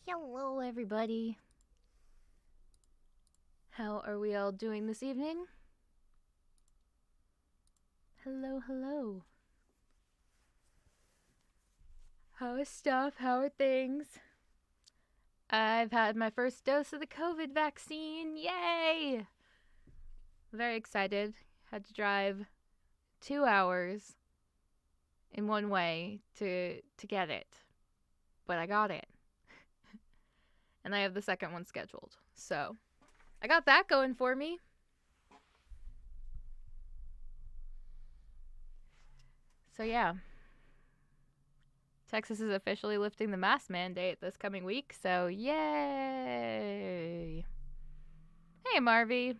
Hello, everybody. How are we all doing this evening? Hello, hello. How is stuff? How are things? I've had my first dose of the COVID vaccine. Yay! Very excited. Had to drive 2 hours in one way to get it. But I got it. And I have the second one scheduled. So, I got that going for me. So yeah. Texas is officially lifting the mask mandate this coming week, so yay! Hey, Marvy.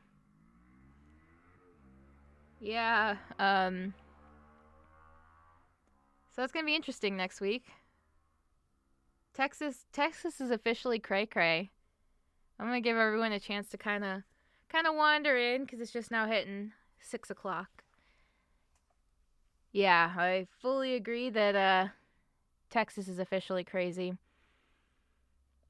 Yeah, so it's gonna be interesting next week. Texas is officially cray-cray. I'm gonna give everyone a chance to kind of wander in, because it's just now hitting 6 o'clock. Yeah, I fully agree that, Texas is officially crazy.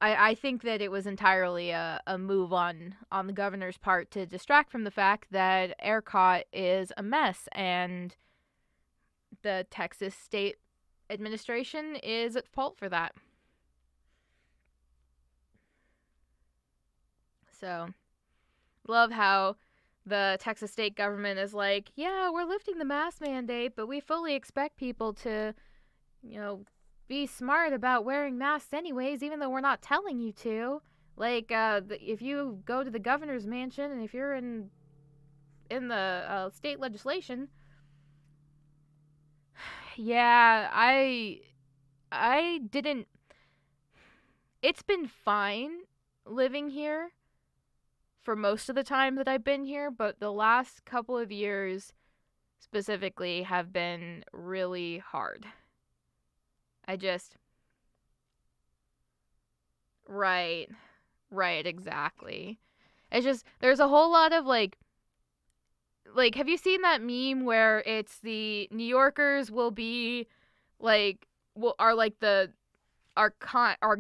I think that it was entirely a move on the governor's part to distract from the fact that ERCOT is a mess, and the Texas state administration is at fault for that. So, love how the Texas state government is like, yeah, we're lifting the mask mandate, but we fully expect people to, be smart about wearing masks anyways, even though we're not telling you to. Like, if you go to the governor's mansion and if you're in the state legislation, yeah, I I didn't. It's been fine living here for most of the time that I've been here, but the last couple of years specifically have been really hard. I just. Right. Right, exactly. It's just, there's a whole lot of have you seen that meme where it's the New Yorkers will be like will are like the are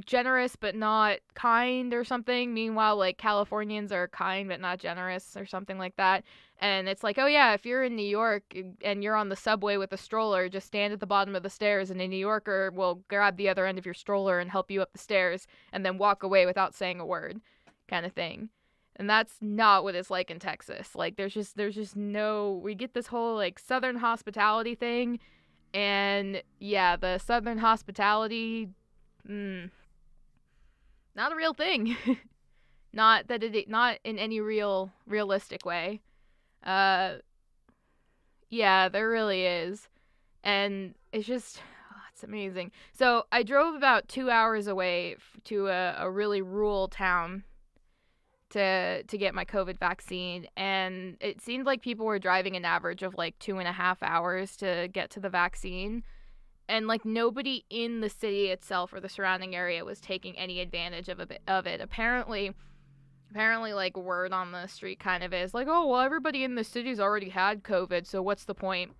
generous but not kind or something. Meanwhile, like Californians are kind but not generous or something like that. And it's like, oh yeah, if you're in New York and you're on the subway with a stroller, just stand at the bottom of the stairs and a New Yorker will grab the other end of your stroller and help you up the stairs and then walk away without saying a word, kind of thing. And that's not what it's like in Texas. Like there's just no, we get this whole like southern hospitality thing, and yeah, the southern hospitality, mm, not a real thing. Not in any realistic way. Uh, yeah, there really is, and it's just, oh, it's amazing. So I drove about 2 hours away to a really rural town to get my COVID vaccine, and it seemed like people were driving an average of like 2.5 hours to get to the vaccine, and like nobody in the city itself or the surrounding area was taking any advantage of it. Apparently, like word on the street kind of is like, oh well, everybody in the city's already had COVID, so what's the point?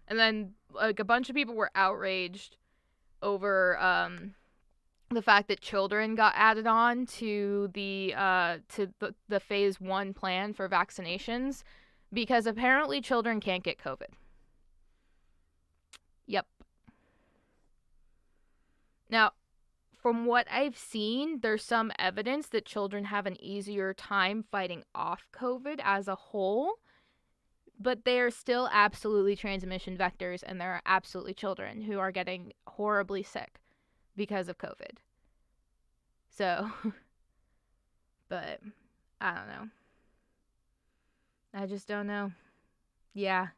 And then like a bunch of people were outraged over the fact that children got added on to the phase 1 plan for vaccinations, because apparently children can't get COVID. Yep. Now, from what I've seen, there's some evidence that children have an easier time fighting off COVID as a whole, but they are still absolutely transmission vectors, and there are absolutely children who are getting horribly sick because of COVID. So, but I don't know. I just don't know. Yeah,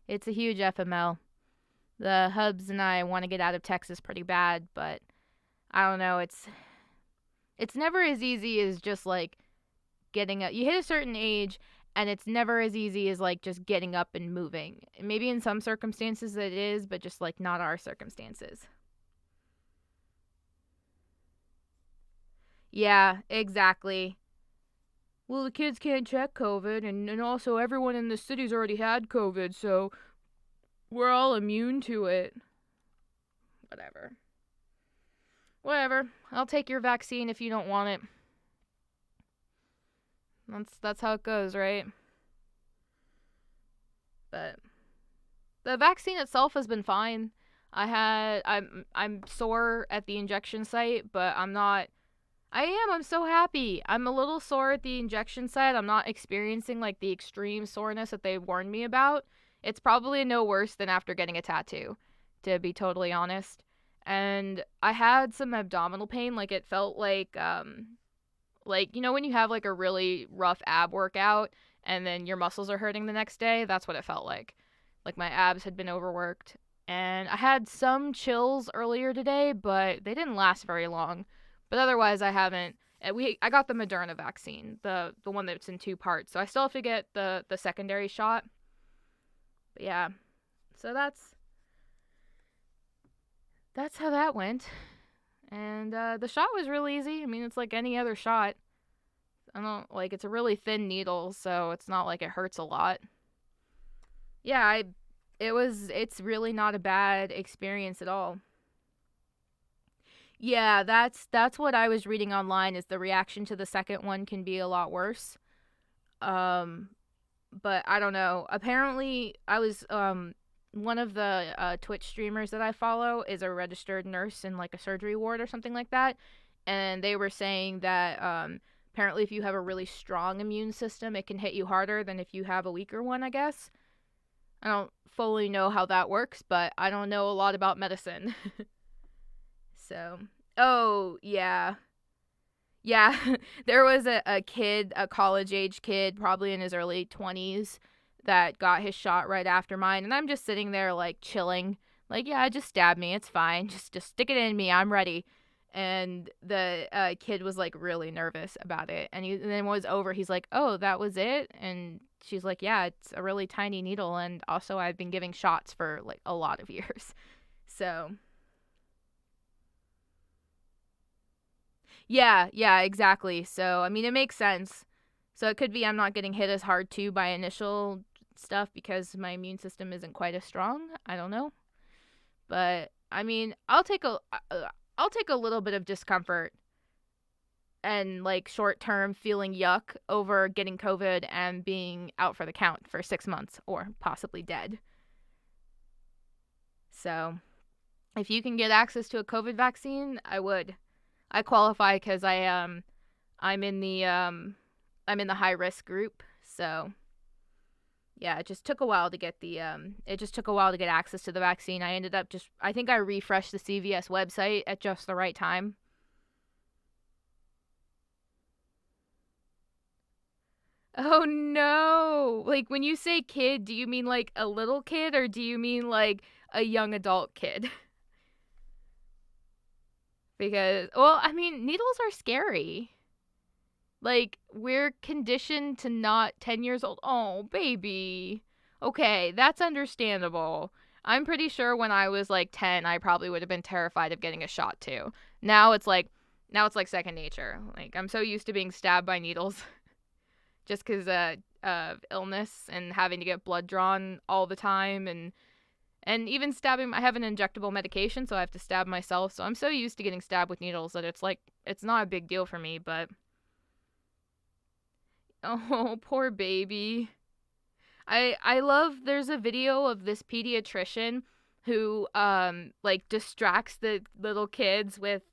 it's a huge FML. The hubs and I want to get out of Texas pretty bad, but I don't know. It's never as easy as just like getting up. You hit a certain age, and it's never as easy as like just getting up and moving. Maybe in some circumstances it is, but just like not our circumstances. Yeah, exactly. Well, the kids can't check COVID, and also everyone in the city's already had COVID, so we're all immune to it. Whatever. Whatever. I'll take your vaccine if you don't want it. That's how it goes, right? But the vaccine itself has been fine. I'm sore at the injection site, but I'm not. I'm so happy. I'm a little sore at the injection site. I'm not experiencing like the extreme soreness that they warned me about. It's probably no worse than after getting a tattoo, to be totally honest. And I had some abdominal pain, like it felt like you know when you have like a really rough ab workout and then your muscles are hurting the next day. That's what it felt like. Like my abs had been overworked, and I had some chills earlier today, but they didn't last very long. But otherwise, I haven't. I got the Moderna vaccine, the one that's in 2 parts, so I still have to get the secondary shot. But yeah, so that's how that went. And the shot was really easy. I mean, it's like any other shot. I don't like, it's a really thin needle, so it's not like it hurts a lot. Yeah, it's really not a bad experience at all. Yeah, that's what I was reading online, is the reaction to the second one can be a lot worse. Um but I don't know. Apparently I was one of the Twitch streamers that I follow is a registered nurse in like a surgery ward or something like that, and they were saying that apparently if you have a really strong immune system, it can hit you harder than if you have a weaker one, I guess. I don't fully know how that works, but I don't know a lot about medicine. So, oh, yeah. Yeah, there was a kid, a college age kid, probably in his early 20s, that got his shot right after mine. And I'm just sitting there, like, chilling. Like, yeah, just stab me. It's fine. Just stick it in me. I'm ready. And the kid was like really nervous about it. And then when it was over, he's like, "Oh, that was it?" And she's like, "Yeah, it's a really tiny needle. And also, I've been giving shots for like a lot of years." So, yeah, exactly. So, I mean, it makes sense. So, it could be I'm not getting hit as hard too by initial stuff because my immune system isn't quite as strong. I don't know. But I mean, I'll take a little bit of discomfort and like short term feeling yuck over getting COVID and being out for the count for 6 months or possibly dead. So if you can get access to a COVID vaccine, I would. I qualify because I'm in the I'm in the high risk group. So yeah, it just took a while to get it just took a while to get access to the vaccine. I ended up I think I refreshed the CVS website at just the right time. Oh no. Like when you say kid, do you mean like a little kid or do you mean like a young adult kid? Because well, I mean, needles are scary. Like we're conditioned to not 10 years old. Oh, baby. Okay, that's understandable. I'm pretty sure when I was like 10, I probably would have been terrified of getting a shot too. Now it's like second nature. Like I'm so used to being stabbed by needles just cuz of illness and having to get blood drawn all the time and even stabbing. I have an injectable medication, so I have to stab myself. So I'm so used to getting stabbed with needles that it's like it's not a big deal for me, but oh, poor baby. I love there's a video of this pediatrician who like distracts the little kids with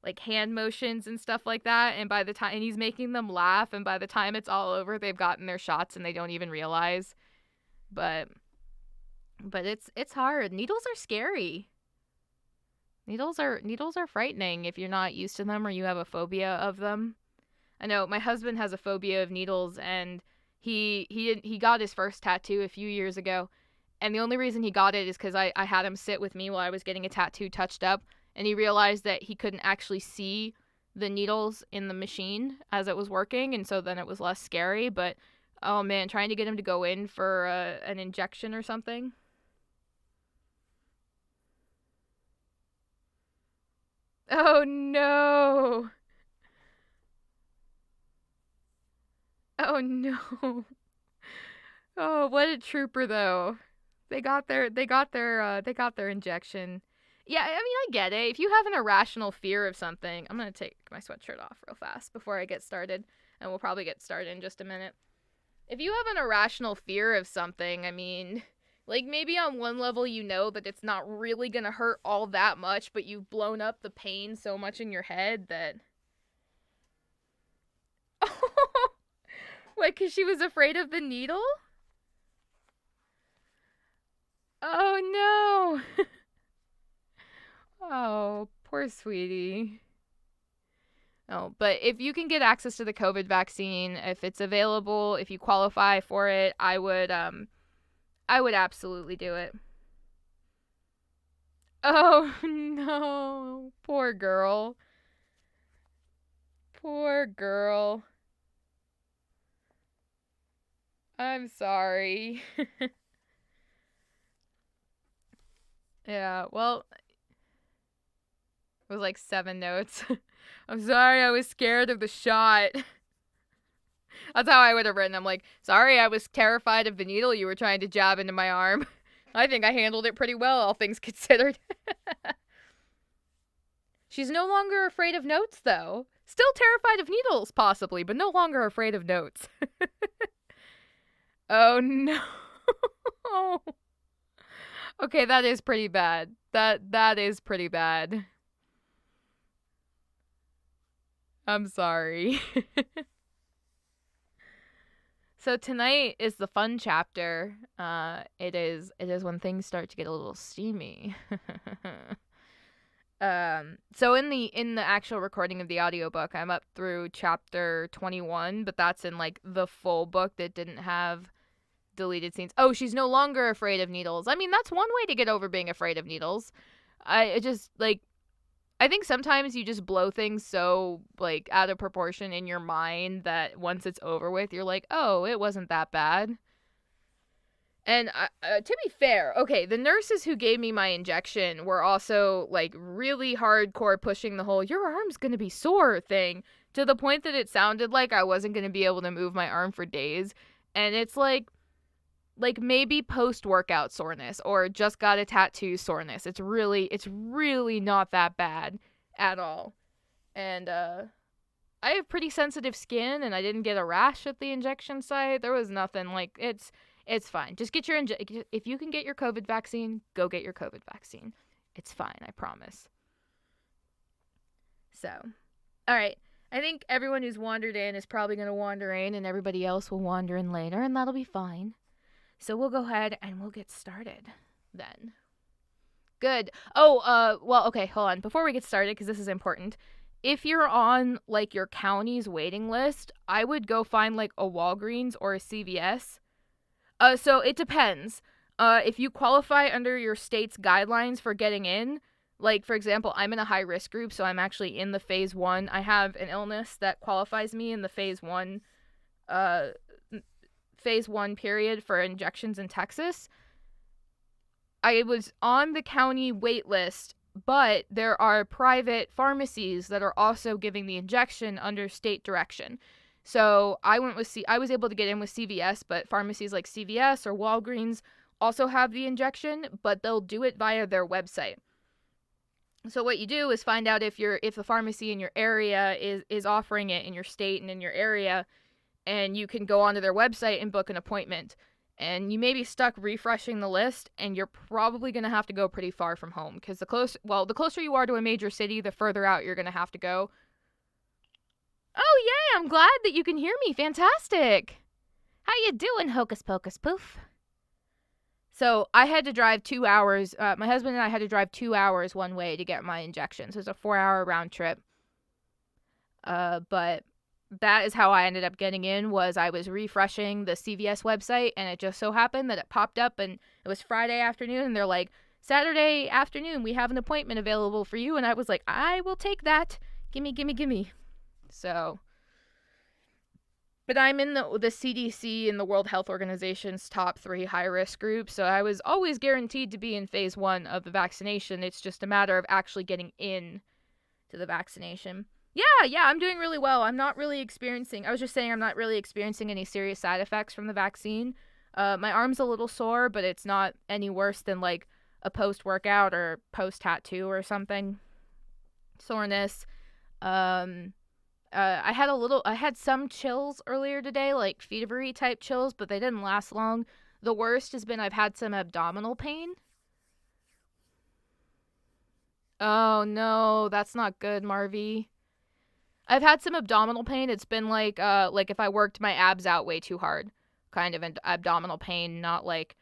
like hand motions and stuff like that, and by the time and he's making them laugh, and by the time it's all over they've gotten their shots and they don't even realize. But it's hard. Needles are scary. Needles are frightening if you're not used to them or you have a phobia of them. I know my husband has a phobia of needles, and he got his first tattoo a few years ago, and the only reason he got it is because I had him sit with me while I was getting a tattoo touched up, and he realized that he couldn't actually see the needles in the machine as it was working, and so then it was less scary. But oh man, trying to get him to go in for an injection or something. Oh no. Oh no. Oh, what a trooper though. They got their injection. Yeah, I mean I get it. If you have an irrational fear of something, I'm going to take my sweatshirt off real fast before I get started, and we'll probably get started in just a minute. If you have an irrational fear of something, I mean, like maybe on one level you know that it's not really going to hurt all that much, but you've blown up the pain so much in your head that What, cuz she was afraid of the needle? Oh no. Oh, poor sweetie. Oh, but if you can get access to the COVID vaccine, if it's available, if you qualify for it, I would absolutely do it. Oh no. Poor girl. Poor girl. I'm sorry. Yeah, well, it was like 7 notes. I'm sorry, I was scared of the shot. That's how I would have written. I'm like, sorry, I was terrified of the needle you were trying to jab into my arm. I think I handled it pretty well, all things considered. She's no longer afraid of notes, though. Still terrified of needles, possibly, but no longer afraid of notes. Oh no. Okay, that is pretty bad. That is pretty bad. I'm sorry. So tonight is the fun chapter. It is when things start to get a little steamy. So in the actual recording of the audiobook, I'm up through chapter 21, but that's in like the full book that didn't have deleted scenes. Oh, she's no longer afraid of needles. I mean, that's one way to get over being afraid of needles. I just, like, I think sometimes you just blow things so, like, out of proportion in your mind that once it's over with, you're like, oh, it wasn't that bad. And to be fair, okay, the nurses who gave me my injection were also, like, really hardcore pushing the whole, your arm's gonna be sore thing, to the point that it sounded like I wasn't gonna be able to move my arm for days. And it's like maybe post-workout soreness or just got a tattoo soreness. It's really not that bad at all. And I have pretty sensitive skin, and I didn't get a rash at the injection site. There was nothing. Like, it's fine. Just get your if you can get your COVID vaccine, go get your COVID vaccine. It's fine, I promise. So, all right. I think everyone who's wandered in is probably going to wander in, and everybody else will wander in later, and that'll be fine. So we'll go ahead and we'll get started then. Good. Oh, well, okay, hold on. Before we get started, because this is important, if you're on, like, your county's waiting list, I would go find, like, a Walgreens or a CVS. So it depends. If you qualify under your state's guidelines for getting in, like, for example, I'm in a high-risk group, so I'm actually in the phase 1. I have an illness that qualifies me in the phase 1 period for injections in Texas. I was on the county wait list, but there are private pharmacies that are also giving the injection under state direction. So I was able to get in with CVS, but pharmacies like CVS or Walgreens also have the injection, but they'll do it via their website. So what you do is find out if the pharmacy in your area is offering it in your state and in your area, and you can go onto their website and book an appointment. And you may be stuck refreshing the list, and you're probably going to have to go pretty far from home, because the closer you are to a major city, the further out you're going to have to go. Oh, yay, I'm glad that you can hear me. Fantastic. How you doing, Hocus Pocus Poof? So I had to drive 2 hours. My husband and I had to drive 2 hours one way to get my injection. So it's a 4-hour round trip. But that is how I ended up getting in, was I was refreshing the CVS website, and it just so happened that it popped up, and it was Friday afternoon, and they're like, Saturday afternoon, we have an appointment available for you. And I was like, I will take that. Gimme. So, but I'm in the CDC and the World Health Organization's top 3 high-risk groups, so I was always guaranteed to be in phase 1 of the vaccination. It's just a matter of actually getting in to the vaccination. Yeah, I'm doing really well. I'm not really experiencing any serious side effects from the vaccine. My arm's a little sore, but it's not any worse than, like, a post-workout or post-tattoo or something. Soreness. I had some chills earlier today, like fevery type chills, but they didn't last long. The worst has been I've had some abdominal pain. Oh no, that's not good, Marvy. I've had some abdominal pain. It's been like if I worked my abs out way too hard, kind of an abdominal pain, not like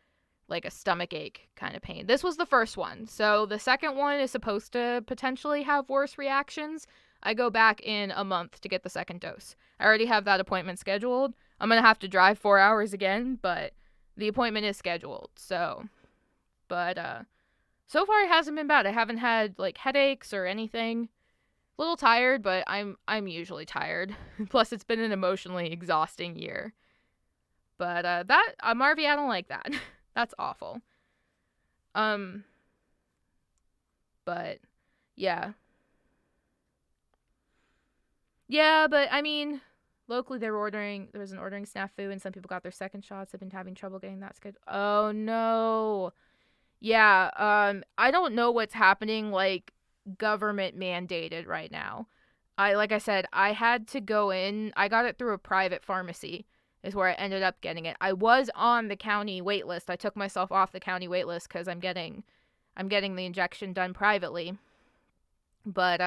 a stomach ache kind of pain. This was the first one. So the second one is supposed to potentially have worse reactions. I go back in a month to get the second dose. I already have that appointment scheduled. I'm going to have to drive 4 hours again, but the appointment is scheduled. So, but so far it hasn't been bad. I haven't had, like, headaches or anything. A little tired, but I'm usually tired. Plus, it's been an emotionally exhausting year. But Marvy, I don't like that. That's awful. But yeah. Yeah, but I mean, locally there was an ordering snafu, and some people got their second shots. I've been having trouble getting that scheduled. Oh no. Yeah, I don't know what's happening, like, government mandated right now. Like I said, I had to go in. I got it through a private pharmacy is where I ended up getting it. I was on the county wait list. I took myself off the county wait list because I'm getting the injection done privately. But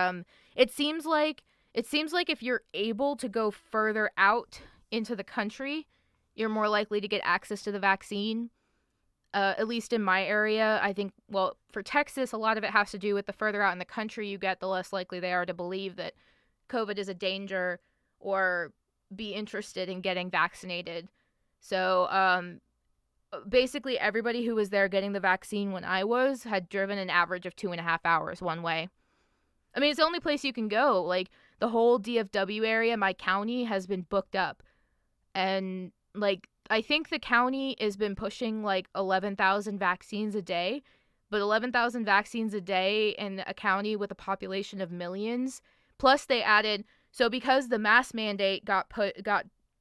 it seems like if you're able to go further out into the country, you're more likely to get access to the vaccine. At least in my area, I think, well, for Texas, a lot of it has to do with the further out in the country you get, the less likely they are to believe that COVID is a danger or be interested in getting vaccinated. So basically everybody who was there getting the vaccine when I was had driven an average of 2.5 hours one way. I mean, it's the only place you can go. Like, the whole DFW area, my county, has been booked up. And, like, I think the county has been pushing, like, 11,000 vaccines a day. But 11,000 vaccines a day in a county with a population of millions. Plus, they added, so because the mask mandate got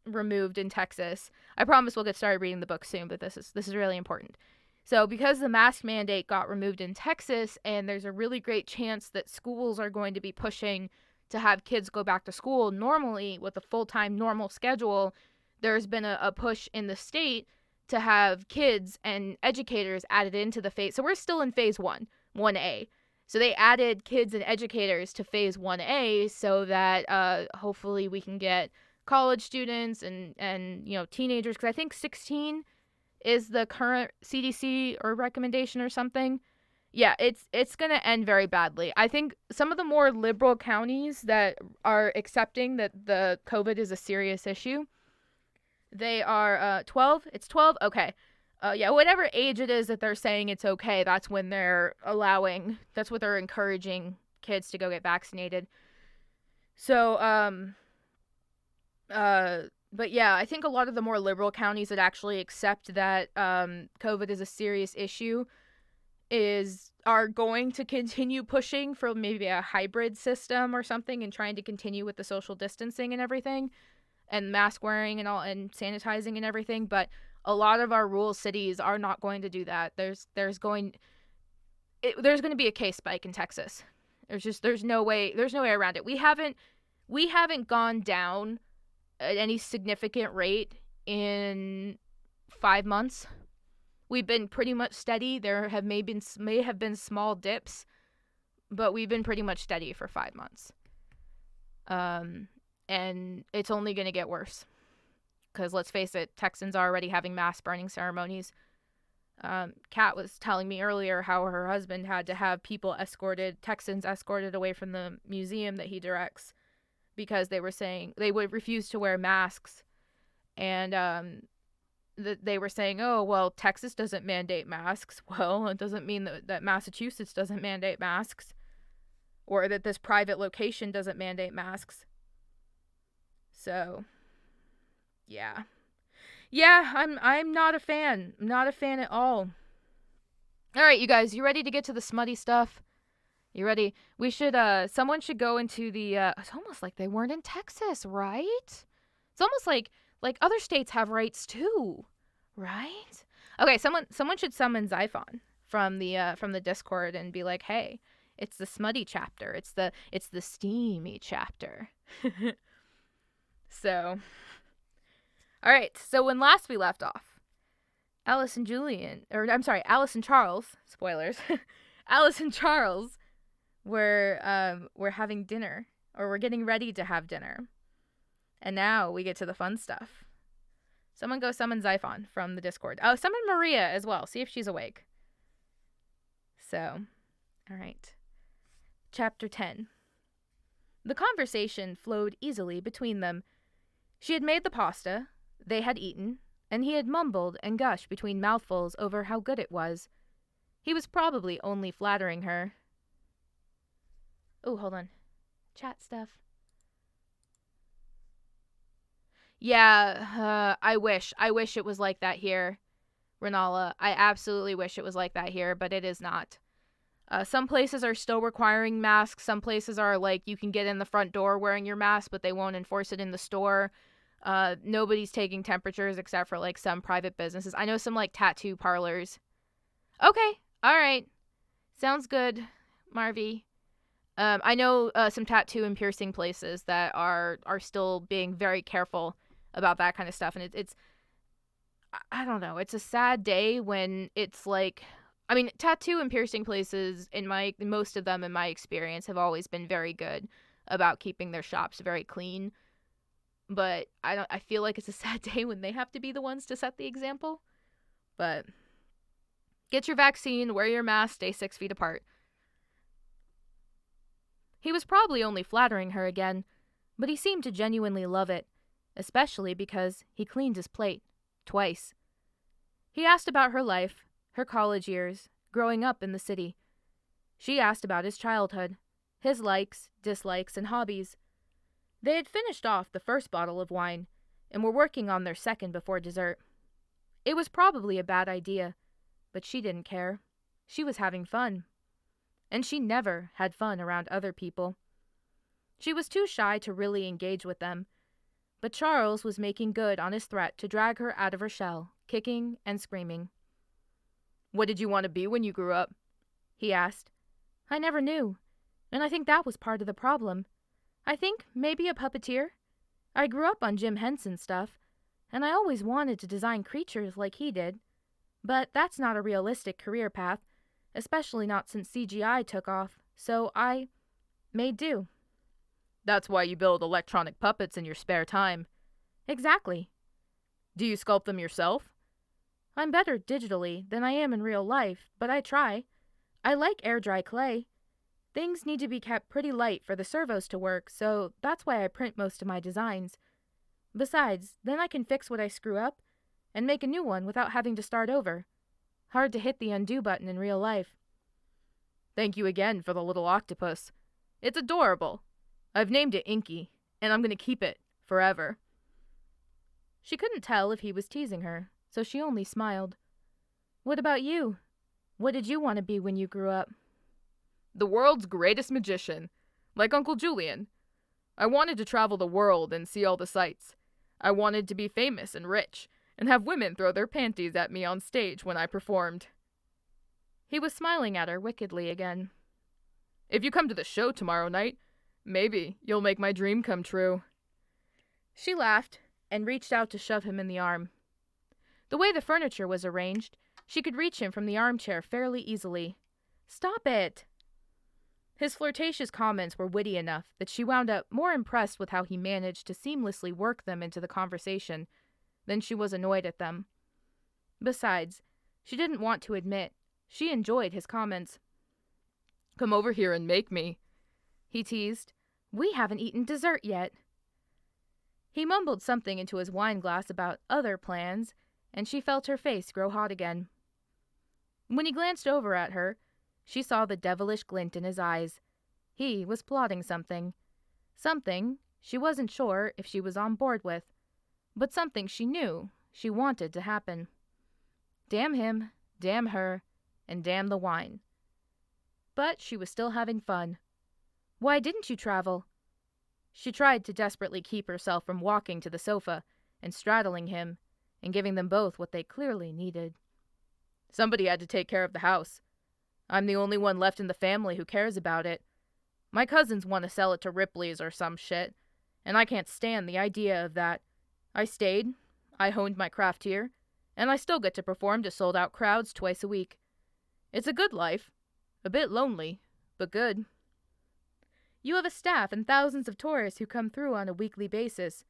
removed in Texas. I promise we'll get started reading the book soon, but this is really important. So because the mask mandate got removed in Texas, and there's a really great chance that schools are going to be pushing to have kids go back to school normally with a full-time normal schedule, there's been a push in the state to have kids and educators added into the phase. So we're still in phase 1A. So they added kids and educators to phase 1A so that hopefully we can get college students and teenagers, because I think 16 is the current CDC or recommendation or something. Yeah, it's going to end very badly. I think some of the more liberal counties that are accepting that the COVID is a serious issue, they are 12. It's 12? Okay. Whatever age it is that they're saying it's okay, that's when that's what they're encouraging kids to go get vaccinated. So, but yeah, I think a lot of the more liberal counties that actually accept that COVID is a serious issue are going to continue pushing for maybe a hybrid system or something, and trying to continue with the social distancing and everything, and mask wearing and all, and sanitizing and everything. But a lot of our rural cities are not going to do that. There's going to be a case spike in Texas. There's no way around it. We haven't gone down at any significant rate in 5 months. We've been pretty much steady. There may have been small dips, but we've been pretty much steady for 5 months. And it's only going to get worse. Because let's face it, Texans are already having mass burning ceremonies. Kat was telling me earlier how her husband had to have Texans escorted away from the museum that he directs, because they were saying they would refuse to wear masks. And they were saying, oh, well, Texas doesn't mandate masks. Well, it doesn't mean that Massachusetts doesn't mandate masks, or that this private location doesn't mandate masks. So, yeah. Yeah, I'm not a fan. I'm not a fan at all. All right, you guys, you ready to get to the smutty stuff? You ready? We should, someone should go into the, it's almost like they weren't in Texas, right? It's almost like other states have rights too, right? Okay, someone should summon Xiphon from the Discord and be like, hey, it's the smutty chapter. It's the steamy chapter. So, all right. So when last we left off, Alice and Charles, spoilers, Alice and Charles were having dinner, or we're getting ready to have dinner. And now we get to the fun stuff. Someone go summon Xiphon from the Discord. Oh, summon Maria as well. See if she's awake. So, all right. Chapter 10. The conversation flowed easily between them. She had made the pasta, they had eaten, and he had mumbled and gushed between mouthfuls over how good it was. He was probably only flattering her. Oh, hold on. Chat stuff. Yeah, I wish it was like that here, Renala. I absolutely wish it was like that here, but it is not. Some places are still requiring masks. Some places are like, you can get in the front door wearing your mask, but they won't enforce it in the store. Nobody's taking temperatures except for like some private businesses. I know some like tattoo parlors. Okay, all right. Sounds good, Marvy. I know some tattoo and piercing places that are still being very careful about that kind of stuff. And it's I don't know. It's a sad day when it's like, I mean, tattoo and piercing places, most of them in my experience, have always been very good about keeping their shops very clean. But I feel like it's a sad day when they have to be the ones to set the example. But get your vaccine, wear your mask, stay 6 feet apart. He was probably only flattering her again, but he seemed to genuinely love it, especially because he cleaned his plate twice. He asked about her life, her college years, growing up in the city. She asked about his childhood, his likes, dislikes, and hobbies. They had finished off the first bottle of wine and were working on their second before dessert. It was probably a bad idea, but she didn't care. She was having fun. And she never had fun around other people. She was too shy to really engage with them, but Charles was making good on his threat to drag her out of her shell, kicking and screaming. "What did you want to be when you grew up?" he asked. "I never knew, and I think that was part of the problem. I think maybe a puppeteer. I grew up on Jim Henson stuff, and I always wanted to design creatures like he did. But that's not a realistic career path, especially not since CGI took off, so I made do." "That's why you build electronic puppets in your spare time." "Exactly." "Do you sculpt them yourself?" "I'm better digitally than I am in real life, but I try. I like air-dry clay. Things need to be kept pretty light for the servos to work, so that's why I print most of my designs. Besides, then I can fix what I screw up and make a new one without having to start over. Hard to hit the undo button in real life." "Thank you again for the little octopus. It's adorable. I've named it Inky, and I'm going to keep it forever." She couldn't tell if he was teasing her, so she only smiled. "What about you? What did you want to be when you grew up?" "The world's greatest magician, like Uncle Julian. I wanted to travel the world and see all the sights. I wanted to be famous and rich, and have women throw their panties at me on stage when I performed." He was smiling at her wickedly again. "If you come to the show tomorrow night, maybe you'll make my dream come true." She laughed and reached out to shove him in the arm. The way the furniture was arranged, she could reach him from the armchair fairly easily. "Stop it!" His flirtatious comments were witty enough that she wound up more impressed with how he managed to seamlessly work them into the conversation than she was annoyed at them. Besides, she didn't want to admit she enjoyed his comments. "Come over here and make me," he teased. "We haven't eaten dessert yet." He mumbled something into his wine glass about other plans, and she felt her face grow hot again. When he glanced over at her, she saw the devilish glint in his eyes. He was plotting something. Something she wasn't sure if she was on board with, but something she knew she wanted to happen. Damn him, damn her, and damn the wine. But she was still having fun. "Why didn't you travel?" She tried to desperately keep herself from walking to the sofa and straddling him and giving them both what they clearly needed. "Somebody had to take care of the house. I'm the only one left in the family who cares about it. My cousins want to sell it to Ripley's or some shit, and I can't stand the idea of that. I stayed, I honed my craft here, and I still get to perform to sold-out crowds twice a week. It's a good life. A bit lonely, but good." "You have a staff and thousands of tourists who come through on a weekly basis."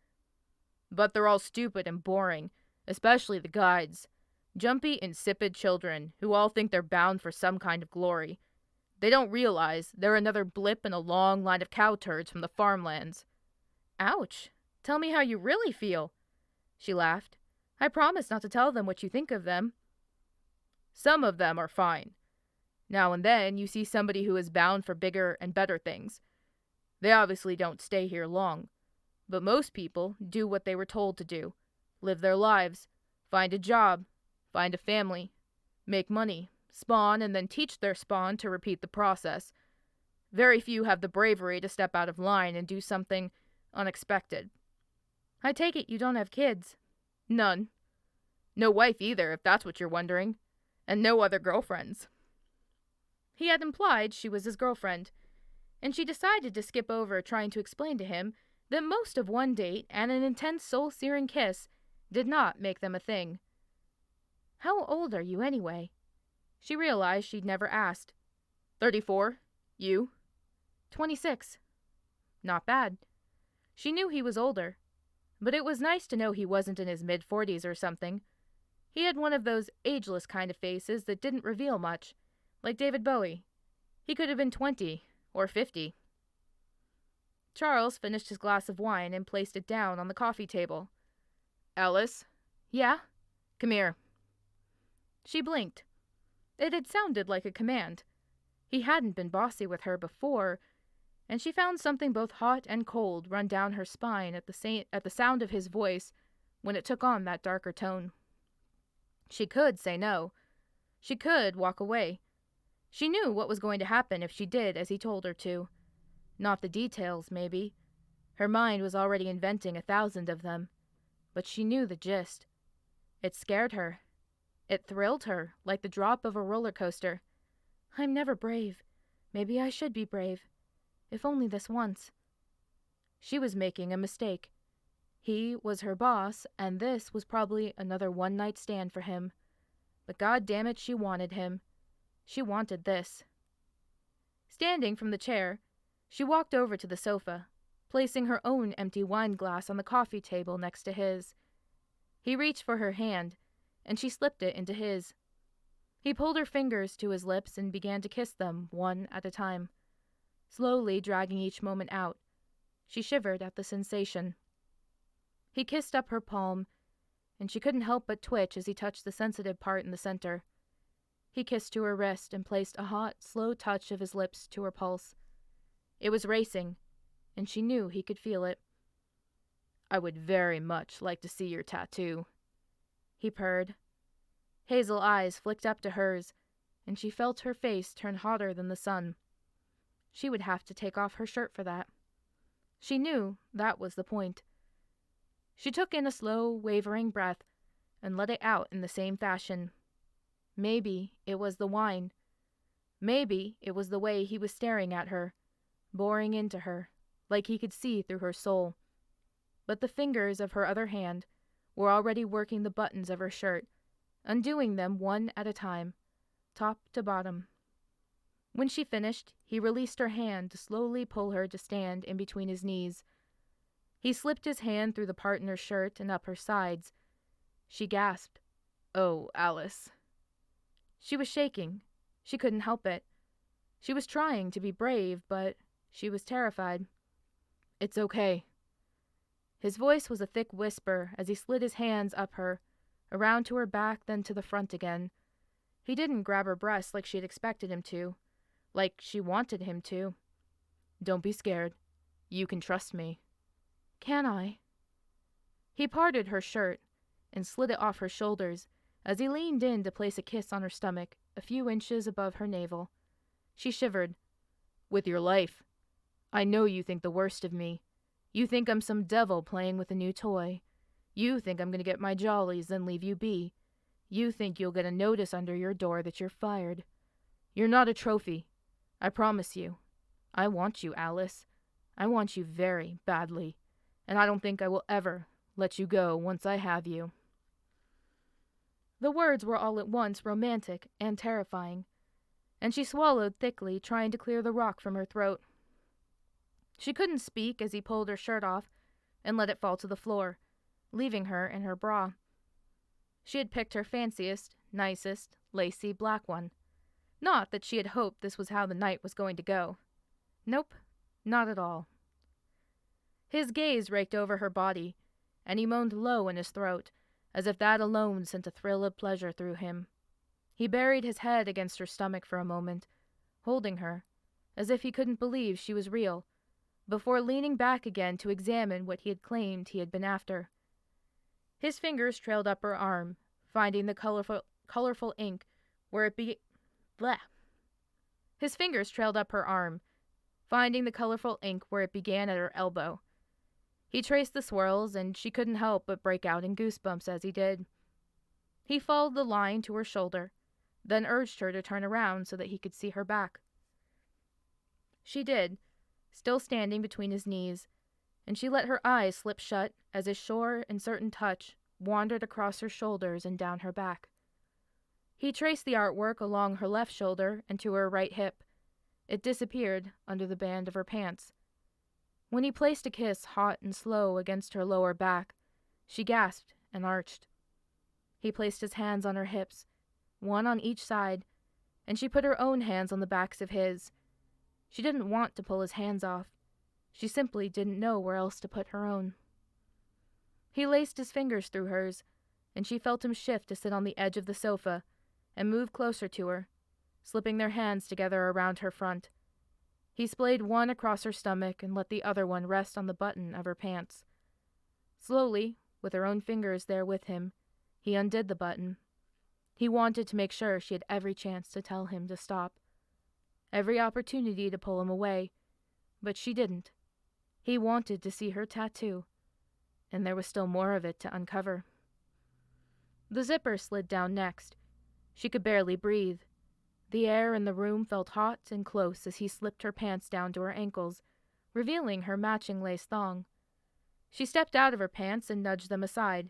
"But they're all stupid and boring, especially the guides. Jumpy, insipid children who all think they're bound for some kind of glory. They don't realize they're another blip in a long line of cow turds from the farmlands." "Ouch. Tell me how you really feel." She laughed. "I promise not to tell them what you think of them." "Some of them are fine. Now and then you see somebody who is bound for bigger and better things. They obviously don't stay here long. But most people do what they were told to do. Live their lives. Find a job. Find a family. Make money. Spawn and then teach their spawn to repeat the process. Very few have the bravery to step out of line and do something unexpected." "I take it you don't have kids." "None. No wife either, if that's what you're wondering. And no other girlfriends." He had implied she was his girlfriend, and she decided to skip over trying to explain to him that most of one date and an intense soul-searing kiss did not make them a thing. "How old are you anyway?" She realized she'd never asked. 34. You? 26. Not bad. She knew he was older, but it was nice to know he wasn't in his mid-40s or something. He had one of those ageless kind of faces that didn't reveal much, like David Bowie. He could have been 20 or 50. Charles finished his glass of wine and placed it down on the coffee table. "Alice?" "Yeah?" "Come here." She blinked. It had sounded like a command. He hadn't been bossy with her before, and she found something both hot and cold run down her spine at the sound of his voice when it took on that darker tone. She could say no. She could walk away. She knew what was going to happen if she did as he told her to. Not the details, maybe. Her mind was already inventing 1,000 of them. But she knew the gist. It scared her. It thrilled her, like the drop of a roller coaster. I'm never brave. Maybe I should be brave. If only this once. She was making a mistake. He was her boss, and this was probably another one-night stand for him. But God damn it, she wanted him. She wanted this. Standing from the chair, she walked over to the sofa, placing her own empty wine glass on the coffee table next to his. He reached for her hand, and she slipped it into his. He pulled her fingers to his lips and began to kiss them one at a time, slowly dragging each moment out. She shivered at the sensation. He kissed up her palm, and she couldn't help but twitch as he touched the sensitive part in the center. He kissed to her wrist and placed a hot, slow touch of his lips to her pulse. It was racing, and she knew he could feel it. I would very much like to see your tattoo, he purred. Hazel eyes flicked up to hers, and she felt her face turn hotter than the sun. She would have to take off her shirt for that. She knew that was the point. She took in a slow, wavering breath and let it out in the same fashion. Maybe it was the wine. Maybe it was the way he was staring at her, boring into her, like he could see through her soul. But the fingers of her other hand were already working the buttons of her shirt, undoing them one at a time, top to bottom. When she finished, he released her hand to slowly pull her to stand in between his knees. He slipped his hand through the part in her shirt and up her sides. She gasped, "Oh, Alice." She was shaking. She couldn't help it. She was trying to be brave, but she was terrified. "It's okay." His voice was a thick whisper as he slid his hands up her, around to her back, then to the front again. He didn't grab her breasts like she'd expected him to, like she wanted him to. "Don't be scared. You can trust me." "Can I?" He parted her shirt and slid it off her shoulders as he leaned in to place a kiss on her stomach a few inches above her navel. She shivered. "With your life. I know you think the worst of me. You think I'm some devil playing with a new toy. You think I'm going to get my jollies and leave you be. You think you'll get a notice under your door that you're fired. You're not a trophy. I promise you. I want you, Alice. I want you very badly. And I don't think I will ever let you go once I have you." The words were all at once romantic and terrifying, and she swallowed thickly, trying to clear the rock from her throat. She couldn't speak as he pulled her shirt off and let it fall to the floor, leaving her in her bra. She had picked her fanciest, nicest, lacy black one. Not that she had hoped this was how the night was going to go. Nope, not at all. His gaze raked over her body, and he moaned low in his throat, as if that alone sent a thrill of pleasure through him. He buried his head against her stomach for a moment, holding her, as if he couldn't believe she was real, before leaning back again to examine what he had claimed he had been after. His fingers trailed up her arm, finding the colorful ink where it His fingers trailed up her arm, finding the colorful ink where it began at her elbow. He traced the swirls, and she couldn't help but break out in goosebumps as he did. He followed the line to her shoulder, then urged her to turn around so that he could see her back. She did, still standing between his knees, and she let her eyes slip shut as his sure and certain touch wandered across her shoulders and down her back. He traced the artwork along her left shoulder and to her right hip. It disappeared under the band of her pants. When he placed a kiss hot and slow against her lower back, she gasped and arched. He placed his hands on her hips, one on each side, and she put her own hands on the backs of his. She didn't want to pull his hands off. She simply didn't know where else to put her own. He laced his fingers through hers, and she felt him shift to sit on the edge of the sofa, and moved closer to her, slipping their hands together around her front. He splayed one across her stomach and let the other one rest on the button of her pants. Slowly, with her own fingers there with him, he undid the button. He wanted to make sure she had every chance to tell him to stop, every opportunity to pull him away, but she didn't. He wanted to see her tattoo, and there was still more of it to uncover. The zipper slid down next. She could barely breathe. The air in the room felt hot and close as he slipped her pants down to her ankles, revealing her matching lace thong. She stepped out of her pants and nudged them aside.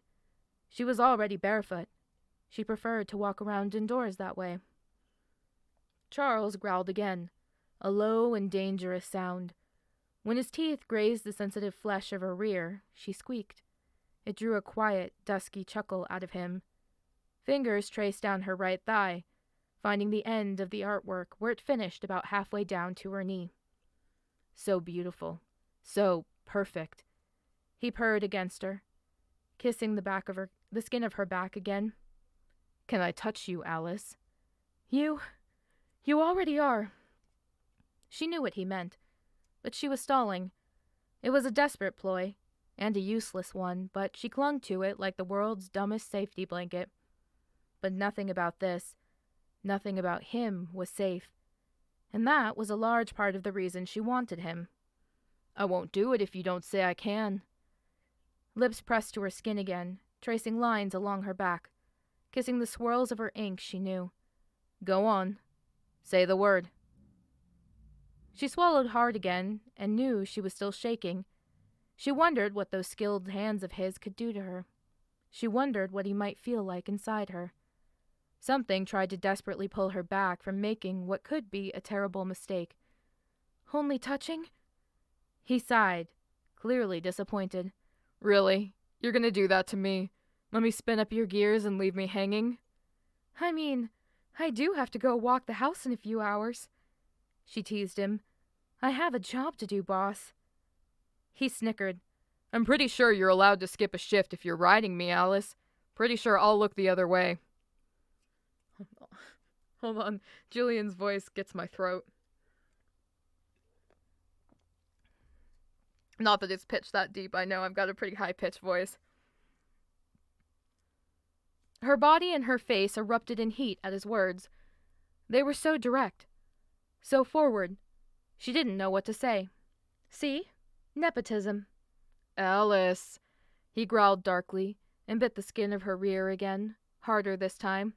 She was already barefoot. She preferred to walk around indoors that way. Charles growled again, a low and dangerous sound. When his teeth grazed the sensitive flesh of her rear, she squeaked. It drew a quiet, dusky chuckle out of him. Fingers traced down her right thigh, finding the end of the artwork where it finished about halfway down to her knee. So beautiful. So perfect. He purred against her, kissing the skin of her back again. "Can I touch you, Alice?" You already are." She knew what he meant, but she was stalling. It was a desperate ploy, and a useless one, but she clung to it like the world's dumbest safety blanket. But nothing about this, nothing about him was safe, and that was a large part of the reason she wanted him. "I won't do it if you don't say I can." Lips pressed to her skin again, tracing lines along her back, kissing the swirls of her ink she knew. "Go on. Say the word." She swallowed hard again and knew she was still shaking. She wondered what those skilled hands of his could do to her. She wondered what he might feel like inside her. Something tried to desperately pull her back from making what could be a terrible mistake. "Only touching?" He sighed, clearly disappointed. "Really? You're gonna do that to me? Let me spin up your gears and leave me hanging?" "I mean, I do have to go walk the house in a few hours." She teased him. "I have a job to do, boss." He snickered. "I'm pretty sure you're allowed to skip a shift if you're riding me, Alice. Pretty sure I'll look the other way." Hold on. Julian's voice gets my throat. Not that it's pitched that deep. I know I've got a pretty high-pitched voice. Her body and her face erupted in heat at his words. They were so direct, so forward. She didn't know what to say. See? Nepotism. "Alice," he growled darkly and bit the skin of her rear again, harder this time.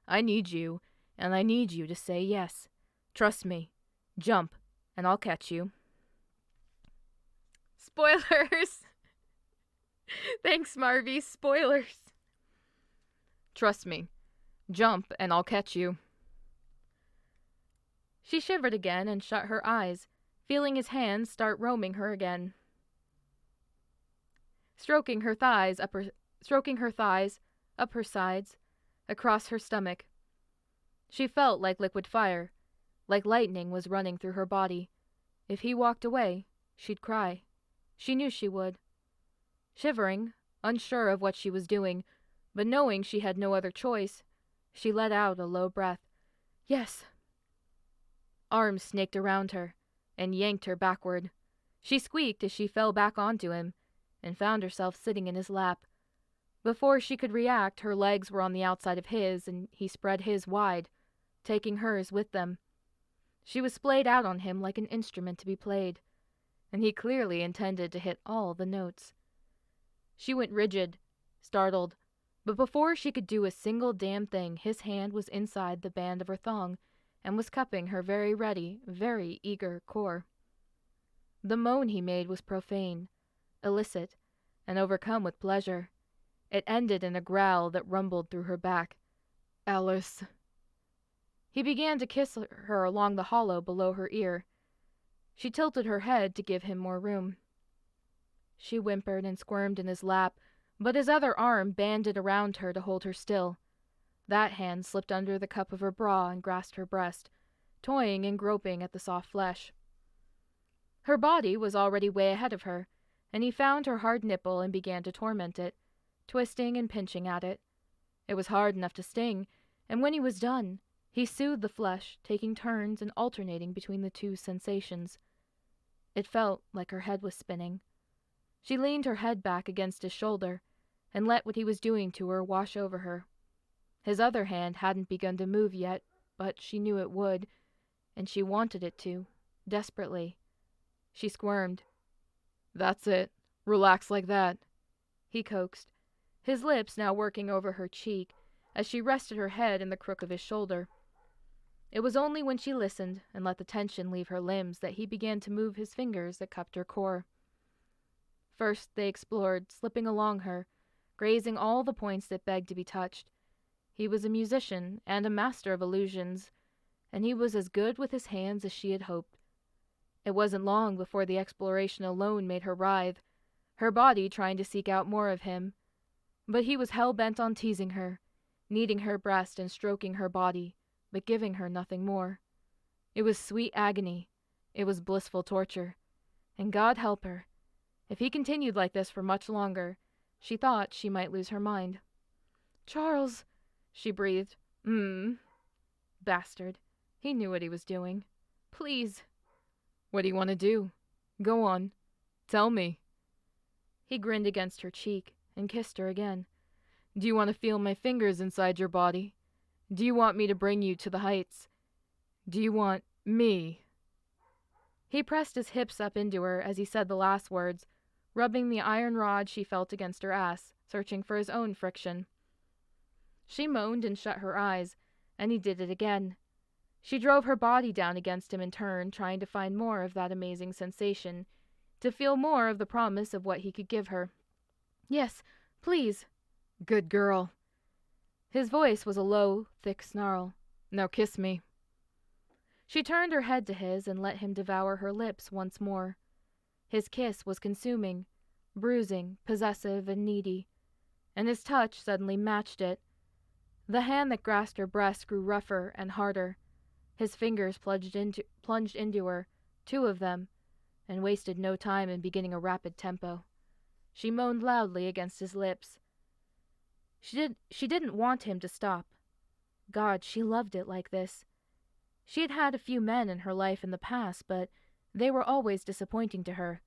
"I need you, and I need you to say yes. Trust me. Jump, and I'll catch you." Spoilers! Thanks, Marvy. Spoilers. "Trust me. Jump, and I'll catch you." She shivered again and shut her eyes, feeling his hands start roaming her again. Stroking her thighs, up her sides, across her stomach. She felt like liquid fire, like lightning was running through her body. If he walked away, she'd cry. She knew she would. Shivering, unsure of what she was doing, but knowing she had no other choice, she let out a low breath. "Yes." Arms snaked around her and yanked her backward. She squeaked as she fell back onto him and found herself sitting in his lap. Before she could react, her legs were on the outside of his, and he spread his wide, taking hers with them. She was splayed out on him like an instrument to be played, and he clearly intended to hit all the notes. She went rigid, startled, but before she could do a single damn thing, his hand was inside the band of her thong and was cupping her very ready, very eager core. The moan he made was profane, illicit, and overcome with pleasure. It ended in a growl that rumbled through her back. "Alice." He began to kiss her along the hollow below her ear. She tilted her head to give him more room. She whimpered and squirmed in his lap, but his other arm banded around her to hold her still. That hand slipped under the cup of her bra and grasped her breast, toying and groping at the soft flesh. Her body was already way ahead of her, and he found her hard nipple and began to torment it, twisting and pinching at it. It was hard enough to sting, and when he was done, he soothed the flesh, taking turns and alternating between the two sensations. It felt like her head was spinning. She leaned her head back against his shoulder and let what he was doing to her wash over her. His other hand hadn't begun to move yet, but she knew it would, and she wanted it to, desperately. She squirmed. "That's it. Relax like that," he coaxed, his lips now working over her cheek as she rested her head in the crook of his shoulder. It was only when she listened and let the tension leave her limbs that he began to move his fingers that cupped her core. First they explored, slipping along her, grazing all the points that begged to be touched. He was a musician and a master of illusions, and he was as good with his hands as she had hoped. It wasn't long before the exploration alone made her writhe, her body trying to seek out more of him. But he was hell-bent on teasing her, kneading her breast and stroking her body, but giving her nothing more. It was sweet agony. It was blissful torture. And God help her. If he continued like this for much longer, she thought she might lose her mind. "Charles," she breathed. Bastard. He knew what he was doing. "Please." "What do you want to do? Go on. Tell me." He grinned against her cheek and kissed her again. "Do you want to feel my fingers inside your body? Do you want me to bring you to the heights? Do you want me?" He pressed his hips up into her as he said the last words, rubbing the iron rod she felt against her ass, searching for his own friction. She moaned and shut her eyes, and he did it again. She drove her body down against him in turn, trying to find more of that amazing sensation, to feel more of the promise of what he could give her. "Yes, please." "Good girl." His voice was a low, thick snarl. "Now kiss me." She turned her head to his and let him devour her lips once more. His kiss was consuming, bruising, possessive, and needy, and his touch suddenly matched it. The hand that grasped her breast grew rougher and harder. His fingers plunged into her, 2 of them, and wasted no time in beginning a rapid tempo. She moaned loudly against his lips. She didn't want him to stop. God, she loved it like this. She had had a few men in her life in the past, but they were always disappointing to her.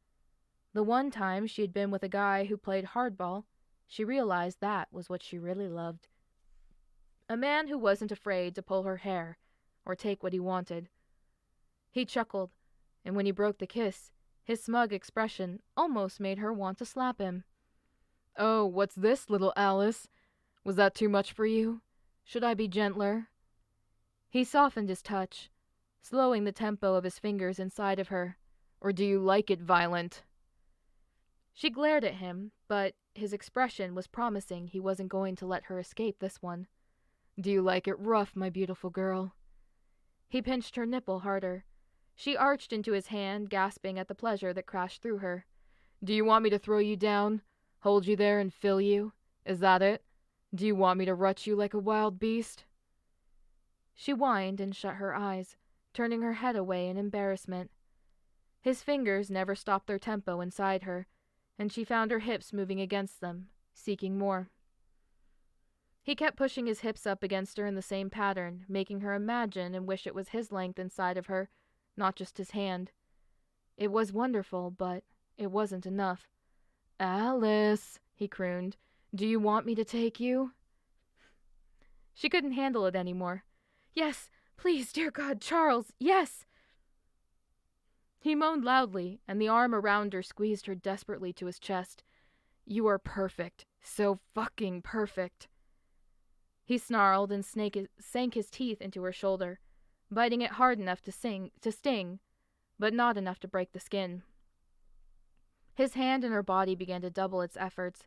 The one time she had been with a guy who played hardball, she realized that was what she really loved. A man who wasn't afraid to pull her hair or take what he wanted. He chuckled, and when he broke the kiss, his smug expression almost made her want to slap him. "Oh, what's this, little Alice? Was that too much for you? Should I be gentler?" He softened his touch, slowing the tempo of his fingers inside of her. "Or do you like it violent?" She glared at him, but his expression was promising he wasn't going to let her escape this one. "Do you like it rough, my beautiful girl?" He pinched her nipple harder. She arched into his hand, gasping at the pleasure that crashed through her. "Do you want me to throw you down? Hold you there and fill you? Is that it? Do you want me to rut you like a wild beast?" She whined and shut her eyes, turning her head away in embarrassment. His fingers never stopped their tempo inside her, and she found her hips moving against them, seeking more. He kept pushing his hips up against her in the same pattern, making her imagine and wish it was his length inside of her, not just his hand. It was wonderful, but it wasn't enough. "Alice," he crooned, "do you want me to take you?" She couldn't handle it anymore. "Yes, please, dear God, Charles, yes!" He moaned loudly, and the arm around her squeezed her desperately to his chest. "You are perfect. So fucking perfect." He snarled and sank his teeth into her shoulder, biting it hard enough to sting, but not enough to break the skin. His hand and her body began to double its efforts,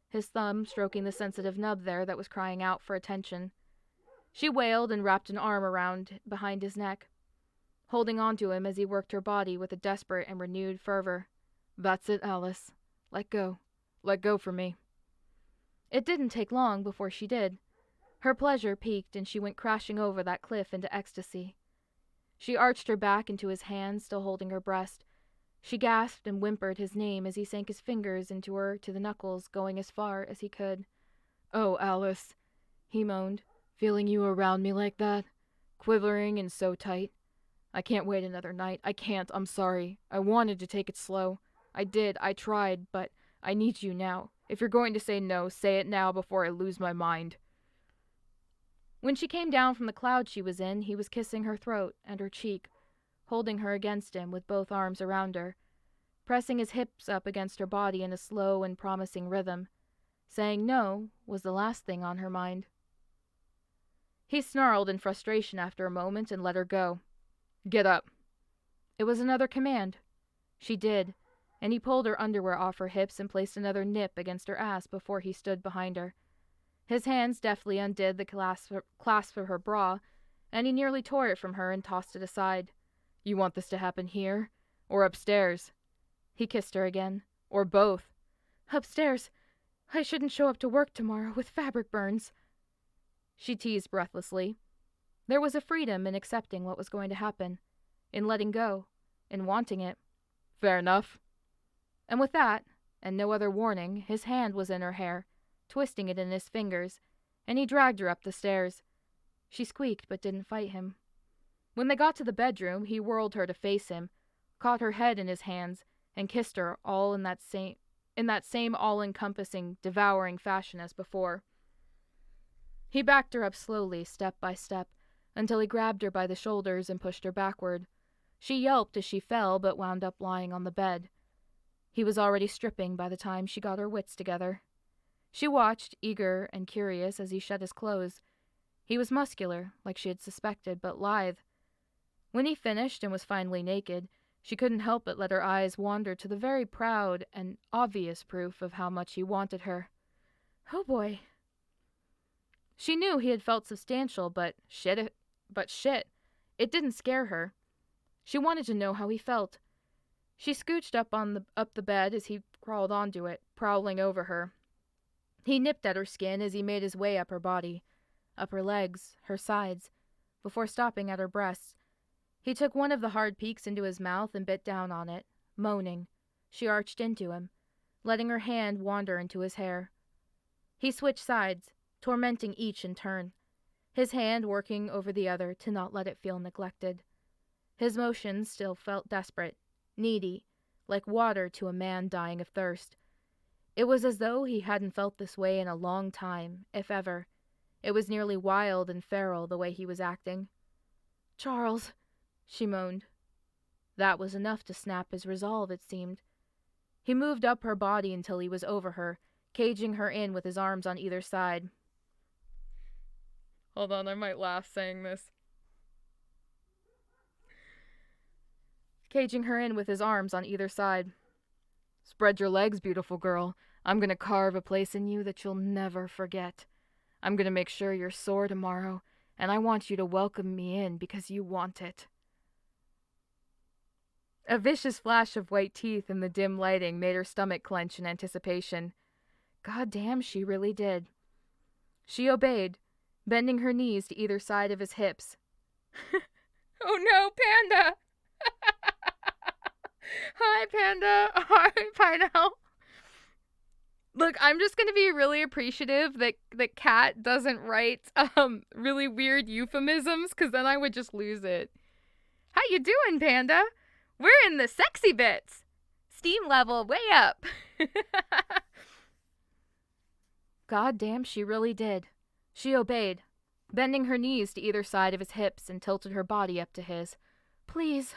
his thumb stroking the sensitive nub there that was crying out for attention. She wailed and wrapped an arm around behind his neck, holding onto him as he worked her body with a desperate and renewed fervor. "That's it, Alice. Let go. Let go for me." It didn't take long before she did. Her pleasure peaked, and she went crashing over that cliff into ecstasy. She arched her back into his hand, still holding her breast. She gasped and whimpered his name as he sank his fingers into her to the knuckles, going as far as he could. "Oh, Alice," he moaned. Feeling you around me like that, quivering and so tight. I can't wait another night. I can't, I'm sorry. I wanted to take it slow. I did, I tried, but I need you now. If you're going to say no, say it now before I lose my mind. When she came down from the cloud she was in, he was kissing her throat and her cheek, holding her against him with both arms around her, pressing his hips up against her body in a slow and promising rhythm. Saying no was the last thing on her mind. He snarled in frustration after a moment and let her go. Get up. It was another command. She did, and he pulled her underwear off her hips and placed another nip against her ass before he stood behind her. His hands deftly undid the clasp of her bra, and he nearly tore it from her and tossed it aside. You want this to happen here? Or upstairs? He kissed her again. Or both? Upstairs. I shouldn't show up to work tomorrow with fabric burns. She teased breathlessly. There was a freedom in accepting what was going to happen, in letting go, in wanting it. Fair enough. And with that, and no other warning, his hand was in her hair, twisting it in his fingers, and he dragged her up the stairs. She squeaked but didn't fight him. When they got to the bedroom, he whirled her to face him, caught her head in his hands, and kissed her all in that same all-encompassing, devouring fashion as before. He backed her up slowly, step by step, until he grabbed her by the shoulders and pushed her backward. She yelped as she fell, but wound up lying on the bed. He was already stripping by the time she got her wits together. She watched, eager and curious, as he shed his clothes. He was muscular, like she had suspected, but lithe. When he finished and was finally naked, she couldn't help but let her eyes wander to the very proud and obvious proof of how much he wanted her. Oh boy. She knew he had felt substantial, but shit, it didn't scare her. She wanted to know how he felt. She scooched up the bed as he crawled onto it, prowling over her. He nipped at her skin as he made his way up her body, up her legs, her sides, before stopping at her breasts. He took one of the hard peaks into his mouth and bit down on it, moaning. She arched into him, letting her hand wander into his hair. He switched sides, tormenting each in turn, his hand working over the other to not let it feel neglected. His motions still felt desperate, needy, like water to a man dying of thirst. It was as though he hadn't felt this way in a long time, if ever. It was nearly wild and feral the way he was acting. "Charles," she moaned. That was enough to snap his resolve, it seemed. He moved up her body until he was over her, caging her in with his arms on either side. Hold on, I might laugh saying this. Caging her in with his arms on either side. Spread your legs, beautiful girl. I'm gonna carve a place in you that you'll never forget. I'm gonna make sure you're sore tomorrow, and I want you to welcome me in because you want it. A vicious flash of white teeth in the dim lighting made her stomach clench in anticipation. God damn, she really did. She obeyed, bending her knees to either side of his hips. Oh no, Panda! Hi, Panda. Hi, Pineapple. Look, I'm just going to be really appreciative that Kat doesn't write really weird euphemisms, because then I would just lose it. How you doing, Panda? We're in the sexy bits. Steam level way up. God damn, she really did. She obeyed, bending her knees to either side of his hips and tilted her body up to his. Please.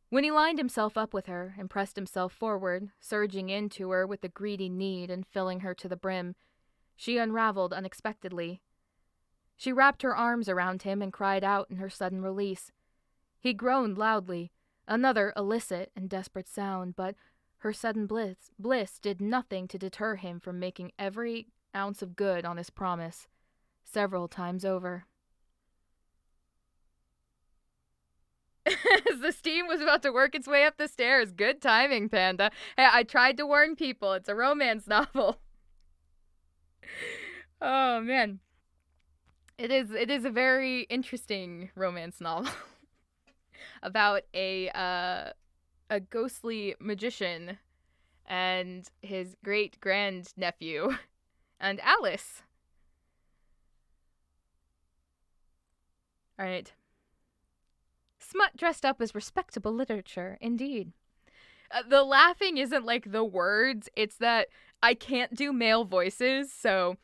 When he lined himself up with her and pressed himself forward, surging into her with a greedy need and filling her to the brim, she unraveled unexpectedly. She wrapped her arms around him and cried out in her sudden release. He groaned loudly, another illicit and desperate sound, but her sudden bliss did nothing to deter him from making every ounce of good on his promise, several times over. As the steam was about to work its way up the stairs. Good timing, Panda. Hey, I tried to warn people. It's a romance novel. Oh, man. It is a very interesting romance novel about a ghostly magician and his great-grandnephew and Alice. All right. Smut dressed up as respectable literature, indeed. The laughing isn't like the words, it's that I can't do male voices, so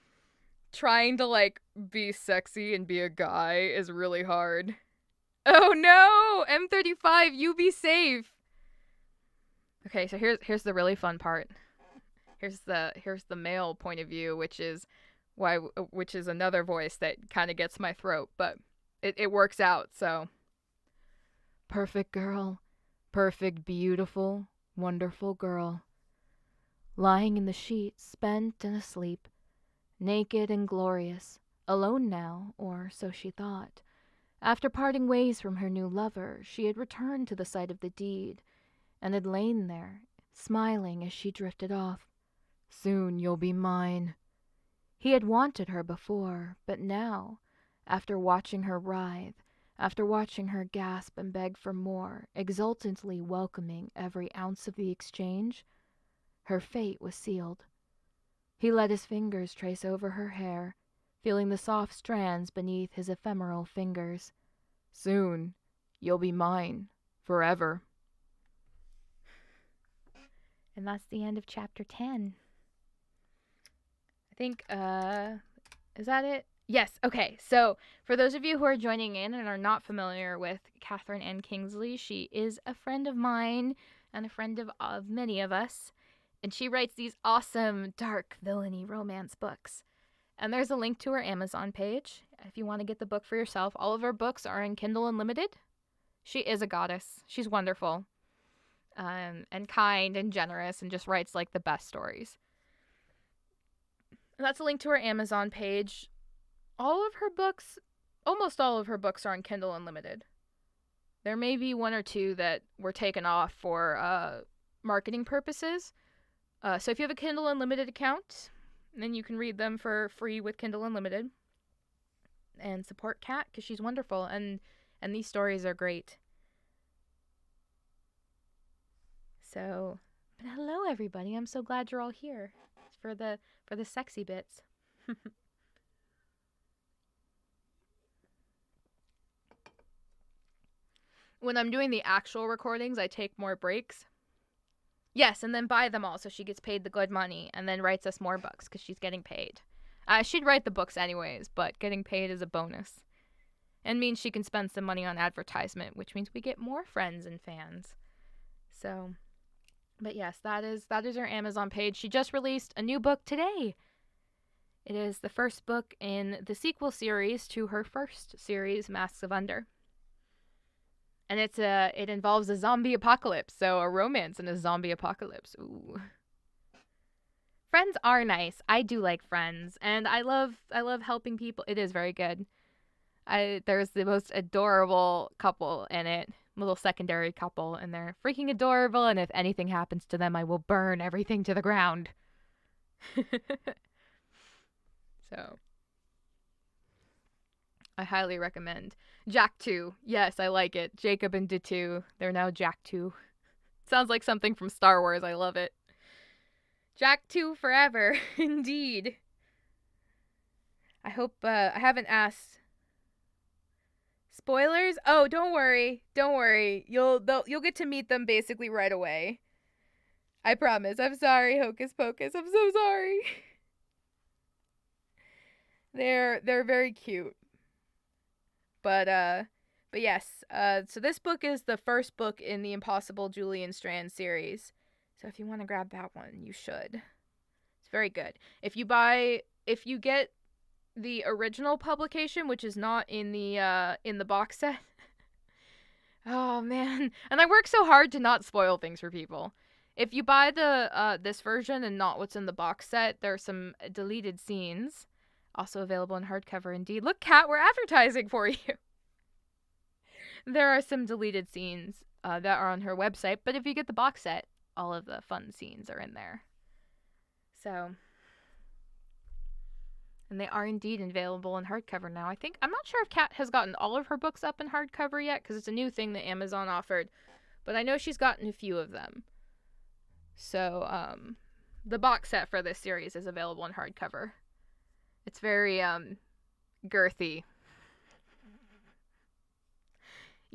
trying to like be sexy and be a guy is really hard. Oh no! M35, you be safe. Okay, so here's the really fun part. Here's the male point of view, which is another voice that kind of gets my throat, but it works out, so. Perfect girl, perfect, beautiful, wonderful girl. Lying in the sheets, spent and asleep, naked and glorious, alone now, or so she thought. After parting ways from her new lover, she had returned to the site of the deed, and had lain there, smiling as she drifted off. Soon you'll be mine. He had wanted her before, but now, after watching her writhe, after watching her gasp and beg for more, exultantly welcoming every ounce of the exchange, her fate was sealed. He let his fingers trace over her hair, feeling the soft strands beneath his ephemeral fingers. Soon, you'll be mine, forever. And that's the end of chapter 10. I think, is that it? Yes, okay. So, for those of you who are joining in and are not familiar with Catherine Ann Kingsley, she is a friend of mine and a friend of many of us. And she writes these awesome, dark, villainy romance books. And there's a link to her Amazon page if you want to get the book for yourself. All of her books are in Kindle Unlimited. She is a goddess. She's wonderful. And kind and generous and just writes like the best stories. And that's a link to her Amazon page. All of her books, almost all of her books are on Kindle Unlimited. There may be one or two that were taken off for marketing purposes. So if you have a Kindle Unlimited account, then you can read them for free with Kindle Unlimited. And support Kat because she's wonderful and these stories are great. So, but hello everybody. I'm so glad you're all here for the sexy bits. When I'm doing the actual recordings, I take more breaks. Yes, and then buy them all so she gets paid the good money and then writes us more books because she's getting paid. She'd write the books anyways, but getting paid is a bonus. And means she can spend some money on advertisement, which means we get more friends and fans. So, but yes, that is her Amazon page. She just released a new book today. It is the first book in the sequel series to her first series, Masks of Under. And it involves a zombie apocalypse, so a romance in a zombie apocalypse. Ooh. Friends are nice. I do like Friends, and I love helping people. It is very good. There's the most adorable couple in it, little secondary couple, and they're freaking adorable, and if anything happens to them, I will burn everything to the ground. So, I highly recommend. Jack 2. Yes, I like it. Jacob and Datu. They're now Jack 2. Sounds like something from Star Wars. I love it. Jack 2 forever. Indeed. I hope I haven't asked. Spoilers? Oh, don't worry. Don't worry. You'll get to meet them basically right away. I promise. I'm sorry, Hocus Pocus. I'm so sorry. They're very cute. But yes, so this book is the first book in the Impossible Julian Strande series. So if you want to grab that one, you should. It's very good. If you get the original publication, which is not in the box set. Oh man, and I work so hard to not spoil things for people. If you buy the this version and not what's in the box set, there are some deleted scenes. Also available in hardcover, indeed. Look, Kat, we're advertising for you. There are some deleted scenes that are on her website, but if you get the box set, all of the fun scenes are in there. So, and they are indeed available in hardcover now. I'm not sure if Kat has gotten all of her books up in hardcover yet, because it's a new thing that Amazon offered, but I know she's gotten a few of them. So, the box set for this series is available in hardcover. It's very, girthy.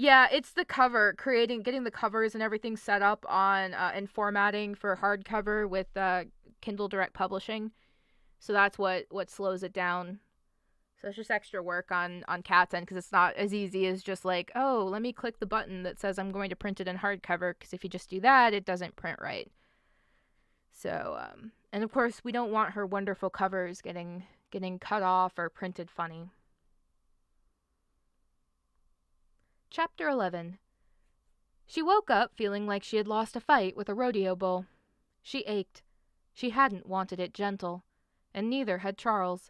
Yeah, it's the cover, getting the covers and everything set up on and formatting for hardcover with Kindle Direct Publishing. So that's what slows it down. So it's just extra work on Cat's end because it's not as easy as just like, oh, let me click the button that says I'm going to print it in hardcover, because if you just do that, it doesn't print right. So and of course we don't want her wonderful covers getting cut off or printed funny. Chapter 11. She woke up feeling like she had lost a fight with a rodeo bull. She ached. She hadn't wanted it gentle, and neither had Charles.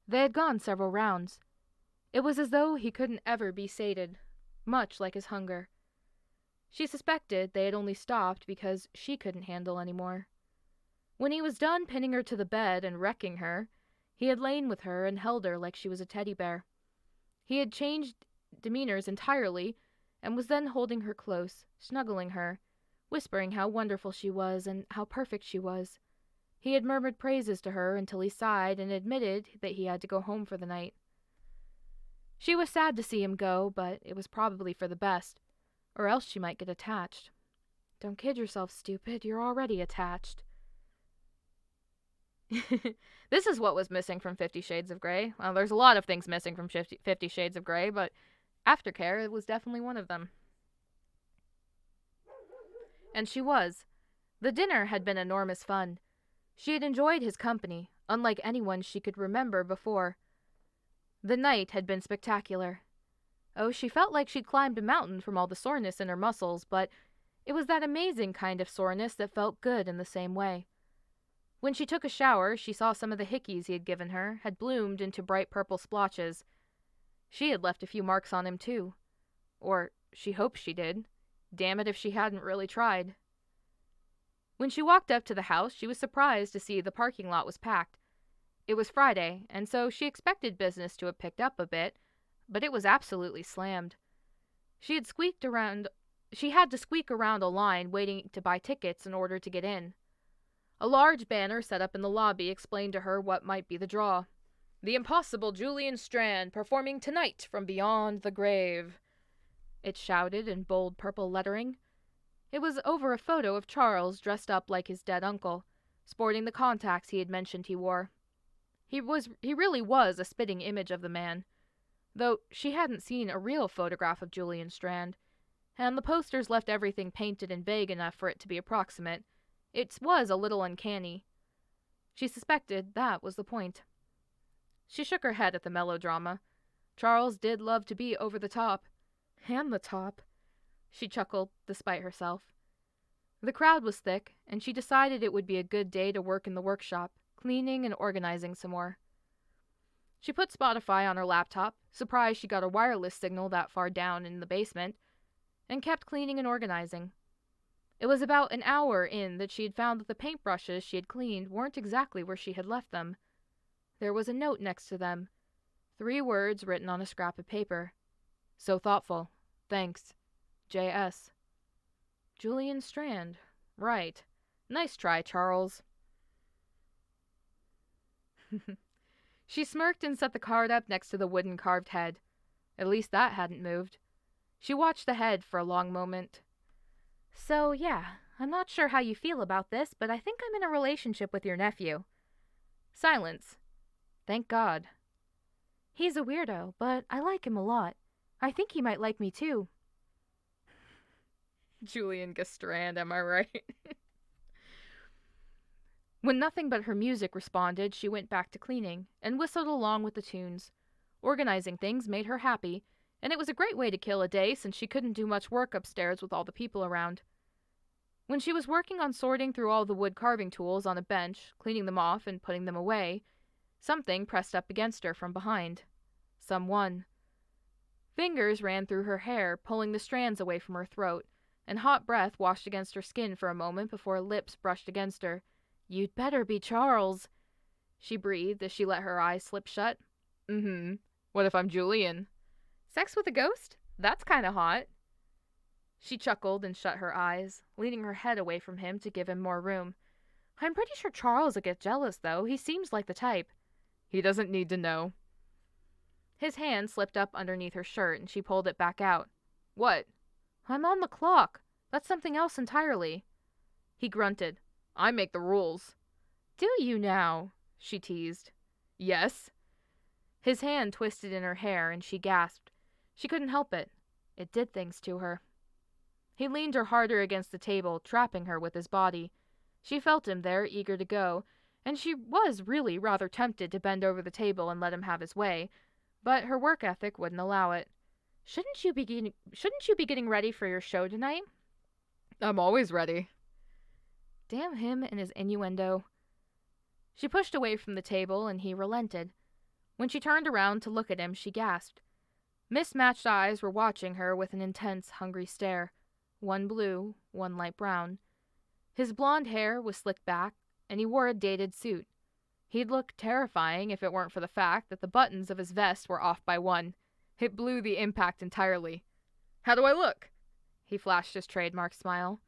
They had gone several rounds. It was as though he couldn't ever be sated, much like his hunger. She suspected they had only stopped because she couldn't handle any more. When he was done pinning her to the bed and wrecking her, he had lain with her and held her like she was a teddy bear. He had changed demeanors entirely, and was then holding her close, snuggling her, whispering how wonderful she was and how perfect she was. He had murmured praises to her until he sighed and admitted that he had to go home for the night. She was sad to see him go, but it was probably for the best, or else she might get attached. Don't kid yourself, stupid, you're already attached. This is what was missing from 50 Shades of Grey. Well, there's a lot of things missing from 50 Shades of Grey, but aftercare was definitely one of them. And she was. The dinner had been enormous fun. She had enjoyed his company, unlike anyone she could remember before. The night had been spectacular. Oh, she felt like she'd climbed a mountain from all the soreness in her muscles, but it was that amazing kind of soreness that felt good in the same way. When she took a shower, she saw some of the hickeys he had given her had bloomed into bright purple splotches. She had left a few marks on him, too. Or she hoped she did. Damn it if she hadn't really tried. When she walked up to the house, she was surprised to see the parking lot was packed. It was Friday, and so she expected business to have picked up a bit, but it was absolutely slammed. She had to squeak around a line waiting to buy tickets in order to get in. A large banner set up in the lobby explained to her what might be the draw. The impossible Julian Strande performing tonight from beyond the grave, it shouted in bold purple lettering. It was over a photo of Charles dressed up like his dead uncle, sporting the contacts he had mentioned he wore. He really was a spitting image of the man, though she hadn't seen a real photograph of Julian Strande, and the posters left everything painted and vague enough for it to be approximate. It was a little uncanny. She suspected that was the point. She shook her head at the melodrama. Charles did love to be over the top. And the top. She chuckled, despite herself. The crowd was thick, and she decided it would be a good day to work in the workshop, cleaning and organizing some more. She put Spotify on her laptop, surprised she got a wireless signal that far down in the basement, and kept cleaning and organizing. It was about an hour in that she had found that the paintbrushes she had cleaned weren't exactly where she had left them. There was a note next to them. 3 words written on a scrap of paper. So thoughtful. Thanks. J.S. Julian Strande. Right. Nice try, Charles. She smirked and set the card up next to the wooden carved head. At least that hadn't moved. She watched the head for a long moment. So, yeah, I'm not sure how you feel about this, but I think I'm in a relationship with your nephew. Silence. Thank God. He's a weirdo, but I like him a lot. I think he might like me too. Julian Strande, am I right? When nothing but her music responded, she went back to cleaning and whistled along with the tunes. Organizing things made her happy, and it was a great way to kill a day since she couldn't do much work upstairs with all the people around. When she was working on sorting through all the wood carving tools on a bench, cleaning them off and putting them away, something pressed up against her from behind. Someone. Fingers ran through her hair, pulling the strands away from her throat, and hot breath washed against her skin for a moment before lips brushed against her. You'd better be Charles, she breathed as she let her eyes slip shut. What if I'm Julian? Sex with a ghost? That's kinda hot. She chuckled and shut her eyes, leaning her head away from him to give him more room. I'm pretty sure Charles will get jealous, though. He seems like the type. He doesn't need to know. His hand slipped up underneath her shirt, and she pulled it back out. What? I'm on the clock. That's something else entirely. He grunted. I make the rules. Do you now? She teased. Yes. His hand twisted in her hair and she gasped. She couldn't help it. It did things to her. He leaned her harder against the table, trapping her with his body. She felt him there, eager to go, and she was really rather tempted to bend over the table and let him have his way, but her work ethic wouldn't allow it. Shouldn't you be getting ready for your show tonight? I'm always ready. Damn him and his innuendo. She pushed away from the table and he relented. When she turned around to look at him, she gasped. Mismatched eyes were watching her with an intense, hungry stare. One blue, one light brown. His blonde hair was slicked back, and he wore a dated suit. He'd look terrifying if it weren't for the fact that the buttons of his vest were off by one. It blew the impact entirely. How do I look? He flashed his trademark smile.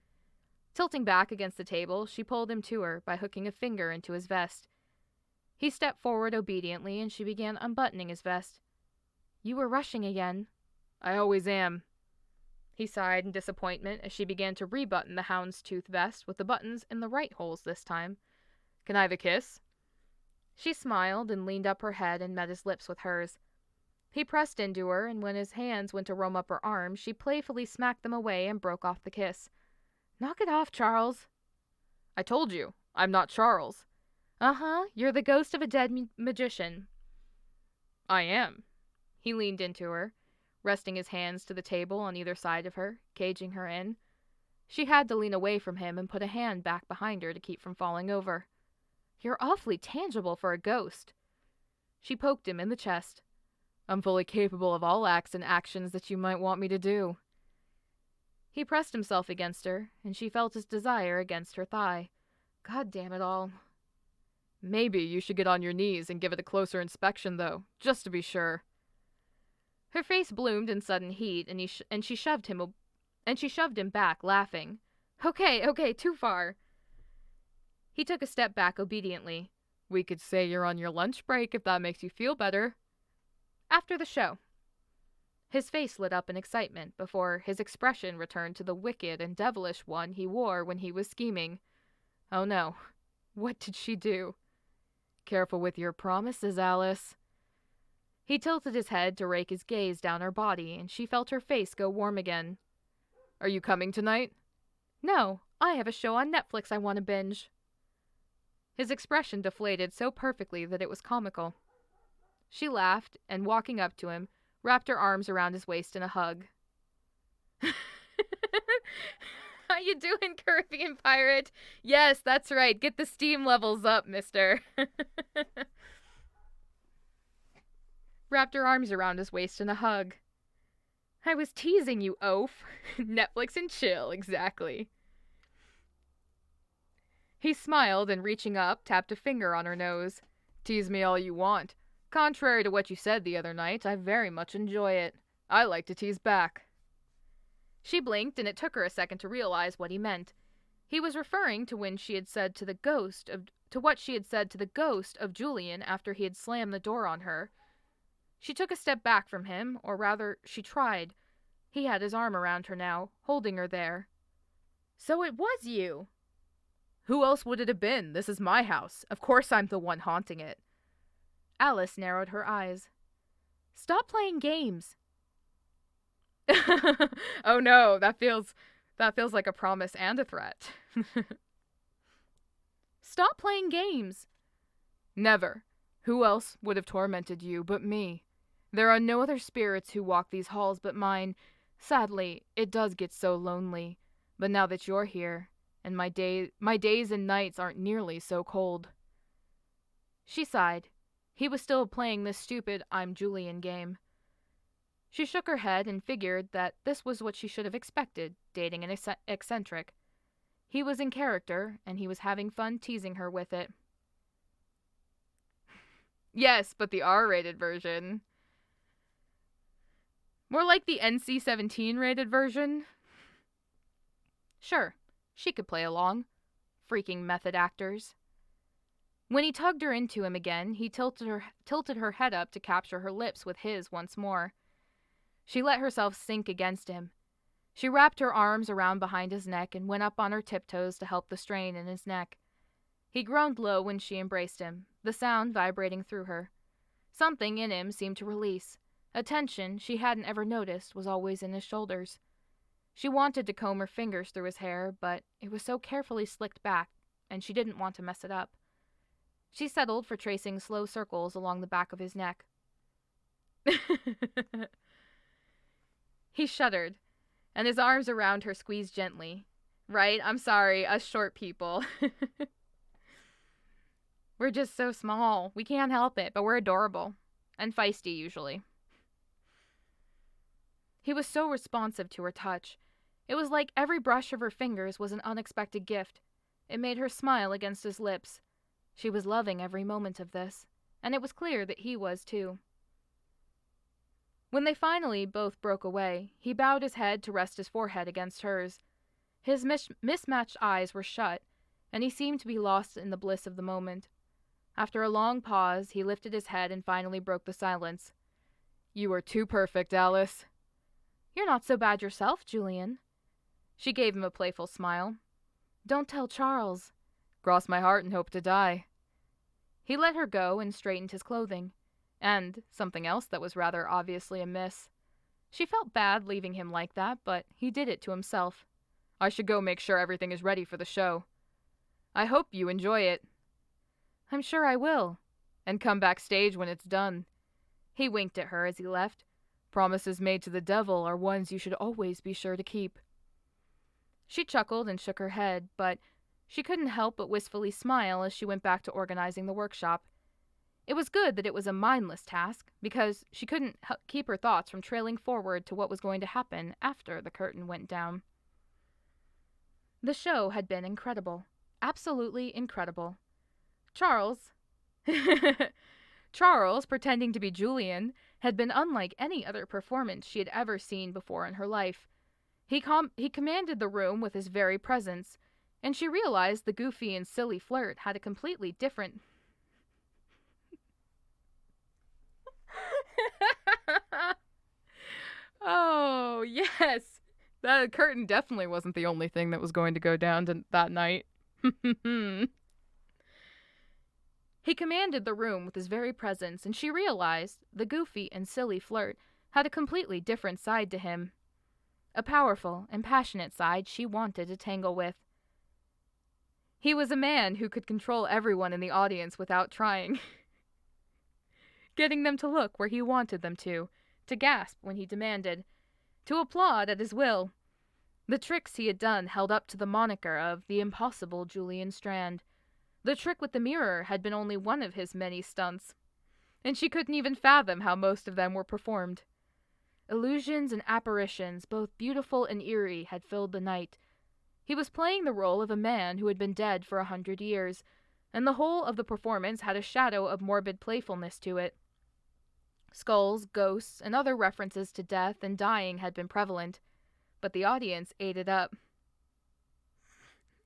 Tilting back against the table, she pulled him to her by hooking a finger into his vest. He stepped forward obediently, and she began unbuttoning his vest. You were rushing again. I always am. He sighed in disappointment as she began to rebutton the houndstooth vest with the buttons in the right holes this time. Can I have a kiss? She smiled and leaned up her head and met his lips with hers. He pressed into her, and when his hands went to roam up her arms, she playfully smacked them away and broke off the kiss. Knock it off, Charles. I told you, I'm not Charles. Uh-huh, you're the ghost of a dead magician. I am. He leaned into her, resting his hands to the table on either side of her, caging her in. She had to lean away from him and put a hand back behind her to keep from falling over. You're awfully tangible for a ghost. She poked him in the chest. I'm fully capable of all acts and actions that you might want me to do. He pressed himself against her, and she felt his desire against her thigh. God damn it all. Maybe you should get on your knees and give it a closer inspection, though, just to be sure. Her face bloomed in sudden heat, and she shoved him back, laughing. Okay, too far. He took a step back obediently. We could say you're on your lunch break if that makes you feel better. After the show. His face lit up in excitement before his expression returned to the wicked and devilish one he wore when he was scheming. Oh no. What did she do? Careful with your promises, Alice. He tilted his head to rake his gaze down her body, and she felt her face go warm again. Are you coming tonight? No, I have a show on Netflix I want to binge. His expression deflated so perfectly that it was comical. She laughed, and walking up to him, wrapped her arms around his waist in a hug. How you doing, Caribbean pirate? Yes, that's right. Get the steam levels up, mister. Wrapped her arms around his waist in a hug. I was teasing you, oaf. Netflix and chill, exactly. He smiled and, reaching up, tapped a finger on her nose. Tease me all you want. Contrary to what you said the other night, I very much enjoy it. I like to tease back. She blinked, and it took her a second to realize what he meant. He was referring to what she had said to the ghost of Julian after he had slammed the door on her. She took a step back from him, or rather, she tried. He had his arm around her now, holding her there. So it was you! Who else would it have been? This is my house. Of course I'm the one haunting it. Alice narrowed her eyes. Stop playing games. Oh no, that feels like a promise and a threat. Stop playing games. Never. Who else would have tormented you but me? There are no other spirits who walk these halls but mine. Sadly, it does get so lonely. But now that you're here, and my days and nights aren't nearly so cold. She sighed. He was still playing this stupid I'm Julian game. She shook her head and figured that this was what she should have expected, dating an eccentric. He was in character, and he was having fun teasing her with it. Yes, but the R-rated version. More like the NC-17 rated version. Sure, she could play along. Freaking method actors. When he tugged her into him again, he tilted her head up to capture her lips with his once more. She let herself sink against him. She wrapped her arms around behind his neck and went up on her tiptoes to help the strain in his neck. He groaned low when she embraced him, the sound vibrating through her. Something in him seemed to release. A tension she hadn't ever noticed was always in his shoulders. She wanted to comb her fingers through his hair, but it was so carefully slicked back, and she didn't want to mess it up. She settled for tracing slow circles along the back of his neck. He shuddered, and his arms around her squeezed gently. Right? I'm sorry, us short people. We're just so small. We can't help it, but we're adorable. And feisty, usually. He was so responsive to her touch. It was like every brush of her fingers was an unexpected gift. It made her smile against his lips. She was loving every moment of this, and it was clear that he was too. When they finally both broke away, he bowed his head to rest his forehead against hers. His mismatched eyes were shut, and he seemed to be lost in the bliss of the moment. After a long pause, he lifted his head and finally broke the silence. "You are too perfect, Alice." "You're not so bad yourself, Julian." She gave him a playful smile. "Don't tell Charles." "Cross my heart and hope to die." He let her go and straightened his clothing. And something else that was rather obviously amiss. She felt bad leaving him like that, but he did it to himself. "I should go make sure everything is ready for the show." "I hope you enjoy it." "I'm sure I will." "And come backstage when it's done." He winked at her as he left. "Promises made to the devil are ones you should always be sure to keep." She chuckled and shook her head, but she couldn't help but wistfully smile as she went back to organizing the workshop. It was good that it was a mindless task, because she couldn't keep her thoughts from trailing forward to what was going to happen after the curtain went down. The show had been incredible. Absolutely incredible. Charles, pretending to be Julian, had been unlike any other performance she had ever seen before in her life. He commanded the room with his very presence, and she realized the goofy and silly flirt had a completely different... Oh, yes! That curtain definitely wasn't the only thing that was going to go down that night. He commanded the room with his very presence, and she realized the goofy and silly flirt had a completely different side to him. A powerful and passionate side she wanted to tangle with. He was a man who could control everyone in the audience without trying. Getting them to look where he wanted them to gasp when he demanded, to applaud at his will. The tricks he had done held up to the moniker of the impossible Julian Strande. The trick with the mirror had been only one of his many stunts, and she couldn't even fathom how most of them were performed. Illusions and apparitions, both beautiful and eerie, had filled the night. He was playing the role of a man who had been dead for 100 years, and the whole of the performance had a shadow of morbid playfulness to it. Skulls, ghosts, and other references to death and dying had been prevalent, but the audience ate it up.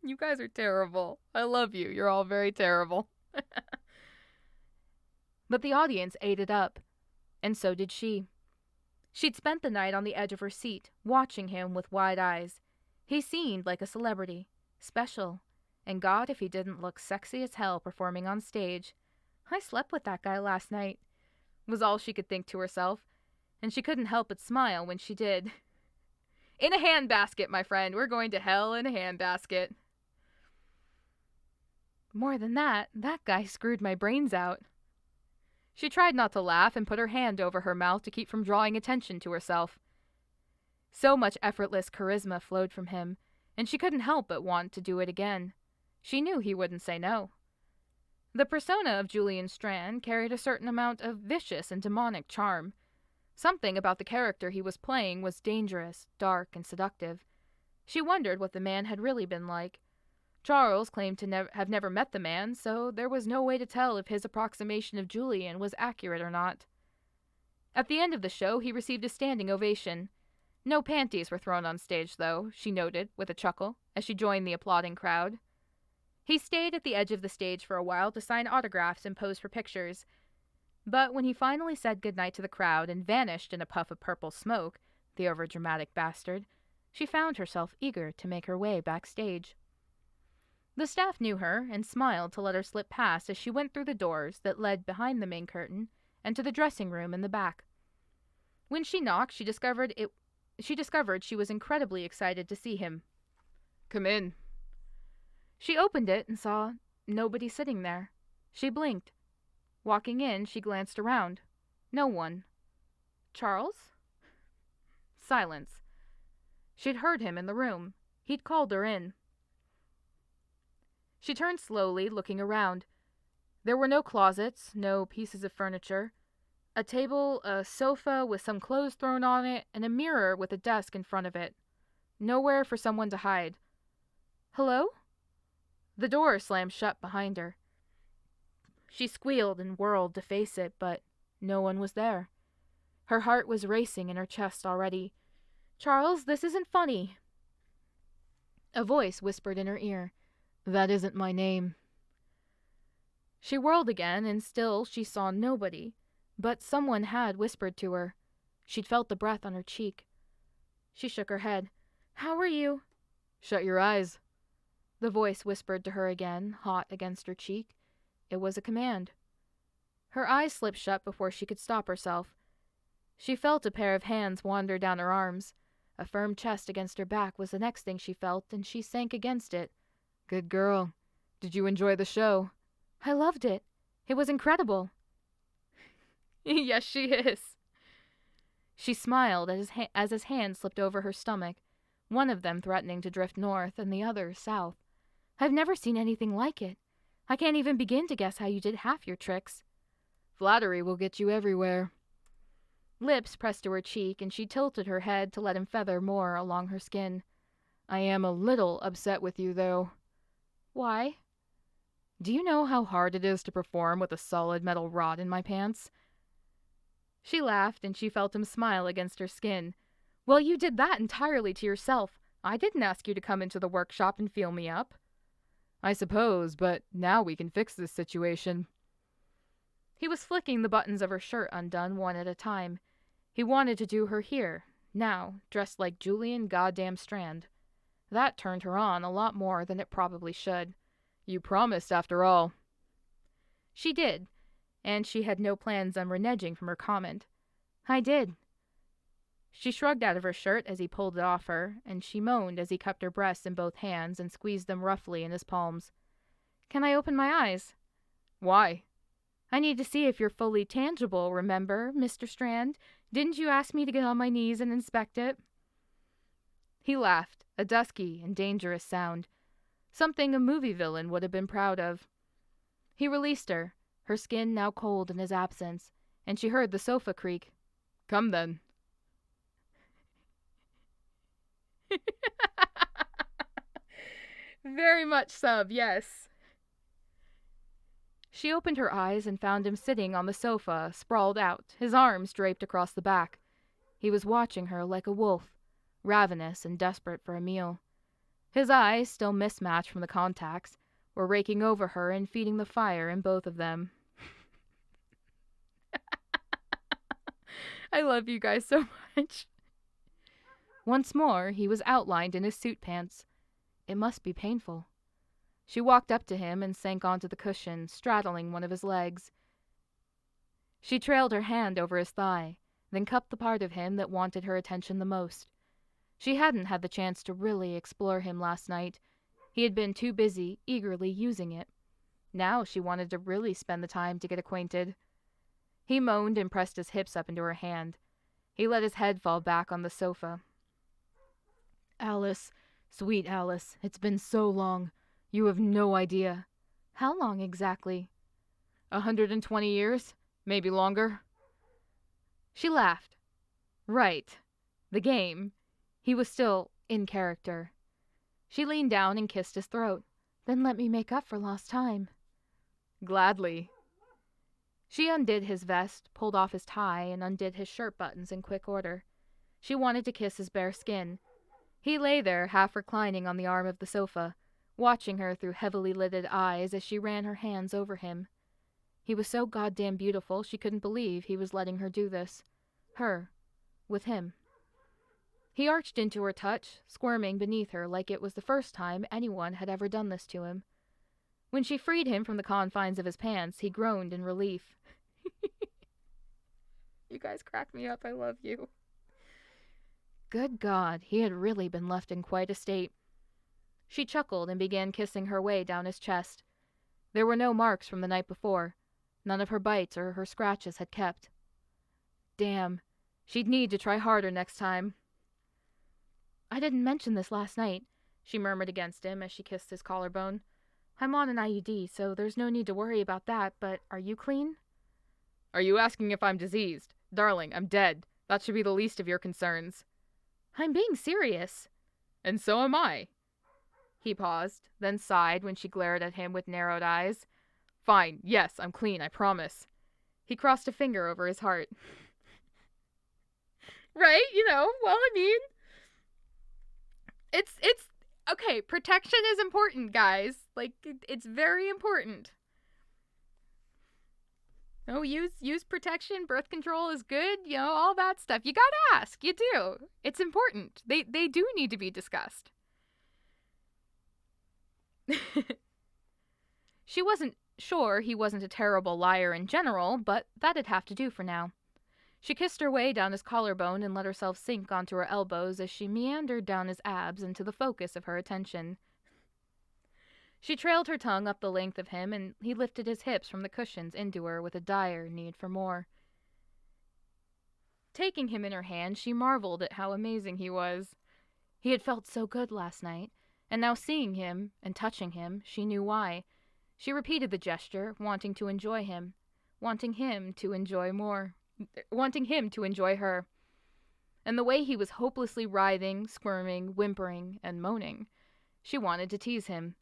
You guys are terrible. I love you. You're all very terrible. But the audience ate it up, and so did she. She'd spent the night on the edge of her seat, watching him with wide eyes. He seemed like a celebrity, special, and God if he didn't look sexy as hell performing on stage. "I slept with that guy last night," was all she could think to herself, and she couldn't help but smile when she did. In a handbasket, my friend. We're going to hell in a handbasket. More than that guy screwed my brains out. She tried not to laugh and put her hand over her mouth to keep from drawing attention to herself. So much effortless charisma flowed from him, and she couldn't help but want to do it again. She knew he wouldn't say no. The persona of Julian Strande carried a certain amount of vicious and demonic charm. Something about the character he was playing was dangerous, dark, and seductive. She wondered what the man had really been like. Charles claimed to have never met the man, so there was no way to tell if his approximation of Julian was accurate or not. At the end of the show, he received a standing ovation. No panties were thrown on stage, though, she noted with a chuckle, as she joined the applauding crowd. He stayed at the edge of the stage for a while to sign autographs and pose for pictures. But when he finally said goodnight to the crowd and vanished in a puff of purple smoke, the overdramatic bastard, she found herself eager to make her way backstage. The staff knew her and smiled to let her slip past as she went through the doors that led behind the main curtain and to the dressing room in the back. When she knocked, she discovered she was incredibly excited to see him. Come in. She opened it and saw nobody sitting there. She blinked. Walking in, she glanced around. No one. Charles? Silence. She'd heard him in the room. He'd called her in. She turned slowly, looking around. There were no closets, no pieces of furniture. A table, a sofa with some clothes thrown on it, and a mirror with a desk in front of it. Nowhere for someone to hide. Hello? The door slammed shut behind her. She squealed and whirled to face it, but no one was there. Her heart was racing in her chest already. Charles, this isn't funny. A voice whispered in her ear. That isn't my name. She whirled again, and still she saw nobody. But someone had whispered to her. She'd felt the breath on her cheek. She shook her head. How are you? Shut your eyes. The voice whispered to her again, hot against her cheek. It was a command. Her eyes slipped shut before she could stop herself. She felt a pair of hands wander down her arms. A firm chest against her back was the next thing she felt, and she sank against it. Good girl. Did you enjoy the show? I loved it. It was incredible. Yes, she is. She smiled as his hand slipped over her stomach, one of them threatening to drift north and the other south. I've never seen anything like it. I can't even begin to guess how you did half your tricks. Flattery will get you everywhere. Lips pressed to her cheek, and she tilted her head to let him feather more along her skin. I am a little upset with you, though. Why? Do you know how hard it is to perform with a solid metal rod in my pants? She laughed, and she felt him smile against her skin. Well, you did that entirely to yourself. I didn't ask you to come into the workshop and feel me up. I suppose, but now we can fix this situation. He was flicking the buttons of her shirt undone one at a time. He wanted to do her here, now, dressed like Julian goddamn Strande. That turned her on a lot more than it probably should. You promised, after all. She did, and she had no plans on reneging from her comment. I did. She shrugged out of her shirt as he pulled it off her, and she moaned as he cupped her breasts in both hands and squeezed them roughly in his palms. Can I open my eyes? Why? I need to see if you're fully tangible, remember, Mr. Strande? Didn't you ask me to get on my knees and inspect it? He laughed, a dusky and dangerous sound. Something a movie villain would have been proud of. He released her, her skin now cold in his absence, and she heard the sofa creak. Come then. Very much sub, yes. She opened her eyes and found him sitting on the sofa, sprawled out, his arms draped across the back. He was watching her like a wolf, ravenous and desperate for a meal. His eyes, still mismatched from the contacts, were raking over her and feeding the fire in both of them. I love you guys so much. Once more, he was outlined in his suit pants. It must be painful. She walked up to him and sank onto the cushion, straddling one of his legs. She trailed her hand over his thigh, then cupped the part of him that wanted her attention the most. She hadn't had the chance to really explore him last night. He had been too busy, eagerly using it. Now she wanted to really spend the time to get acquainted. He moaned and pressed his hips up into her hand. He let his head fall back on the sofa. Alice, sweet Alice, it's been so long. You have no idea. How long exactly? 120 years? Maybe longer? She laughed. Right. The game. He was still in character. She leaned down and kissed his throat. Then let me make up for lost time. Gladly. She undid his vest, pulled off his tie, and undid his shirt buttons in quick order. She wanted to kiss his bare skin. He lay there, half reclining on the arm of the sofa, watching her through heavily lidded eyes as she ran her hands over him. He was so goddamn beautiful, she couldn't believe he was letting her do this. Her. With him. He arched into her touch, squirming beneath her like it was the first time anyone had ever done this to him. When she freed him from the confines of his pants, he groaned in relief. You guys crack me up, I love you. Good God, he had really been left in quite a state. She chuckled and began kissing her way down his chest. There were no marks from the night before. None of her bites or her scratches had kept. Damn, she'd need to try harder next time. I didn't mention this last night, she murmured against him as she kissed his collarbone. I'm on an IUD, so there's no need to worry about that, but are you clean? Are you asking if I'm diseased? Darling, I'm dead. That should be the least of your concerns. I'm being serious. And so am I. He paused, then sighed when she glared at him with narrowed eyes. Fine, yes, I'm clean, I promise. He crossed a finger over his heart. Right? Well, I mean, it's okay, protection is important, guys. Like, it's very important. Oh, use protection, birth control is good, all that stuff. You gotta ask, you do. It's important. They do need to be discussed. She wasn't sure he wasn't a terrible liar in general, but that'd have to do for now. She kissed her way down his collarbone and let herself sink onto her elbows as she meandered down his abs into the focus of her attention. She trailed her tongue up the length of him, and he lifted his hips from the cushions into her with a dire need for more. Taking him in her hand, she marveled at how amazing he was. He had felt so good last night, and now seeing him and touching him, she knew why. She repeated the gesture, wanting to enjoy him, wanting him to enjoy more, wanting him to enjoy her. And the way he was hopelessly writhing, squirming, whimpering, and moaning. She wanted to tease him.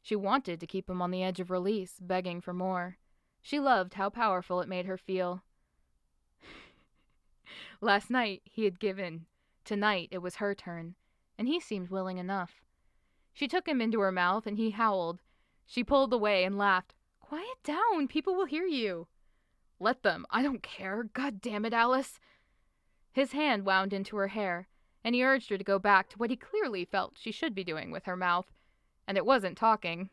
She wanted to keep him on the edge of release, begging for more. She loved how powerful it made her feel. Last night, he had given. Tonight, it was her turn, and he seemed willing enough. She took him into her mouth, and he howled. She pulled away and laughed. Quiet down, people will hear you. Let them, I don't care. God damn it, Alice. His hand wound into her hair, and he urged her to go back to what he clearly felt she should be doing with her mouth. And it wasn't talking.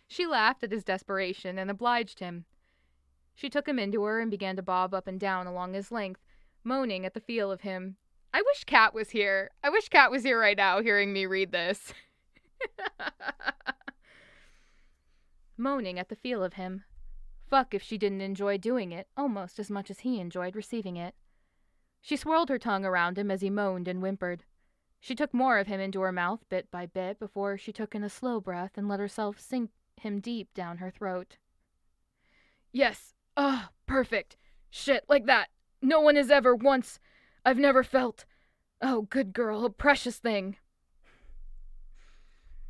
She laughed at his desperation and obliged him. She took him into her and began to bob up and down along his length, moaning at the feel of him. I wish Kat was here. I wish Kat was here right now hearing me read this. Moaning at the feel of him. Fuck if she didn't enjoy doing it almost as much as he enjoyed receiving it. She swirled her tongue around him as he moaned and whimpered. She took more of him into her mouth bit by bit before she took in a slow breath and let herself sink him deep down her throat. Yes, perfect. Shit, like that. No one has ever once. I've never felt. Oh, good girl, a precious thing.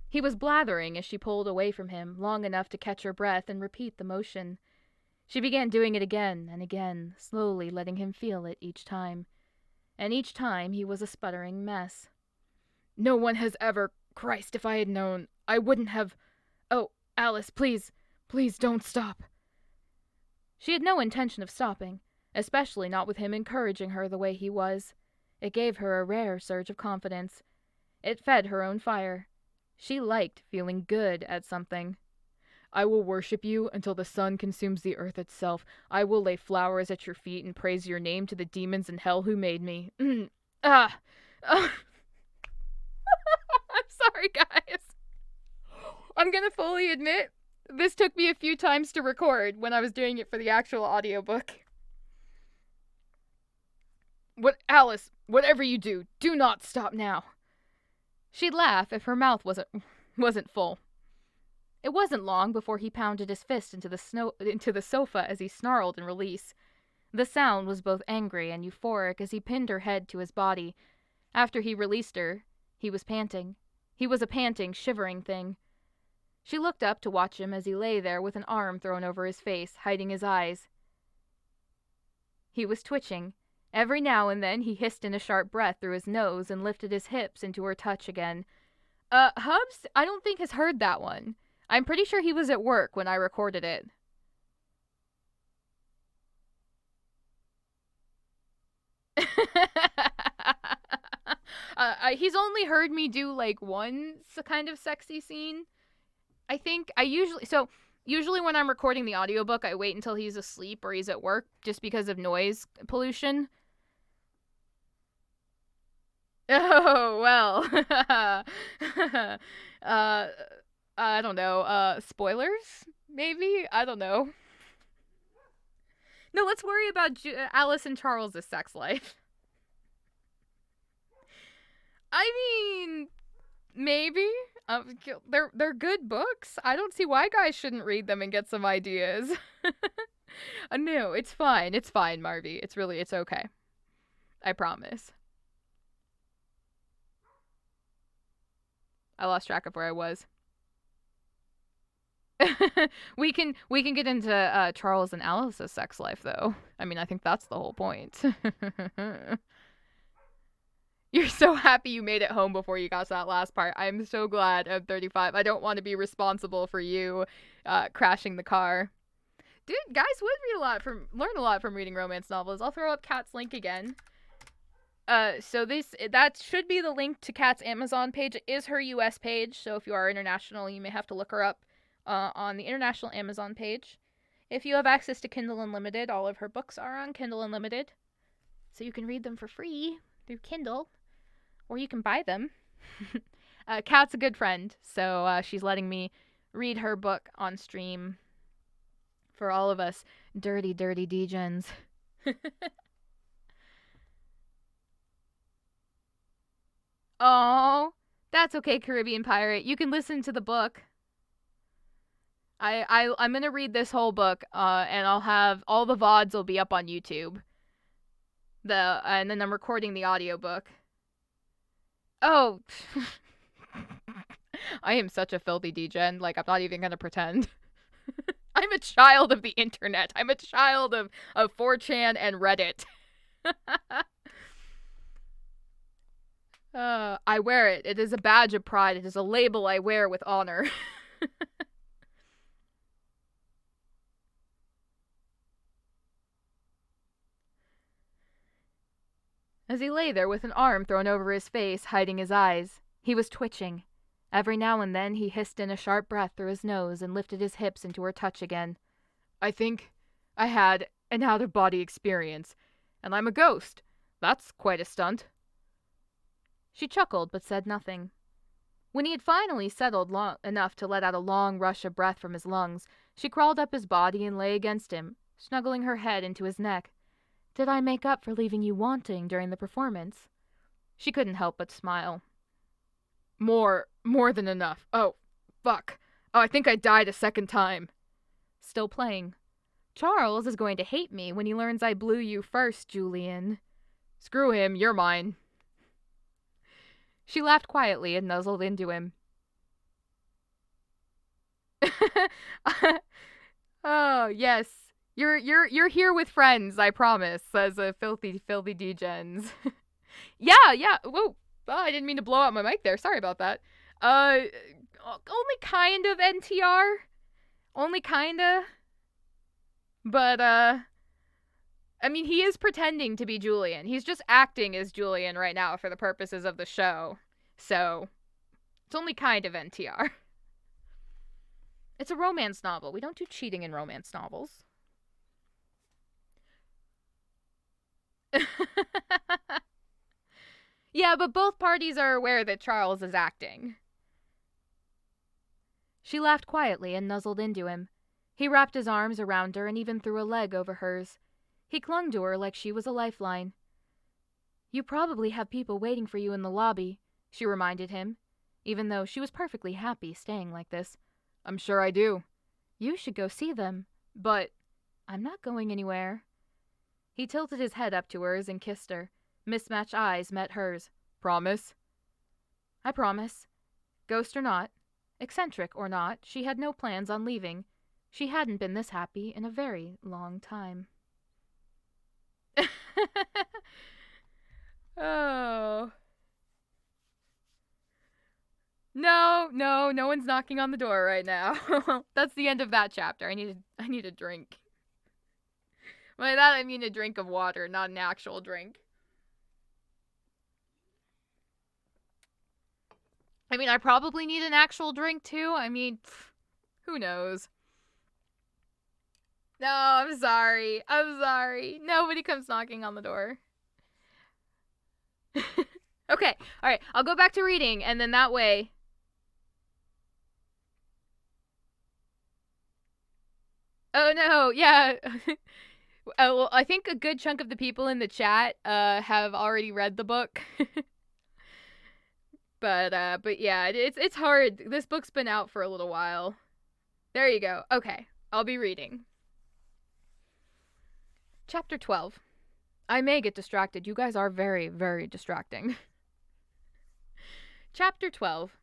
He was blathering as she pulled away from him, long enough to catch her breath and repeat the motion. She began doing it again and again, slowly letting him feel it each time. And each time he was a sputtering mess. No one has ever. Christ, if I had known, I wouldn't have. Oh, Alice, please don't stop. She had no intention of stopping, especially not with him encouraging her the way he was. It gave her a rare surge of confidence. It fed her own fire. She liked feeling good at something. I will worship you until the sun consumes the earth itself. I will lay flowers at your feet and praise your name to the demons in hell who made me. I'm sorry, guys. I'm gonna fully admit, this took me a few times to record when I was doing it for the actual audiobook. Alice, whatever you do, do not stop now. She'd laugh if her mouth wasn't full. It wasn't long before he pounded his fist into the sofa as he snarled in release. The sound was both angry and euphoric as he pinned her head to his body. After he released her, he was panting. He was a panting, shivering thing. She looked up to watch him as he lay there with an arm thrown over his face, hiding his eyes. He was twitching. Every now and then he hissed in a sharp breath through his nose and lifted his hips into her touch again. Hubs, I don't think has heard that one. I'm pretty sure he was at work when I recorded it. He's only heard me do like one kind of sexy scene. I think I usually when I'm recording the audiobook, I wait until he's asleep or he's at work just because of noise pollution. Oh, well. uh I don't know. Spoilers? Maybe? I don't know. No, let's worry about Alice and Charles' sex life. I mean, maybe. They're good books. I don't see why guys shouldn't read them and get some ideas. No, it's fine. It's fine, Marvy. It's okay. I promise. I lost track of where I was. we can get into Charles and Alice's sex life though. I mean, I think that's the whole point. You're so happy you made it home before you got to that last part. I'm so glad I'm 35. I don't want to be responsible for you crashing the car. Dude, guys would learn a lot from reading romance novels. I'll throw up Kat's link again. So that should be the link to Kat's Amazon page. It is her US page, so if you are international, you may have to look her up on the international Amazon page. If you have access to Kindle Unlimited, all of her books are on Kindle Unlimited, so you can read them for free through Kindle, or you can buy them. Kat's a good friend, so she's letting me read her book on stream for all of us dirty degens. Oh, that's okay, Caribbean Pirate. You can listen to the book. I'm gonna read this whole book, and I'll have all the VODs will be up on YouTube. And then I'm recording the audiobook. Oh, I am such a filthy degen. Like, I'm not even gonna pretend. I'm a child of the internet. I'm a child of 4chan and Reddit. I wear it. It is a badge of pride. It is a label I wear with honor. As he lay there with an arm thrown over his face, hiding his eyes, he was twitching. Every now and then he hissed in a sharp breath through his nose and lifted his hips into her touch again. I think I had an out-of-body experience, and I'm a ghost. That's quite a stunt. She chuckled but said nothing. When he had finally settled enough to let out a long rush of breath from his lungs, she crawled up his body and lay against him, snuggling her head into his neck. Did I make up for leaving you wanting during the performance? She couldn't help but smile. More than enough. Oh, fuck. Oh, I think I died a second time. Still playing. Charles is going to hate me when he learns I blew you first, Julian. Screw him, you're mine. She laughed quietly and nuzzled into him. Oh, yes. You're here with friends, I promise, says a filthy degens. Yeah. Whoa. Oh, I didn't mean to blow out my mic there. Sorry about that. Only kind of NTR. Only kinda. But, I mean, he is pretending to be Julian. He's just acting as Julian right now for the purposes of the show. So, it's only kind of NTR. It's a romance novel. We don't do cheating in romance novels. Yeah, but both parties are aware that Charles is acting. She laughed quietly and nuzzled into him. He wrapped his arms around her and even threw a leg over hers. He clung to her like she was a lifeline. You probably have people waiting for you in the lobby, she reminded him, even though she was perfectly happy staying like this. I'm sure I do. You should go see them. But I'm not going anywhere. He tilted his head up to hers and kissed her. Mismatched eyes met hers. Promise? I promise. Ghost or not, eccentric or not, she had no plans on leaving. She hadn't been this happy in a very long time. Oh. No one's knocking on the door right now. That's the end of that chapter. I need a drink. By that I mean a drink of water, not an actual drink. I mean, I probably need an actual drink too. I mean, who knows? No, I'm sorry. I'm sorry. Nobody comes knocking on the door. Okay, alright. I'll go back to reading, and then that way. Oh no, yeah. Well, I think a good chunk of the people in the chat have already read the book. But yeah, it's hard. This book's been out for a little while. There you go. Okay, I'll be reading. Chapter 12. I may get distracted. You guys are very, very distracting. Chapter 12.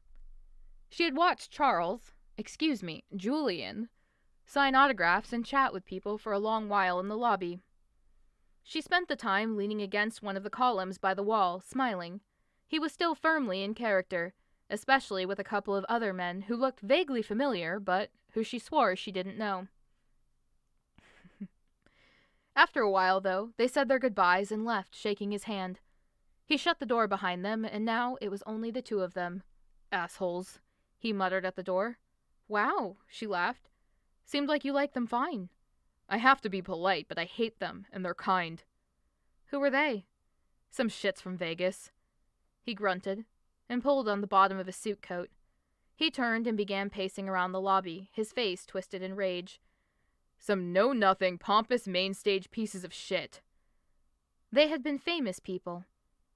She had watched Julian, sign autographs and chat with people for a long while in the lobby. She spent the time leaning against one of the columns by the wall, smiling. He was still firmly in character, especially with a couple of other men who looked vaguely familiar, but who she swore she didn't know. After a while, though, they said their goodbyes and left, shaking his hand. He shut the door behind them, and now it was only the two of them. Assholes, he muttered at the door. Wow, she laughed. Seemed like you liked them fine. I have to be polite, but I hate them, and they're kind. Who were they? Some shits from Vegas. He grunted, and pulled on the bottom of his suit coat. He turned and began pacing around the lobby, his face twisted in rage. Some know-nothing, pompous main-stage pieces of shit. They had been famous people.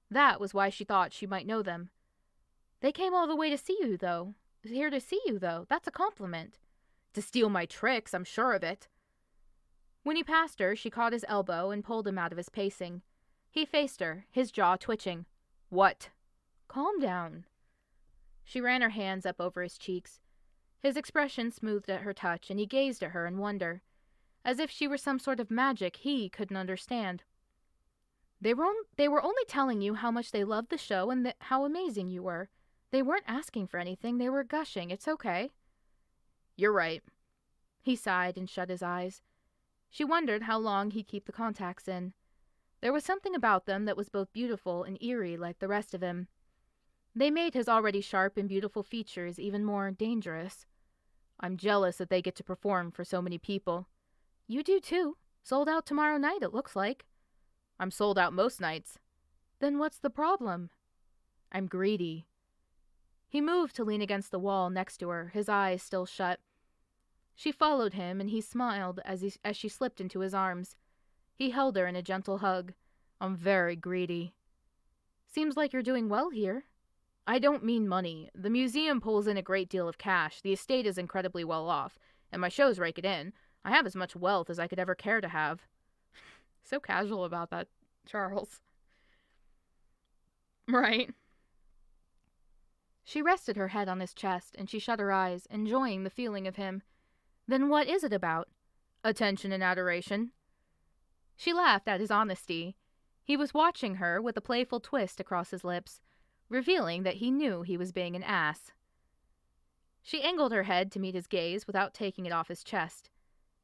That was why she thought she might know them. They came all the way to see you, though. Here to see you, though. That's a compliment. To steal my tricks, I'm sure of it. When he passed her, she caught his elbow and pulled him out of his pacing. He faced her, his jaw twitching. What? Calm down. She ran her hands up over his cheeks. His expression smoothed at her touch, and he gazed at her in wonder, as if she were some sort of magic he couldn't understand. They were only telling you how much they loved the show and how amazing you were. They weren't asking for anything, they were gushing. It's okay. You're right. He sighed and shut his eyes. She wondered how long he'd keep the contacts in. There was something about them that was both beautiful and eerie like the rest of him. They made his already sharp and beautiful features even more dangerous. I'm jealous that they get to perform for so many people. You do too. Sold out tomorrow night, it looks like. I'm sold out most nights. Then what's the problem? I'm greedy. He moved to lean against the wall next to her, his eyes still shut. She followed him, and he smiled as she slipped into his arms. He held her in a gentle hug. I'm very greedy. Seems like you're doing well here. I don't mean money. The museum pulls in a great deal of cash. The estate is incredibly well off, and my shows rake it in. I have as much wealth as I could ever care to have. So casual about that, Charles. Right. She rested her head on his chest, and she shut her eyes, enjoying the feeling of him. Then what is it about? Attention and adoration. She laughed at his honesty. He was watching her with a playful twist across his lips, revealing that he knew he was being an ass. She angled her head to meet his gaze without taking it off his chest.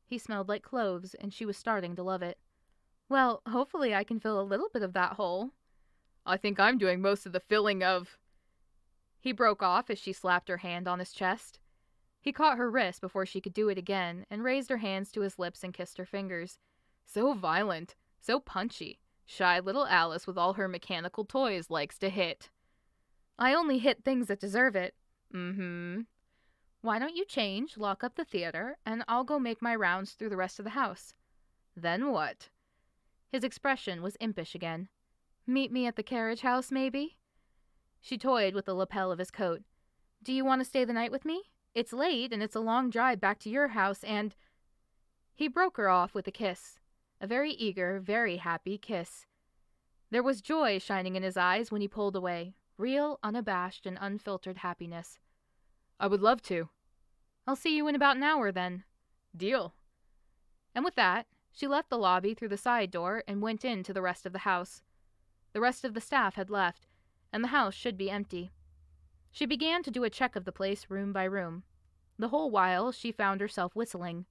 He smelled like cloves, and she was starting to love it. Well, hopefully I can fill a little bit of that hole. I think I'm doing most of the filling of... He broke off as she slapped her hand on his chest. He caught her wrist before she could do it again, and raised her hands to his lips and kissed her fingers. So violent, so punchy. Shy little Alice with all her mechanical toys likes to hit. I only hit things that deserve it. Why don't you change, lock up the theater, and I'll go make my rounds through the rest of the house. Then what? His expression was impish again. Meet me at the carriage house, maybe? She toyed with the lapel of his coat. Do you want to stay the night with me? It's late, and it's a long drive back to your house, and... He broke her off with a kiss. A very eager, very happy kiss. There was joy shining in his eyes when he pulled away. Real, unabashed, and unfiltered happiness. I would love to. I'll see you in about an hour, then. Deal. And with that, she left the lobby through the side door and went into the rest of the house. The rest of the staff had left, and the house should be empty. She began to do a check of the place room by room. The whole while she found herself whistling.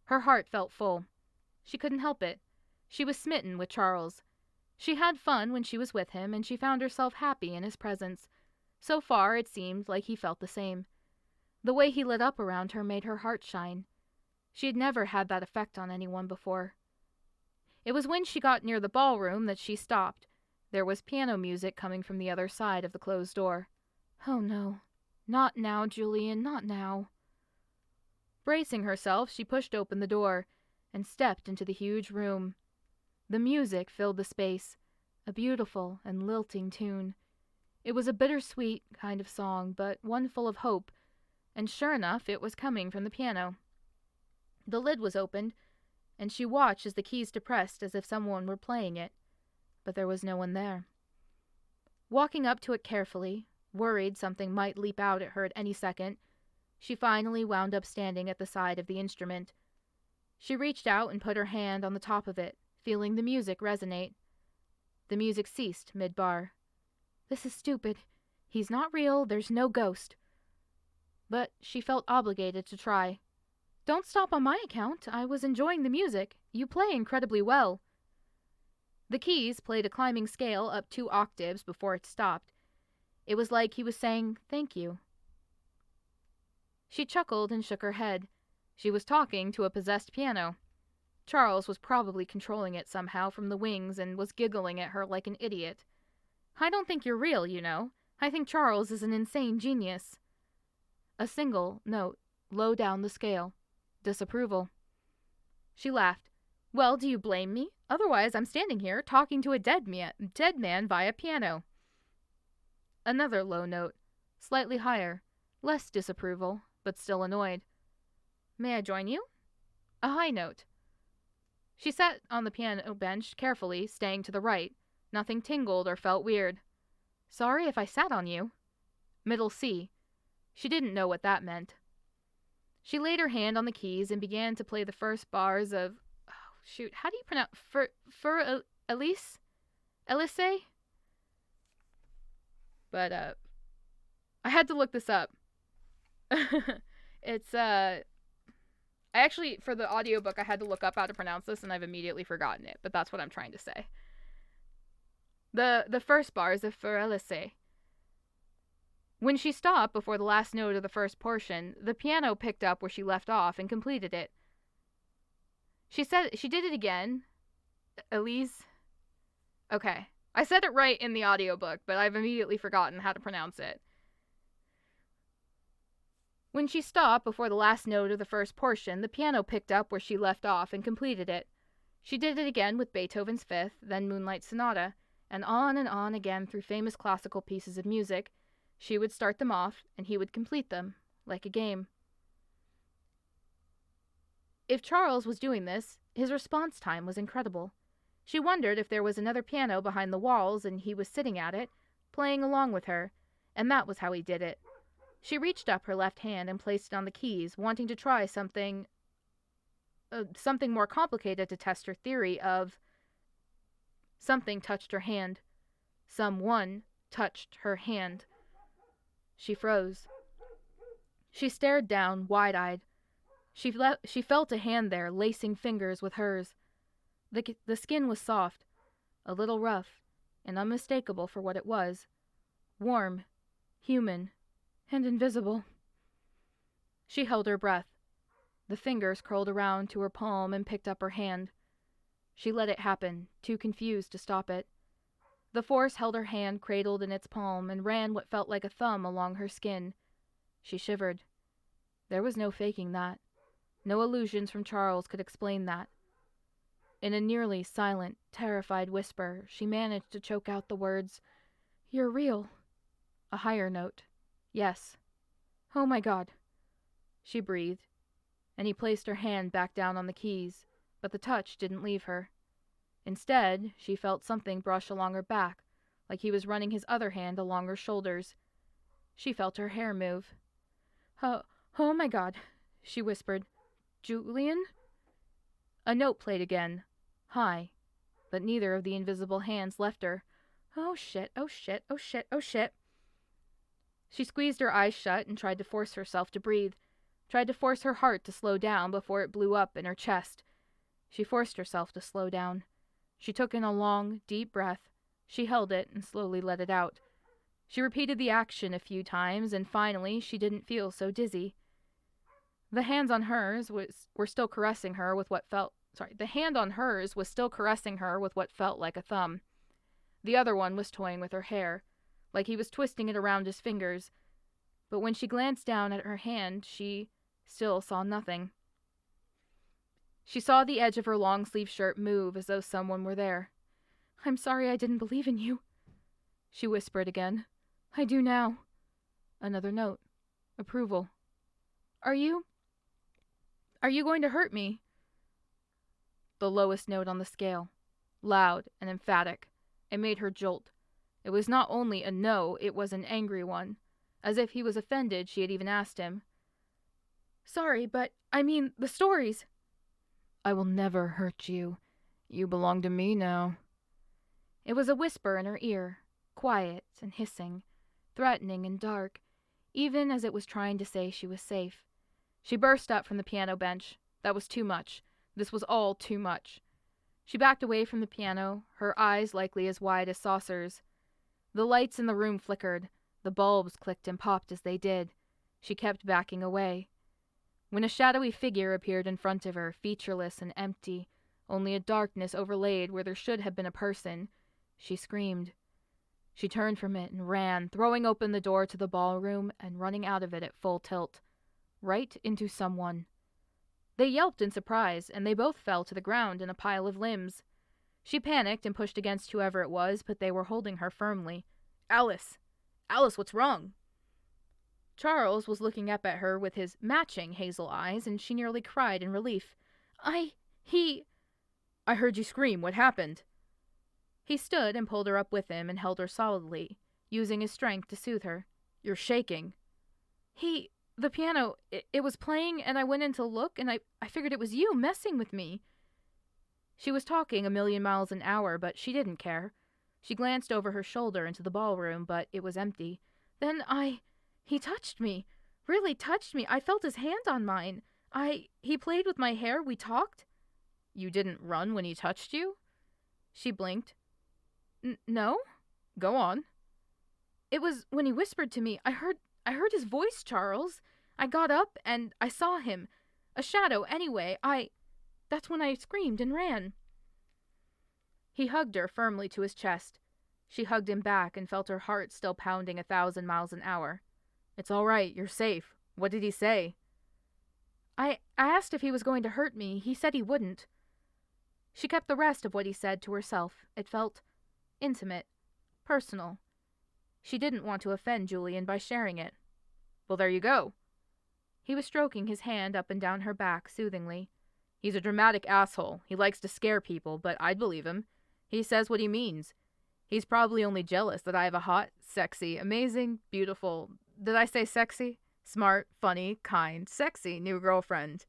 Her heart felt full. She couldn't help it. She was smitten with Charles. She had fun when she was with him, and she found herself happy in his presence. So far, it seemed like he felt the same. The way he lit up around her made her heart shine. She had never had that effect on anyone before. It was when she got near the ballroom that she stopped. There was piano music coming from the other side of the closed door. Oh no. Not now, Julian, not now. Bracing herself, she pushed open the door and stepped into the huge room. The music filled the space, a beautiful and lilting tune. It was a bittersweet kind of song, but one full of hope, and sure enough, it was coming from the piano. The lid was opened, and she watched as the keys depressed as if someone were playing it, but there was no one there. Walking up to it carefully, worried something might leap out at her at any second, she finally wound up standing at the side of the instrument. She reached out and put her hand on the top of it, feeling the music resonate. The music ceased mid-bar. This is stupid. He's not real, there's no ghost. But she felt obligated to try. Don't stop on my account. I was enjoying the music. You play incredibly well. The keys played a climbing scale up 2 octaves before it stopped. It was like he was saying, thank you. She chuckled and shook her head. She was talking to a possessed piano. Charles was probably controlling it somehow from the wings and was giggling at her like an idiot. I don't think you're real, you know. I think Charles is an insane genius. A single note, low down the scale. Disapproval. She laughed. Well, do you blame me? Otherwise, I'm standing here talking to a dead man via piano. Another low note, slightly higher, less disapproval, but still annoyed. May I join you? A high note. She sat on the piano bench carefully, staying to the right. Nothing tingled or felt weird. Sorry if I sat on you. Middle C. She didn't know what that meant. She laid her hand on the keys and began to play the first bars of... Oh, shoot, how do you pronounce... Elise? Elise? But, I had to look this up. It's, I actually, for the audiobook, I had to look up how to pronounce this, and I've immediately forgotten it, but that's what I'm trying to say. The first bars of For Elise. When she stopped before the last note of the first portion, the piano picked up where she left off and completed it. She said she did it again. Elise? Okay. I said it right in the audiobook, but I've immediately forgotten how to pronounce it. When she stopped before the last note of the first portion, the piano picked up where she left off and completed it. She did it again with Beethoven's Fifth, then Moonlight Sonata, and on again through famous classical pieces of music. She would start them off, and he would complete them, like a game. If Charles was doing this, his response time was incredible. She wondered if there was another piano behind the walls and he was sitting at it, playing along with her, and that was how he did it. She reached up her left hand and placed it on the keys, wanting to try something more complicated to test her theory of... Something touched her hand. Someone touched her hand. She froze. She stared down, wide-eyed. She felt a hand there, lacing fingers with hers. The skin was soft, a little rough, and unmistakable for what it was. Warm, human, and invisible. She held her breath. The fingers curled around to her palm and picked up her hand. She let it happen, too confused to stop it. The force held her hand cradled in its palm and ran what felt like a thumb along her skin. She shivered. There was no faking that. No illusions from Charles could explain that. In a nearly silent, terrified whisper, she managed to choke out the words, "You're real." A higher note. Yes. Oh my God. She breathed, and he placed her hand back down on the keys, but the touch didn't leave her. Instead, she felt something brush along her back, like he was running his other hand along her shoulders. She felt her hair move. Oh my God, she whispered. Julian? A note played again, high, but neither of the invisible hands left her. Oh shit, oh shit, oh shit, oh shit. She squeezed her eyes shut and tried to force herself to breathe, tried to force her heart to slow down before it blew up in her chest. She forced herself to slow down. She took in a long, deep breath. She held it and slowly let it out. She repeated the action a few times, and finally she didn't feel so dizzy. The hand on hers was still caressing her with what felt like a thumb. The other one was toying with her hair, like he was twisting it around his fingers. But when she glanced down at her hand, she still saw nothing. She saw the edge of her long-sleeve shirt move as though someone were there. "I'm sorry I didn't believe in you," she whispered again. "I do now." Another note. Approval. Are you going to hurt me?" The lowest note on the scale. Loud and emphatic. It made her jolt. It was not only a no, it was an angry one. As if he was offended she had even asked him. "Sorry, but I mean the stories." "I will never hurt you. You belong to me now." It was a whisper in her ear, quiet and hissing, threatening and dark, even as it was trying to say she was safe. She burst up from the piano bench. That was too much. This was all too much. She backed away from the piano, her eyes likely as wide as saucers. The lights in the room flickered. The bulbs clicked and popped as they did. She kept backing away. When a shadowy figure appeared in front of her, featureless and empty, only a darkness overlaid where there should have been a person, she screamed. She turned from it and ran, throwing open the door to the ballroom and running out of it at full tilt. Right into someone. They yelped in surprise, and they both fell to the ground in a pile of limbs. She panicked and pushed against whoever it was, but they were holding her firmly. "Alice! Alice, what's wrong?" Charles was looking up at her with his matching hazel eyes, and she nearly cried in relief. I heard you scream. What happened?" He stood and pulled her up with him and held her solidly, using his strength to soothe her. "You're shaking." The piano, it was playing, and I went in to look, and I figured it was you messing with me." She was talking a million miles an hour, but she didn't care. She glanced over her shoulder into the ballroom, but it was empty. "Then he touched me. Really touched me. I felt his hand on mine. He played with my hair. We talked." "You didn't run when he touched you?" She blinked. No? Go on." "It was when he whispered to me. I heard his voice, Charles. I got up and I saw him. A shadow, anyway. That's when I screamed and ran." He hugged her firmly to his chest. She hugged him back and felt her heart still pounding 1,000 miles an hour. "It's all right. You're safe. What did he say?" I asked if he was going to hurt me. He said he wouldn't." She kept the rest of what he said to herself. It felt intimate, personal. She didn't want to offend Julian by sharing it. "Well, there you go." He was stroking his hand up and down her back soothingly. "He's a dramatic asshole. He likes to scare people, but I'd believe him. He says what he means. He's probably only jealous that I have a hot, sexy, amazing, beautiful, did I say sexy? Smart, funny, kind, sexy new girlfriend."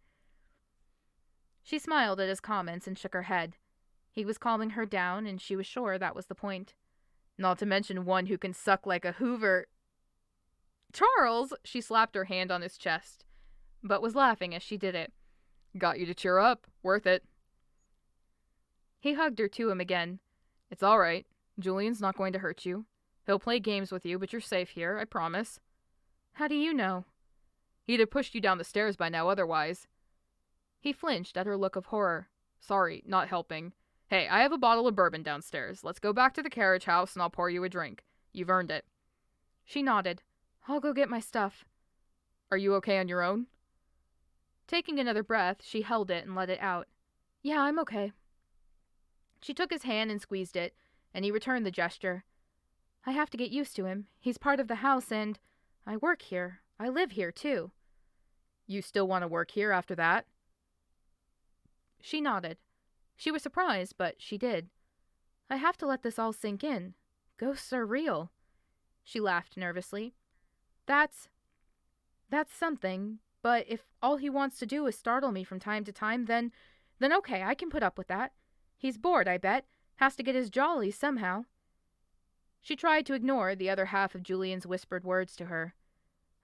She smiled at his comments and shook her head. He was calming her down, and she was sure that was the point. "Not to mention one who can suck like a Hoover." "Charles!" She slapped her hand on his chest, but was laughing as she did it. "Got you to cheer up. Worth it." He hugged her to him again. "It's all right. Julian's not going to hurt you. He'll play games with you, but you're safe here, I promise." "How do you know?" "He'd have pushed you down the stairs by now otherwise." He flinched at her look of horror. "Sorry, not helping. Hey, I have a bottle of bourbon downstairs. Let's go back to the carriage house and I'll pour you a drink. You've earned it." She nodded. "I'll go get my stuff." "Are you okay on your own?" Taking another breath, she held it and let it out. "Yeah, I'm okay." She took his hand and squeezed it, and he returned the gesture. "I have to get used to him. He's part of the house, and I work here. I live here, too." "You still want to work here after that?" She nodded. She was surprised, but she did. "I have to let this all sink in. Ghosts are real." She laughed nervously. That's something, but if all he wants to do is startle me from time to time, then okay, I can put up with that. He's bored, I bet. Has to get his jollies somehow." She tried to ignore the other half of Julian's whispered words to her.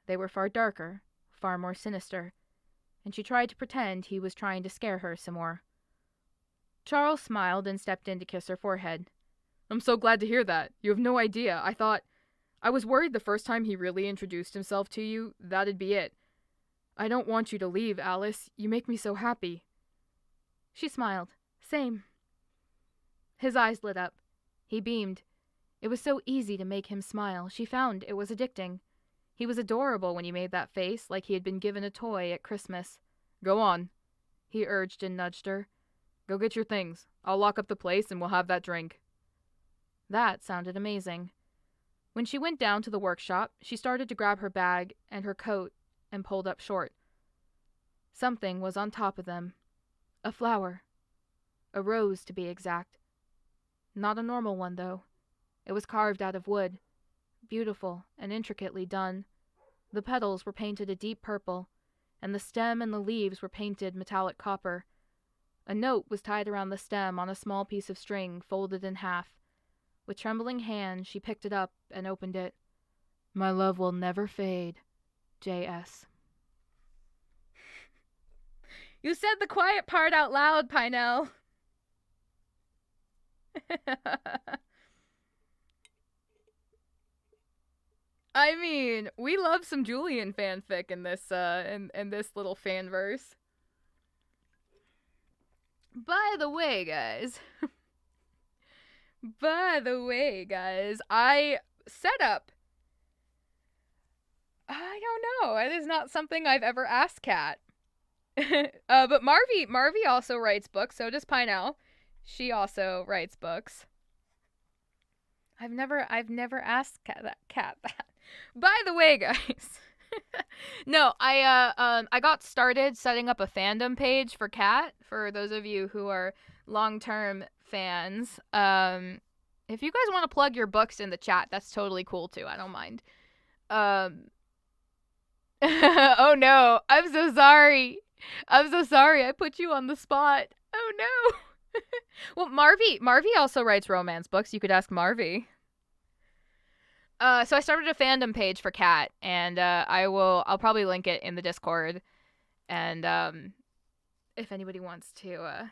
They were far darker, far more sinister, and she tried to pretend he was trying to scare her some more. Charles smiled and stepped in to kiss her forehead. I'm so glad to hear that. You have no idea. I was worried the first time he really introduced himself to you, that'd be it. I don't want you to leave, Alice. You make me so happy. She smiled. Same. His eyes lit up. He beamed. It was so easy to make him smile. She found it was addicting. He was adorable when he made that face, like he had been given a toy at Christmas. Go on, he urged and nudged her. Go get your things. I'll lock up the place and we'll have that drink. That sounded amazing. When she went down to the workshop, she started to grab her bag and her coat and pulled up short. Something was on top of them. A flower. A rose, to be exact. Not a normal one, though. It was carved out of wood. Beautiful and intricately done. The petals were painted a deep purple, and the stem and the leaves were painted metallic copper. A note was tied around the stem on a small piece of string folded in half. With trembling hands, she picked it up and opened it. My love will never fade. J.S. You said the quiet part out loud, Pinell. I mean, we love some Julian fanfic in this in this little fanverse. By the way, guys, I set up. I don't know. It is not something I've ever asked Kat. But Marvy also writes books. So does Pinell. She also writes books. I've never asked Kat that. By the way, guys. No, I got started setting up a fandom page for Kat. For those of you who are long-term fans, if you guys want to plug your books in the chat, that's totally cool too. I don't mind. Oh no, I'm so sorry. I put you on the spot. Oh no. Well, Marvy also writes romance books. You could ask Marvy. So I started a fandom page for Kat, and I'll probably link it in the Discord. And if anybody wants to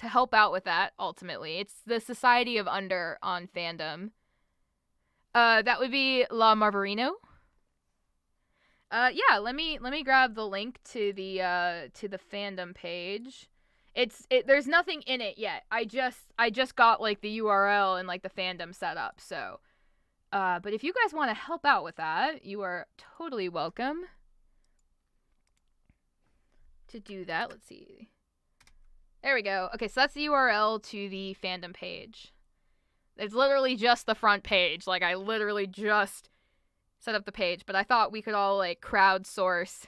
help out with that, ultimately, it's the Society of Under on fandom. That would be La Marverino. Yeah, let me grab the link to the fandom page. There's nothing in it yet. I just got like the URL and like the fandom set up. So, but if you guys want to help out with that, you are totally welcome to do that. Let's see. There we go. Okay, so that's the URL to the fandom page. It's literally just the front page. Like, I literally just set up the page, but I thought we could all like crowdsource.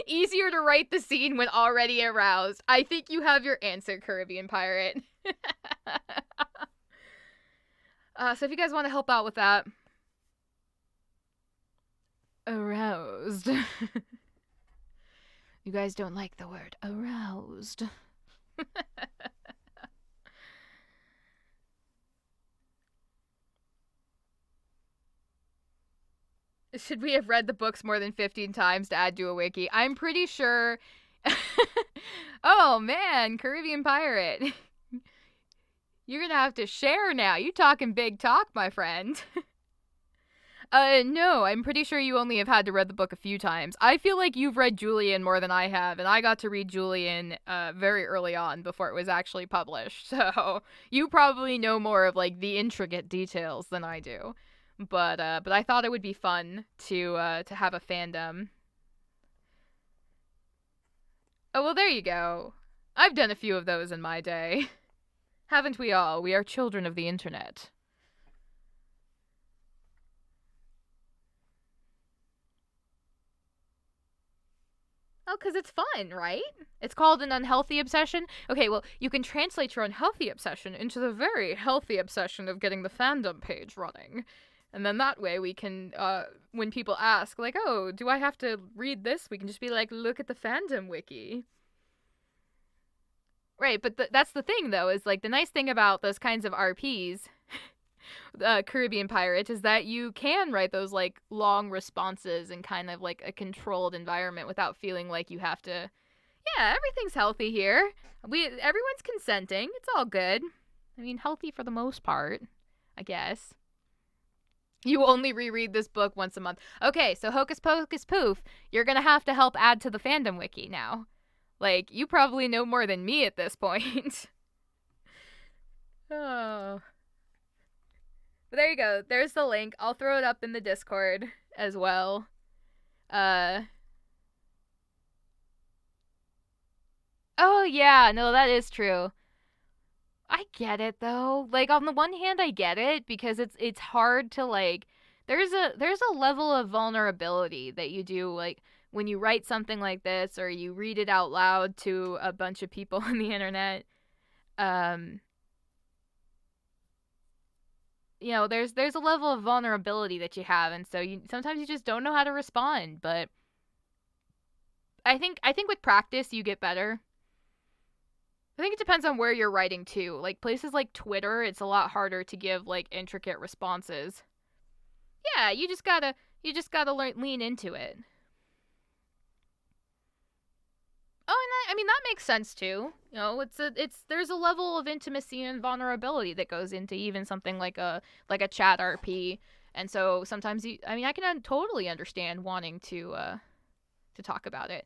Easier to write the scene when already aroused. I think you have your answer, Caribbean Pirate. So if you guys want to help out with that. Aroused. You guys don't like the word aroused. Should we have read the books more than 15 times to add to a wiki? I'm pretty sure... Oh, man, Caribbean Pirate. You're gonna have to share now. You talking big talk, my friend. No, I'm pretty sure you only have had to read the book a few times. I feel like you've read Julian more than I have, and I got to read Julian very early on before it was actually published. So you probably know more of like the intricate details than I do. But I thought it would be fun to have a fandom. Oh, well, there you go. I've done a few of those in my day. Haven't we all? We are children of the internet. Oh, because it's fun, right? It's called an unhealthy obsession. Okay, well, you can translate your unhealthy obsession into the very healthy obsession of getting the fandom page running. And then that way we can, when people ask, like, oh, do I have to read this? We can just be like, look at the fandom wiki. Right, but that's the thing though, is like the nice thing about those kinds of RPs, Caribbean Pirate, is that you can write those like long responses in kind of like a controlled environment without feeling like you have to. Yeah, everything's healthy here. Everyone's consenting. It's all good. I mean, healthy for the most part, I guess. You only reread this book once a month. Okay, so Hocus Pocus Poof, you're gonna have to help add to the fandom wiki now. Like, you probably know more than me at this point. Oh. But there you go. There's the link. I'll throw it up in the Discord as well. Oh yeah, no, that is true. I get it though. Like on the one hand I get it because it's hard to like there's a level of vulnerability that you do like when you write something like this or you read it out loud to a bunch of people on the internet. Um there's a level of vulnerability that you have, and so you sometimes you just don't know how to respond, but I think with practice you get better. I think it depends on where you're writing to. Like places like Twitter, it's a lot harder to give like intricate responses. Yeah, you just gotta lean into it. Oh, and I mean that makes sense too. It's there's a level of intimacy and vulnerability that goes into even something like a chat RP, and so sometimes I mean I can totally understand wanting to talk about it.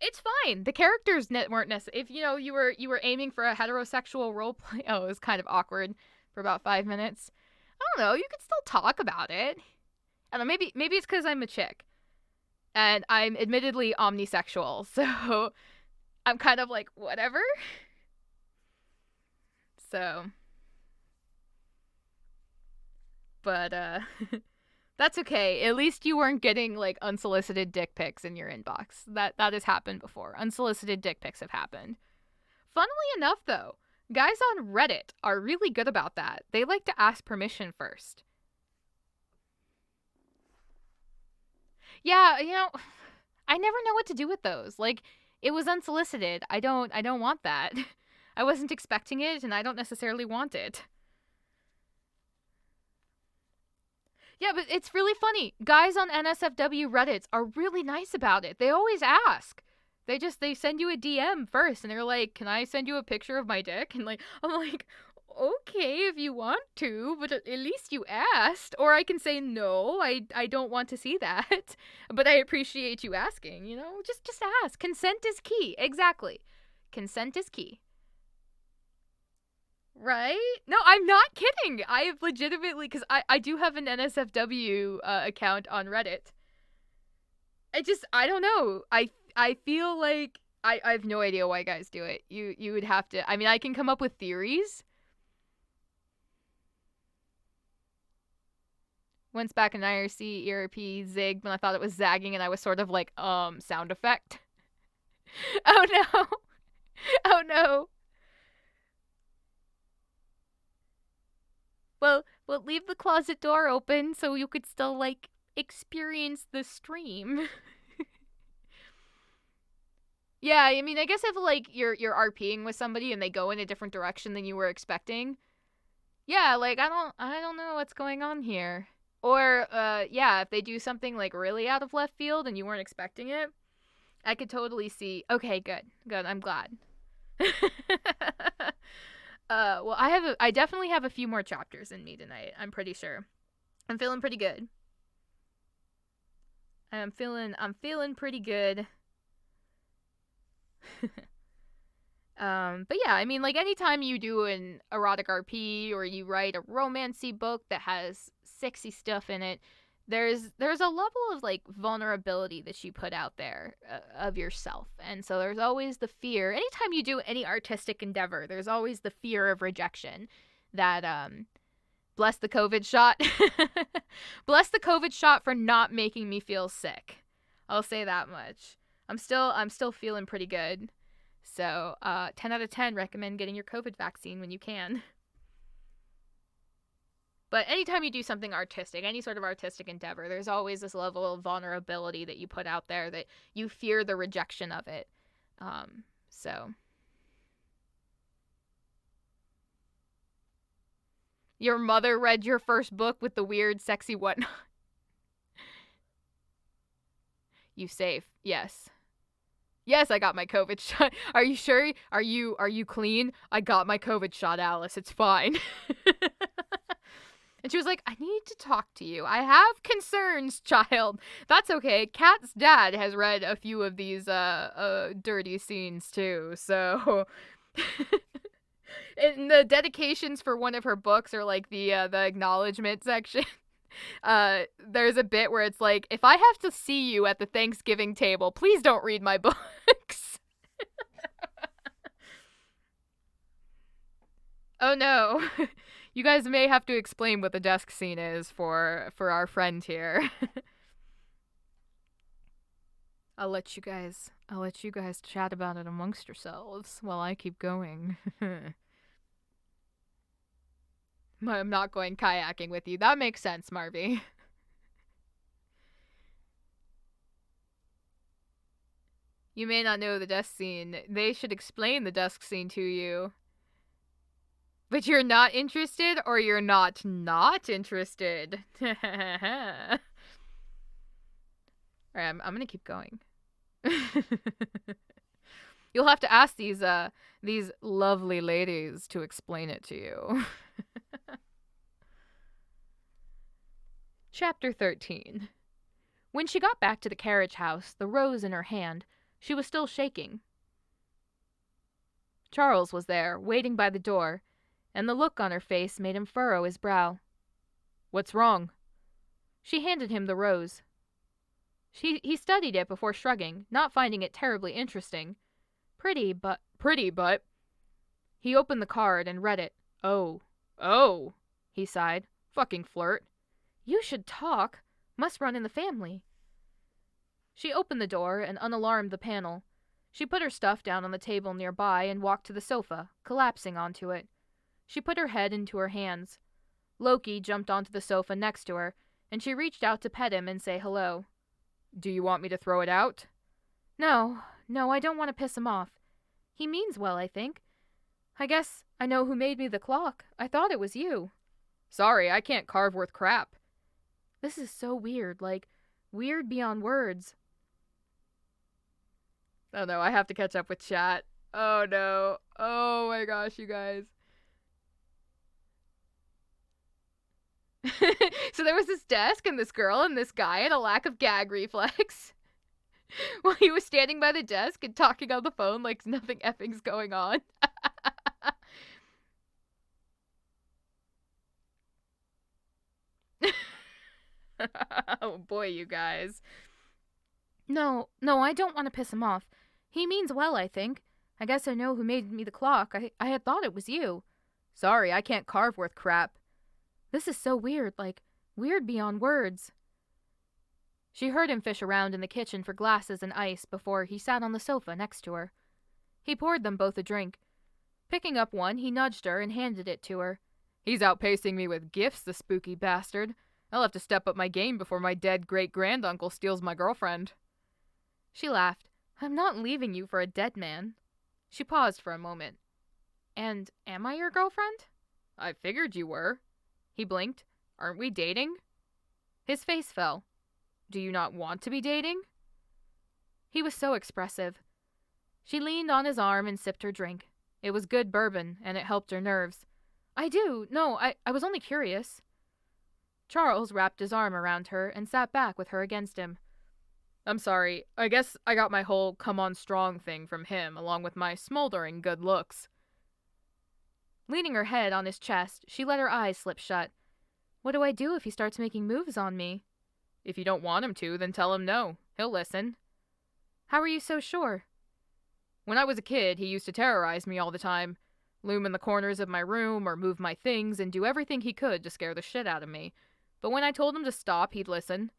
It's fine. The characters weren't necessary. If you were aiming for a heterosexual role play, oh, it was kind of awkward for about 5 minutes. I don't know. You could still talk about it. I don't know. Maybe it's because I'm a chick, and I'm admittedly omnisexual, so I'm kind of like whatever. So, but that's okay. At least you weren't getting like unsolicited dick pics in your inbox. That has happened before. Unsolicited dick pics have happened. Funnily enough, though, guys on Reddit are really good about that. They like to ask permission first. Yeah, I never know what to do with those. Like, it was unsolicited. I don't want that. I wasn't expecting it, and I don't necessarily want it. Yeah, but it's really funny. Guys on NSFW Reddits are really nice about it. They always ask. They send you a DM first and they're like, "Can I send you a picture of my dick?" And like I'm like, "Okay, if you want to, but at least you asked." Or I can say, "No, I don't want to see that." But I appreciate you asking, Just ask. Consent is key. Exactly. Consent is key. Right? No, I'm not kidding. I have legitimately, because I do have an NSFW account on Reddit. I don't know. I feel like I have no idea why guys do it. You would have to. I mean, I can come up with theories. Once back in IRC, ERP zigged when I thought it was zagging, and I was sort of like, sound effect. Oh no. Oh no. Well, leave the closet door open so you could still like experience the stream. Yeah, I mean, I guess if like you're RPing with somebody and they go in a different direction than you were expecting, yeah, like I don't know what's going on here. Or yeah, if they do something like really out of left field and you weren't expecting it, I could totally see. Okay, good. Good. I'm glad. Well, I definitely have a few more chapters in me tonight. I'm pretty sure. I'm feeling pretty good. I'm feeling pretty good. But yeah, I mean, like anytime you do an erotic RP or you write a romancy book that has sexy stuff in it, there's a level of like vulnerability that you put out there of yourself, and so there's always the fear. Anytime you do any artistic endeavor, there's always the fear of rejection. That bless the COVID shot, bless the COVID shot for not making me feel sick. I'll say that much. I'm still feeling pretty good. So, 10 out of 10 recommend getting your COVID vaccine when you can. But anytime you do something artistic, any sort of artistic endeavor, there's always this level of vulnerability that you put out there that you fear the rejection of it. So. Your mother read your first book with the weird, sexy whatnot. You safe. Yes. Yes, I got my COVID shot. Are you sure? Are you clean? I got my COVID shot, Alice. It's fine. And she was like, I need to talk to you. I have concerns, child. That's okay. Kat's dad has read a few of these dirty scenes too. So and the dedications for one of her books are like the acknowledgement section. There's a bit where it's like, if I have to see you at the Thanksgiving table, please don't read my books. Oh no. You guys may have to explain what the desk scene is for our friend here. I'll let you guys chat about it amongst yourselves while I keep going. I'm not going kayaking with you. That makes sense, Marvy. You may not know the desk scene. They should explain the desk scene to you. But you're not interested, or you're not interested. Alright, I'm gonna keep going. You'll have to ask these lovely ladies to explain it to you. Chapter 13. When she got back to the carriage house, the rose in her hand, she was still shaking. Charles was there, waiting by the door, and the look on her face made him furrow his brow. What's wrong? She handed him the rose. He studied it before shrugging, not finding it terribly interesting. Pretty, but... He opened the card and read it. Oh, he sighed. Fucking flirt. You should talk. Must run in the family. She opened the door and unalarmed the panel. She put her stuff down on the table nearby and walked to the sofa, collapsing onto it. She put her head into her hands. Loki jumped onto the sofa next to her, and she reached out to pet him and say hello. Do you want me to throw it out? No, I don't want to piss him off. He means well, I think. I guess I know who made me the clock. I thought it was you. Sorry, I can't carve worth crap. This is so weird, like, weird beyond words. Oh no, I have to catch up with chat. Oh no. Oh my gosh, you guys. So there was this desk and this girl and this guy and a lack of gag reflex. While he was standing by the desk and talking on the phone like nothing effing's going on. Oh boy, you guys. No, I don't want to piss him off. He means well, I think. I guess I know who made me the clock. I had thought it was you. Sorry, I can't carve worth crap. This is so weird, like, weird beyond words. She heard him fish around in the kitchen for glasses and ice before he sat on the sofa next to her. He poured them both a drink. Picking up one, he nudged her and handed it to her. He's outpacing me with gifts, the spooky bastard. I'll have to step up my game before my dead great-granduncle steals my girlfriend. She laughed. I'm not leaving you for a dead man. She paused for a moment. And am I your girlfriend? I figured you were. He blinked. Aren't we dating? His face fell. Do you not want to be dating? He was so expressive. She leaned on his arm and sipped her drink. It was good bourbon, and it helped her nerves. I do. No, I was only curious. Charles wrapped his arm around her and sat back with her against him. I'm sorry. I guess I got my whole come on strong thing from him, along with my smoldering good looks. Leaning her head on his chest, she let her eyes slip shut. What do I do if he starts making moves on me? If you don't want him to, then tell him no. He'll listen. How are you so sure? When I was a kid, he used to terrorize me all the time. Loom in the corners of my room or move my things and do everything he could to scare the shit out of me. But when I told him to stop, he'd listen.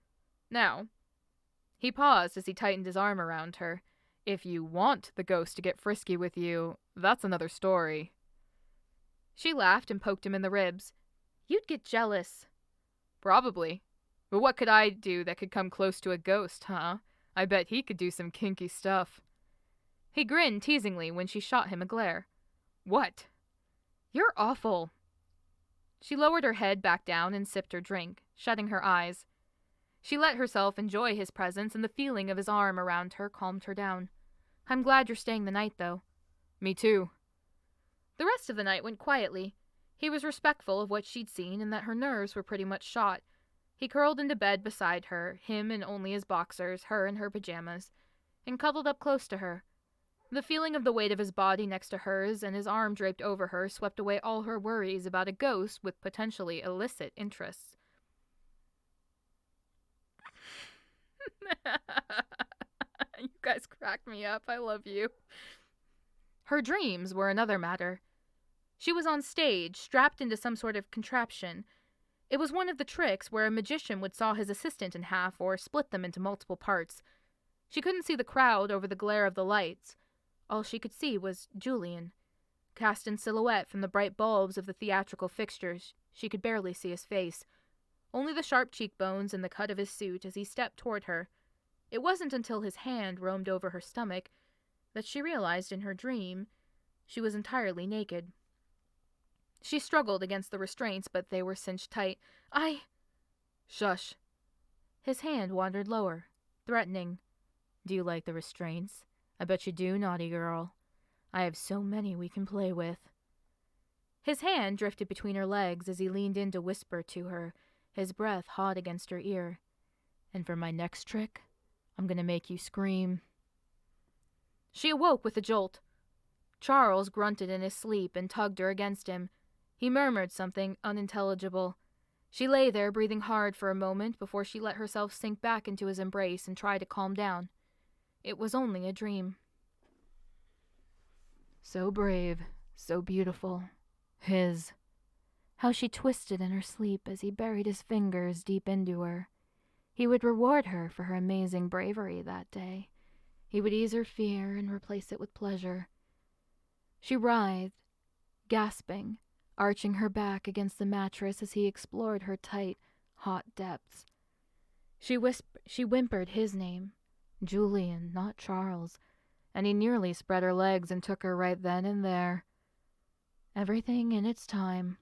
Now. He paused as he tightened his arm around her. If you want the ghost to get frisky with you, that's another story. She laughed and poked him in the ribs. You'd get jealous. Probably. But what could I do that could come close to a ghost, huh? I bet he could do some kinky stuff. He grinned teasingly when she shot him a glare. What? You're awful. She lowered her head back down and sipped her drink, shutting her eyes. She let herself enjoy his presence, and the feeling of his arm around her calmed her down. I'm glad you're staying the night, though. Me too. The rest of the night went quietly. He was respectful of what she'd seen and that her nerves were pretty much shot. He curled into bed beside her, him in only his boxers, her in her pajamas, and cuddled up close to her. The feeling of the weight of his body next to hers and his arm draped over her swept away all her worries about a ghost with potentially illicit interests. You guys crack me up. I love you. Her dreams were another matter. She was on stage, strapped into some sort of contraption. It was one of the tricks where a magician would saw his assistant in half or split them into multiple parts. She couldn't see the crowd over the glare of the lights. All she could see was Julian. Cast in silhouette from the bright bulbs of the theatrical fixtures, she could barely see his face. Only the sharp cheekbones and the cut of his suit as he stepped toward her. It wasn't until his hand roamed over her stomach that she realized in her dream she was entirely naked. She struggled against the restraints, but they were cinched tight. Shush. His hand wandered lower, threatening. Do you like the restraints? I bet you do, naughty girl. I have so many we can play with. His hand drifted between her legs as he leaned in to whisper to her, his breath hot against her ear. And for my next trick, I'm going to make you scream. She awoke with a jolt. Charles grunted in his sleep and tugged her against him. He murmured something unintelligible. She lay there breathing hard for a moment before she let herself sink back into his embrace and try to calm down. It was only a dream. So brave, so beautiful. His. How she twisted in her sleep as he buried his fingers deep into her. He would reward her for her amazing bravery that day. He would ease her fear and replace it with pleasure. She writhed, gasping, arching her back against the mattress as he explored her tight, hot depths. She whimpered his name, Julian, not Charles, and he nearly spread her legs and took her right then and there. Everything in its time.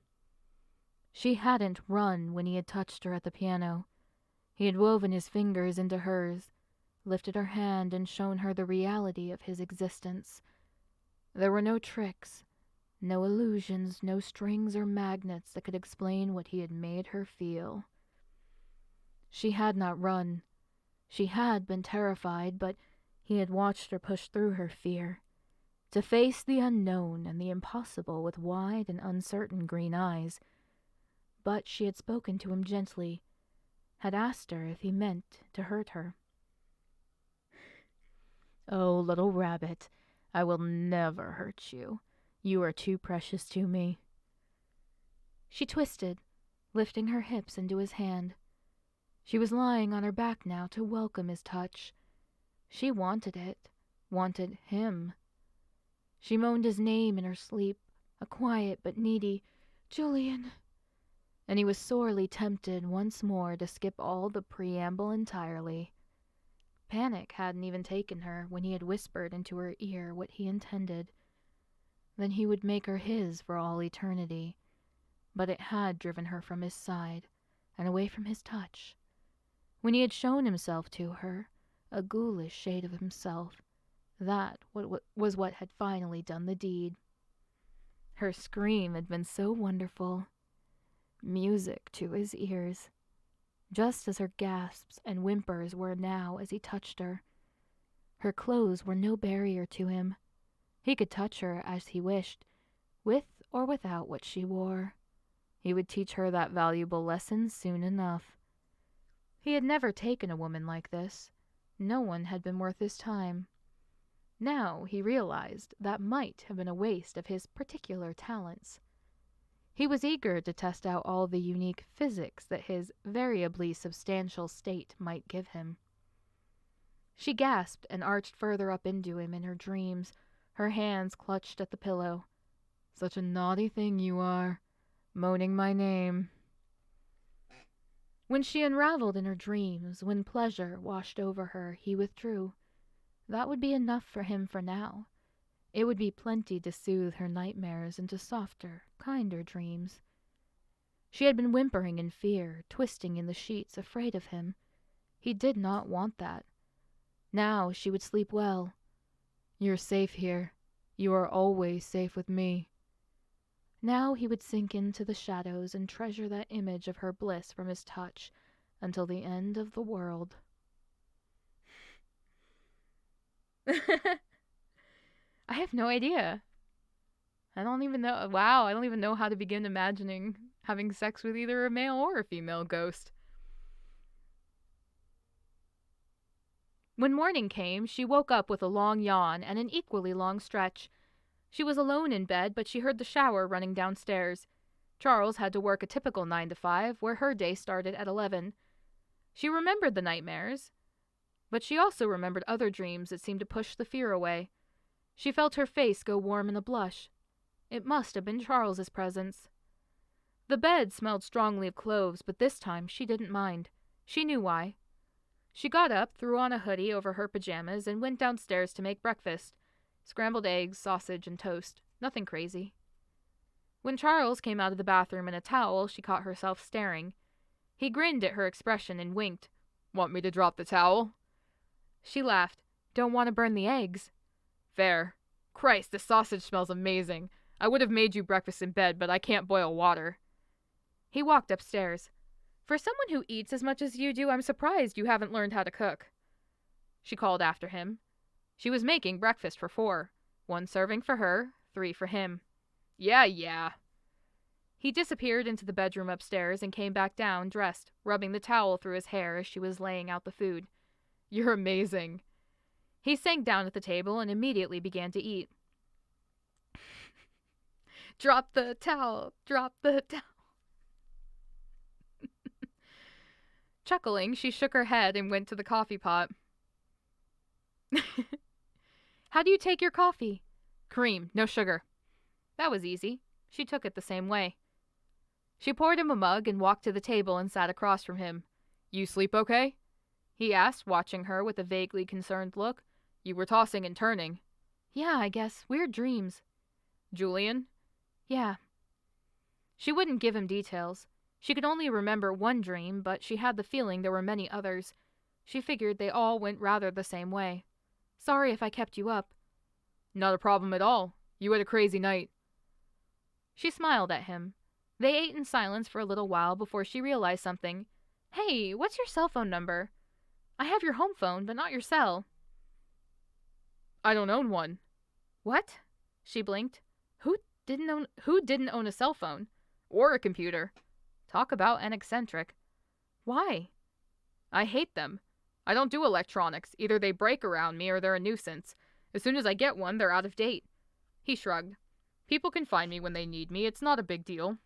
She hadn't run when he had touched her at the piano. He had woven his fingers into hers, lifted her hand and shown her the reality of his existence. There were no tricks, no illusions, no strings or magnets that could explain what he had made her feel. She had not run. She had been terrified, but he had watched her push through her fear, to face the unknown and the impossible with wide and uncertain green eyes. But she had spoken to him gently, had asked her if he meant to hurt her. Oh, little rabbit, I will never hurt you. You are too precious to me. She twisted, lifting her hips into his hand. She was lying on her back now to welcome his touch. She wanted it, wanted him. She moaned his name in her sleep, a quiet but needy, Julian. And he was sorely tempted once more to skip all the preamble entirely. Panic hadn't even taken her when he had whispered into her ear what he intended. Then he would make her his for all eternity. But it had driven her from his side and away from his touch. When he had shown himself to her, a ghoulish shade of himself, that was what had finally done the deed. Her scream had been so wonderful. Music to his ears, just as her gasps and whimpers were now as he touched her. Her clothes were no barrier to him. He could touch her as he wished, with or without what she wore. He would teach her that valuable lesson soon enough. He had never taken a woman like this. No one had been worth his time. Now he realized that might have been a waste of his particular talents. He was eager to test out all the unique physics that his variably substantial state might give him. She gasped and arched further up into him in her dreams, her hands clutched at the pillow. Such a naughty thing you are, moaning my name. When she unraveled in her dreams, when pleasure washed over her, he withdrew. That would be enough for him for now. It would be plenty to soothe her nightmares into softer, kinder dreams. She had been whimpering in fear, twisting in the sheets, afraid of him. He did not want that. Now she would sleep well. "You're safe here. You are always safe with me." Now he would sink into the shadows and treasure that image of her bliss from his touch until the end of the world. I have no idea. I don't even know. Wow, I don't even know how to begin imagining having sex with either a male or a female ghost. When morning came, she woke up with a long yawn and an equally long stretch. She was alone in bed, but she heard the shower running downstairs. Charles had to work a typical 9 to 5, where her day started at 11. She remembered the nightmares, but she also remembered other dreams that seemed to push the fear away. She felt her face go warm in a blush. It must have been Charles's presence. The bed smelled strongly of cloves, but this time she didn't mind. She knew why. She got up, threw on a hoodie over her pajamas, and went downstairs to make breakfast. Scrambled eggs, sausage, and toast. Nothing crazy. When Charles came out of the bathroom in a towel, she caught herself staring. He grinned at her expression and winked. "Want me to drop the towel?" She laughed. "Don't want to burn the eggs." "Fair. Christ, the sausage smells amazing. I would have made you breakfast in bed, but I can't boil water." He walked upstairs. "For someone who eats as much as you do, I'm surprised you haven't learned how to cook." She called after him. She was making breakfast for 4. 1 serving for her, 3 for him. Yeah. He disappeared into the bedroom upstairs and came back down, dressed, rubbing the towel through his hair as she was laying out the food. "You're amazing." He sank down at the table and immediately began to eat. "Drop the towel, drop the towel." Chuckling, she shook her head and went to the coffee pot. "How do you take your coffee?" "Cream, no sugar." That was easy. She took it the same way. She poured him a mug and walked to the table and sat across from him. "You sleep okay?" he asked, watching her with a vaguely concerned look. "You were tossing and turning." "Yeah, I guess. Weird dreams." "Julian?" "Yeah." She wouldn't give him details. She could only remember one dream, but she had the feeling there were many others. She figured they all went rather the same way. "Sorry if I kept you up." "Not a problem at all. You had a crazy night." She smiled at him. They ate in silence for a little while before she realized something. "Hey, what's your cell phone number? I have your home phone, but not your cell." "I don't own one." "What?" She blinked. Who didn't own a cell phone? Or a computer? Talk about an eccentric. "Why?" "I hate them. I don't do electronics. Either they break around me or they're a nuisance. As soon as I get one, they're out of date." He shrugged. "People can find me when they need me. It's not a big deal."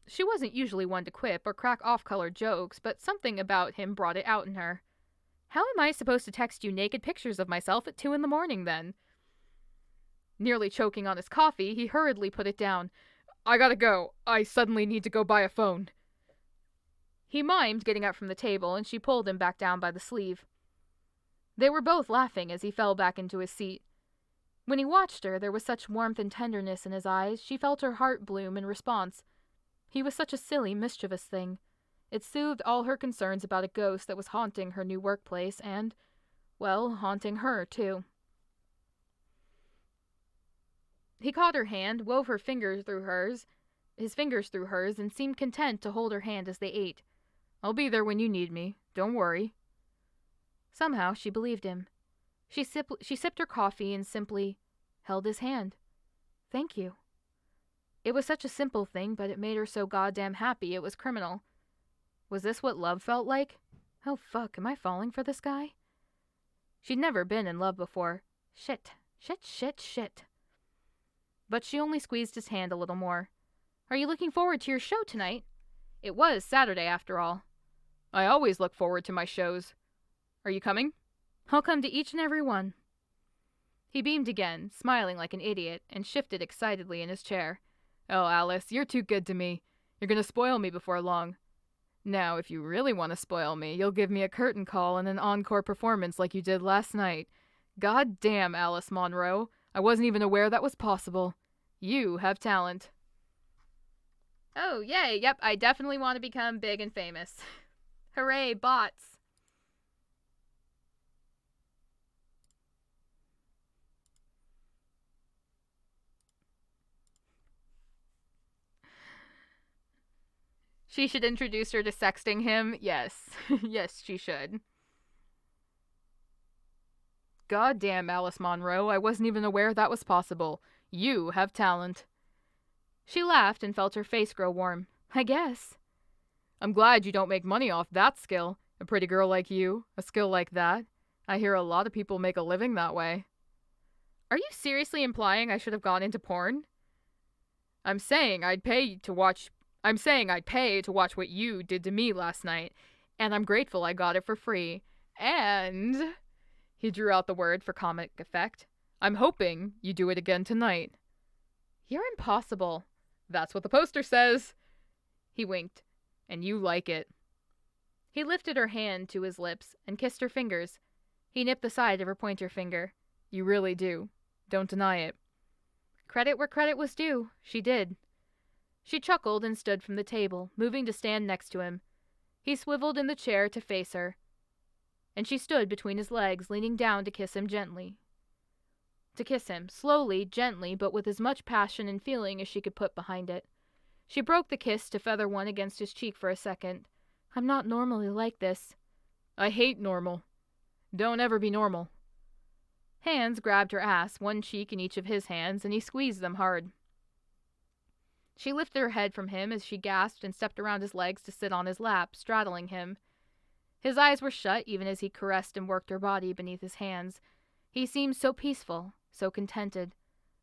She wasn't usually one to quip or crack off-color jokes, but something about him brought it out in her. "How am I supposed to text you naked pictures of myself at 2 a.m, then?" Nearly choking on his coffee, he hurriedly put it down. "I gotta go. I suddenly need to go buy a phone." He mimed getting up from the table, and she pulled him back down by the sleeve. They were both laughing as he fell back into his seat. When he watched her, there was such warmth and tenderness in his eyes, she felt her heart bloom in response. He was such a silly, mischievous thing. It soothed all her concerns about a ghost that was haunting her new workplace and, well, haunting her, too. He caught her hand, wove his fingers through hers, and seemed content to hold her hand as they ate. "I'll be there when you need me. Don't worry." Somehow she believed him. She sipped her coffee and simply held his hand. "Thank you." It was such a simple thing, but it made her so goddamn happy it was criminal. Was this what love felt like? Oh fuck, am I falling for this guy? She'd never been in love before. Shit. But she only squeezed his hand a little more. "Are you looking forward to your show tonight?" It was Saturday, after all. "I always look forward to my shows. Are you coming?" "I'll come to each and every one." He beamed again, smiling like an idiot, and shifted excitedly in his chair. "Oh, Alice, you're too good to me. You're gonna spoil me before long." Now, if you really want to spoil me, you'll give me a curtain call and an encore performance like you did last night. God damn, Alice Monroe. I wasn't even aware that was possible. You have talent. Oh, yay. Yep, I definitely want to become big and famous. Hooray, bots. She should introduce her to sexting him. Yes. Yes, she should. God damn, Alice Monroe. I wasn't even aware that was possible. You have talent. She laughed and felt her face grow warm. I guess. I'm glad you don't make money off that skill. A pretty girl like you, a skill like that. I hear a lot of people make a living that way. Are you seriously implying I should have gone into porn? I'm saying I'd pay to watch what you did to me last night, and I'm grateful I got it for free. And he drew out the word for comic effect. I'm hoping you do it again tonight. You're impossible. That's what the poster says. He winked. And you like it. He lifted her hand to his lips and kissed her fingers. He nipped the side of her pointer finger. You really do. Don't deny it. Credit where credit was due. She did. She chuckled and stood from the table, moving to stand next to him. He swiveled in the chair to face her, and she stood between his legs, leaning down to kiss him gently. To kiss him, slowly, gently, but with as much passion and feeling as she could put behind it. She broke the kiss to feather one against his cheek for a second. I'm not normally like this. I hate normal. Don't ever be normal. Hands grabbed her ass, one cheek in each of his hands, and he squeezed them hard. She lifted her head from him as she gasped and stepped around his legs to sit on his lap, straddling him. His eyes were shut even as he caressed and worked her body beneath his hands. He seemed so peaceful, so contented,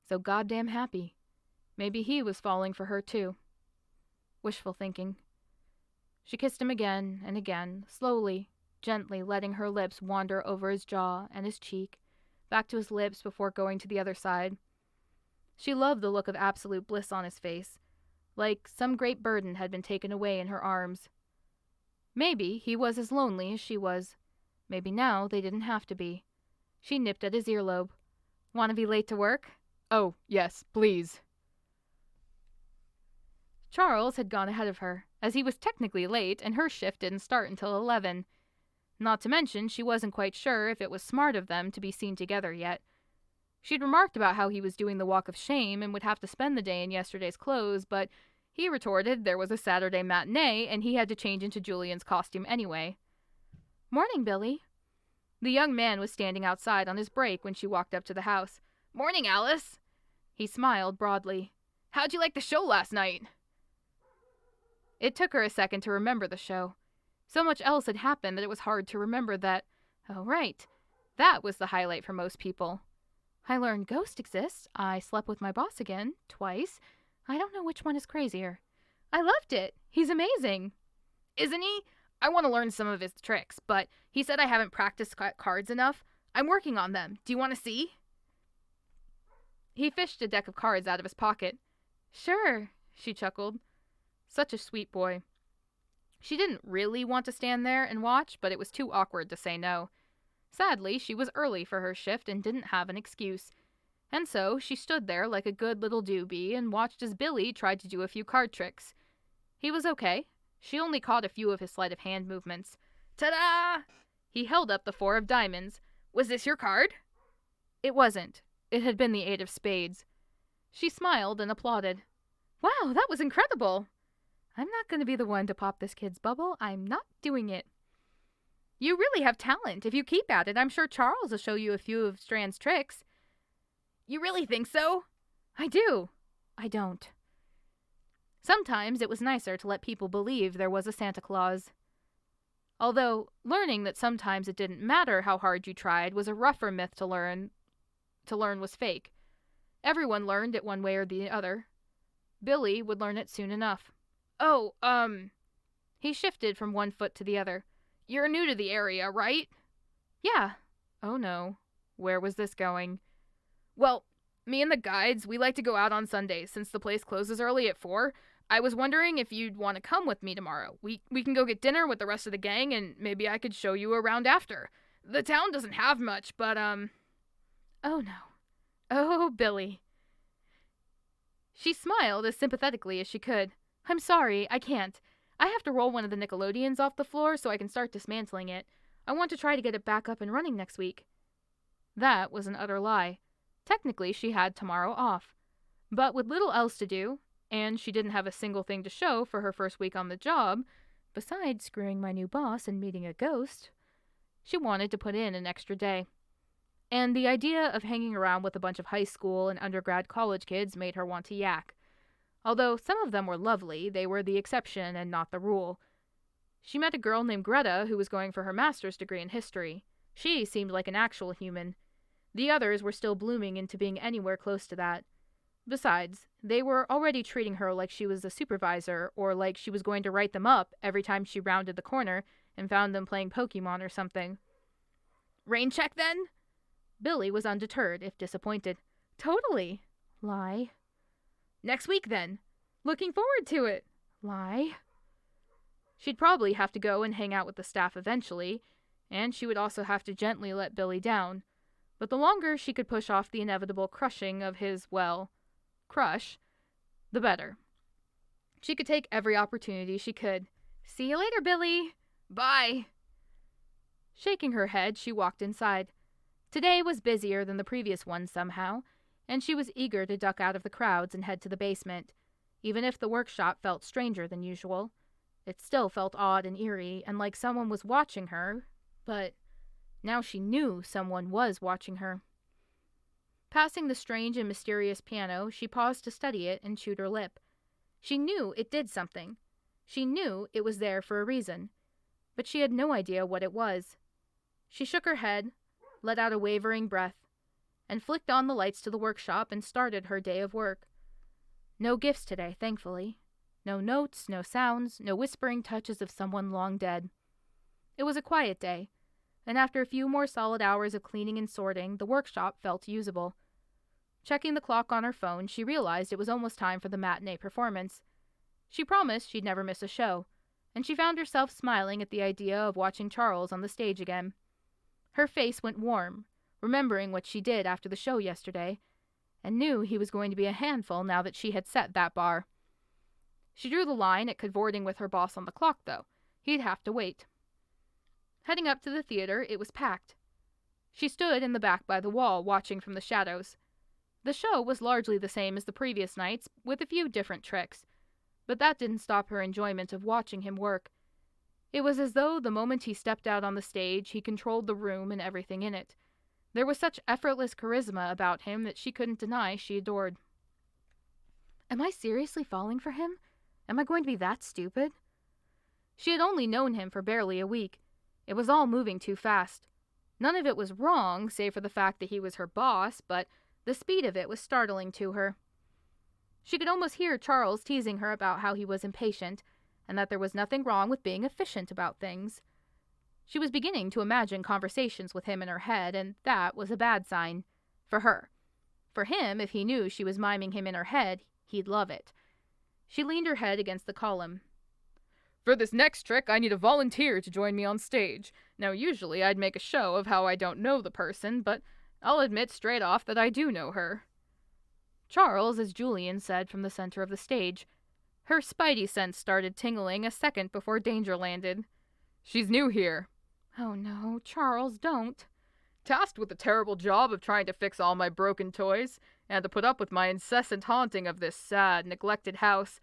so goddamn happy. Maybe he was falling for her too. Wishful thinking. She kissed him again and again, slowly, gently letting her lips wander over his jaw and his cheek, back to his lips before going to the other side. She loved the look of absolute bliss on his face, like some great burden had been taken away in her arms. Maybe he was as lonely as she was. Maybe now they didn't have to be. She nipped at his earlobe. Want to be late to work? Oh, yes, please. Charles had gone ahead of her, as he was technically late and her shift didn't start until 11. Not to mention, she wasn't quite sure if it was smart of them to be seen together yet. She'd remarked about how he was doing the walk of shame and would have to spend the day in yesterday's clothes, but he retorted there was a Saturday matinee and he had to change into Julian's costume anyway. Morning, Billy. The young man was standing outside on his break when she walked up to the house. Morning, Alice. He smiled broadly. How'd you like the show last night? It took her a second to remember the show. So much else had happened that it was hard to remember that, oh right, that was the highlight for most people. I learned ghosts exist. I slept with my boss again, twice. I don't know which one is crazier. I loved it. He's amazing. Isn't he? I want to learn some of his tricks, but he said I haven't practiced cards enough. I'm working on them. Do you want to see? He fished a deck of cards out of his pocket. Sure, she chuckled. Such a sweet boy. She didn't really want to stand there and watch, but it was too awkward to say no. Sadly, she was early for her shift and didn't have an excuse. And so she stood there like a good little doobie and watched as Billy tried to do a few card tricks. He was okay. She only caught a few of his sleight of hand movements. Ta-da! He held up the 4 of diamonds. Was this your card? It wasn't. It had been the 8 of spades. She smiled and applauded. Wow, that was incredible! I'm not going to be the one to pop this kid's bubble. I'm not doing it. You really have talent. If you keep at it, I'm sure Charles will show you a few of Strande's tricks. You really think so? I do. I don't. Sometimes it was nicer to let people believe there was a Santa Claus. Although, learning that sometimes it didn't matter how hard you tried was a rougher myth to learn was fake. Everyone learned it one way or the other. Billy would learn it soon enough. Oh, He shifted from one foot to the other. You're new to the area, right? Yeah. Oh no. Where was this going? Well, me and the guides, we like to go out on Sundays since the place closes early at 4. I was wondering if you'd want to come with me tomorrow. We can go get dinner with the rest of the gang, and maybe I could show you around after. The town doesn't have much, but, Oh no. Oh, Billy. She smiled as sympathetically as she could. I'm sorry, I can't. I have to roll one of the Nickelodeons off the floor so I can start dismantling it. I want to try to get it back up and running next week. That was an utter lie. Technically, she had tomorrow off. But with little else to do, and she didn't have a single thing to show for her first week on the job, besides screwing my new boss and meeting a ghost, she wanted to put in an extra day. And the idea of hanging around with a bunch of high school and undergrad college kids made her want to yak. Although some of them were lovely, they were the exception and not the rule. She met a girl named Greta who was going for her master's degree in history. She seemed like an actual human. The others were still blooming into being anywhere close to that. Besides, they were already treating her like she was a supervisor or like she was going to write them up every time she rounded the corner and found them playing Pokemon or something. Rain check then? Billy was undeterred, if disappointed. Totally. Lie. Next week then. Looking forward to it. Lie. She'd probably have to go and hang out with the staff eventually, and she would also have to gently let Billy down. But the longer she could push off the inevitable crushing of his, well, crush, the better. She could take every opportunity she could. See you later, Billy. Bye. Shaking her head, she walked inside. Today was busier than the previous one somehow, and she was eager to duck out of the crowds and head to the basement. Even if the workshop felt stranger than usual, it still felt odd and eerie and like someone was watching her, but now she knew someone was watching her. Passing the strange and mysterious piano, she paused to study it and chewed her lip. She knew it did something. She knew it was there for a reason, but she had no idea what it was. She shook her head, let out a wavering breath, and flicked on the lights to the workshop and started her day of work. No gifts today, thankfully. No notes, no sounds, no whispering touches of someone long dead. It was a quiet day, and after a few more solid hours of cleaning and sorting, the workshop felt usable. Checking the clock on her phone, she realized it was almost time for the matinee performance. She promised she'd never miss a show, and she found herself smiling at the idea of watching Charles on the stage again. Her face went warm, remembering what she did after the show yesterday, and knew he was going to be a handful now that she had set that bar. She drew the line at cavorting with her boss on the clock, though. He'd have to wait. Heading up to the theater, it was packed. She stood in the back by the wall, watching from the shadows. The show was largely the same as the previous nights, with a few different tricks, but that didn't stop her enjoyment of watching him work. It was as though the moment he stepped out on the stage, he controlled the room and everything in it. There was such effortless charisma about him that she couldn't deny she adored. Am I seriously falling for him? Am I going to be that stupid? She had only known him for barely a week. It was all moving too fast. None of it was wrong, save for the fact that he was her boss, but the speed of it was startling to her. She could almost hear Charles teasing her about how he was impatient, and that there was nothing wrong with being efficient about things. She was beginning to imagine conversations with him in her head, and that was a bad sign. For her. For him, if he knew she was miming him in her head, he'd love it. She leaned her head against the column. For this next trick, I need a volunteer to join me on stage. Now, usually I'd make a show of how I don't know the person, but I'll admit straight off that I do know her. Charles, as Julian said from the center of the stage. Her spidey sense started tingling a second before danger landed. She's new here. Oh no, Charles, don't. Tasked with the terrible job of trying to fix all my broken toys, and to put up with my incessant haunting of this sad, neglected house,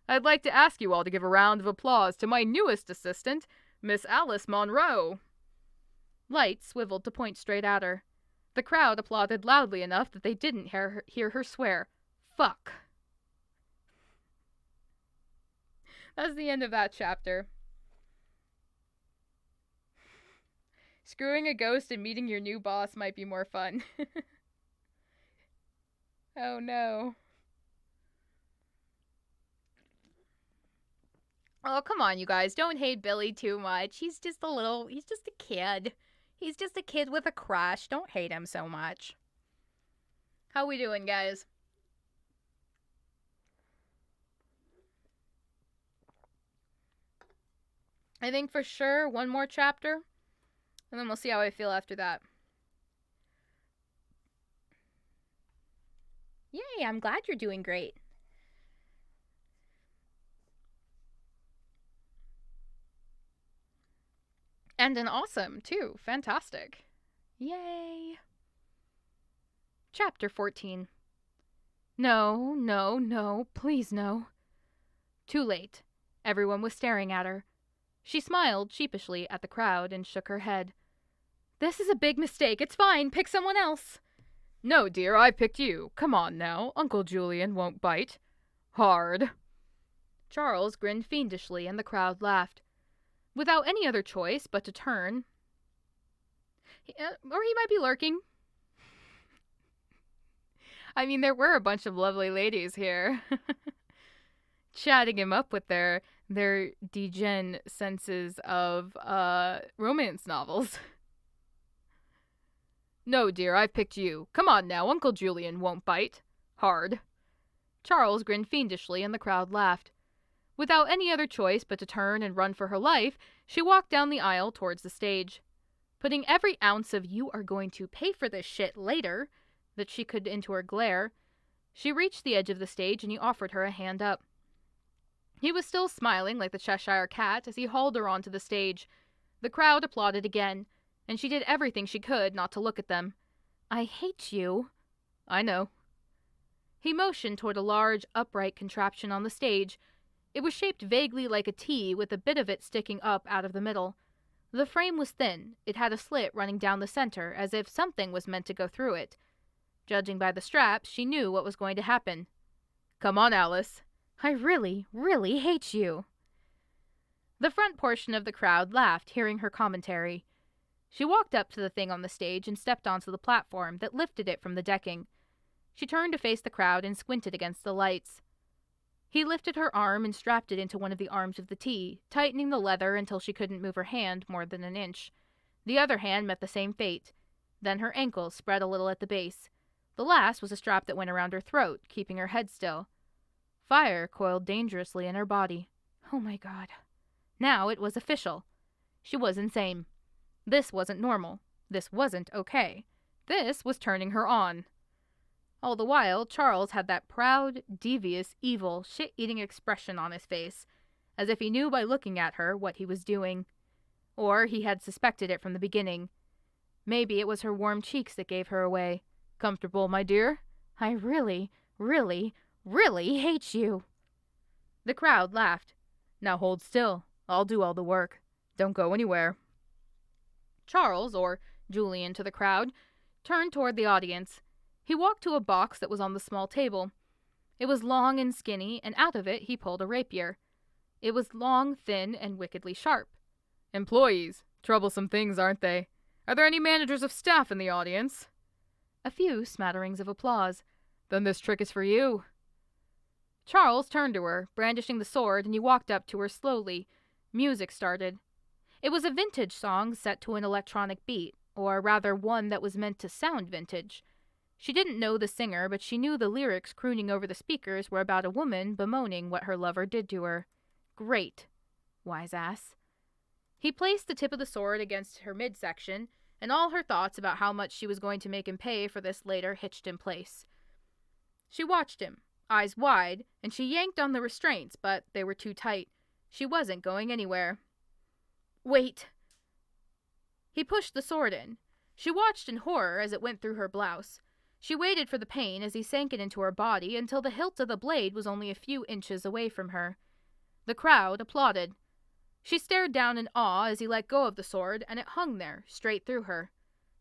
I'd like to ask you all to give a round of applause to my newest assistant, Miss Alice Monroe. Light swiveled to point straight at her. The crowd applauded loudly enough that they didn't hear her swear. Fuck. That's the end of that chapter. Screwing a ghost and meeting your new boss might be more fun. Oh no. Oh, come on, you guys. Don't hate Billy too much. He's just a kid. He's just a kid with a crush. Don't hate him so much. How we doing, guys? I think for sure one more chapter, and then we'll see how I feel after that. Yay, I'm glad you're doing great. And an awesome, too. Fantastic. Yay. Chapter 14. No, no, no, please no. Too late. Everyone was staring at her. She smiled sheepishly at the crowd and shook her head. This is a big mistake. It's fine. Pick someone else. No, dear, I picked you. Come on now. Uncle Julian won't bite. Hard. Charles grinned fiendishly and the crowd laughed. Without any other choice but to turn. Or he might be lurking. I mean, there were a bunch of lovely ladies here. Chatting him up with their degen senses of romance novels. No, dear, I've picked you. Come on now, Uncle Julian won't bite. Hard. Charles grinned fiendishly and the crowd laughed. Without any other choice but to turn and run for her life, she walked down the aisle towards the stage. Putting every ounce of "you are going to pay for this shit later" that she could into her glare, she reached the edge of the stage and he offered her a hand up. He was still smiling like the Cheshire Cat as he hauled her onto the stage. The crowd applauded again, and she did everything she could not to look at them. I hate you. I know. He motioned toward a large, upright contraption on the stage. It was shaped vaguely like a T with a bit of it sticking up out of the middle. The frame was thin. It had a slit running down the center, as if something was meant to go through it. Judging by the straps, she knew what was going to happen. Come on, Alice. I really, really hate you. The front portion of the crowd laughed, hearing her commentary. She walked up to the thing on the stage and stepped onto the platform that lifted it from the decking. She turned to face the crowd and squinted against the lights. He lifted her arm and strapped it into one of the arms of the T, tightening the leather until she couldn't move her hand more than an inch. The other hand met the same fate. Then her ankles spread a little at the base. The last was a strap that went around her throat, keeping her head still. Fire coiled dangerously in her body. Oh my God. Now it was official. She was insane. This wasn't normal. This wasn't okay. This was turning her on. All the while, Charles had that proud, devious, evil, shit-eating expression on his face, as if he knew by looking at her what he was doing. Or he had suspected it from the beginning. Maybe it was her warm cheeks that gave her away. Comfortable, my dear? I really, really, really hate you. The crowd laughed. Now hold still. I'll do all the work. Don't go anywhere. Charles, or Julian to the crowd, turned toward the audience. He walked to a box that was on the small table. It was long and skinny, and out of it he pulled a rapier. It was long, thin, and wickedly sharp. Employees. Troublesome things, aren't they? Are there any managers of staff in the audience? A few smatterings of applause. Then this trick is for you. Charles turned to her, brandishing the sword, and he walked up to her slowly. Music started. It was a vintage song set to an electronic beat, or rather one that was meant to sound vintage. She didn't know the singer, but she knew the lyrics crooning over the speakers were about a woman bemoaning what her lover did to her. Great. Wise ass. He placed the tip of the sword against her midsection, and all her thoughts about how much she was going to make him pay for this later hitched in place. She watched him, eyes wide, and she yanked on the restraints, but they were too tight. She wasn't going anywhere. Wait. He pushed the sword in. She watched in horror as it went through her blouse. She waited for the pain as he sank it into her body until the hilt of the blade was only a few inches away from her. The crowd applauded. She stared down in awe as he let go of the sword, and it hung there, straight through her.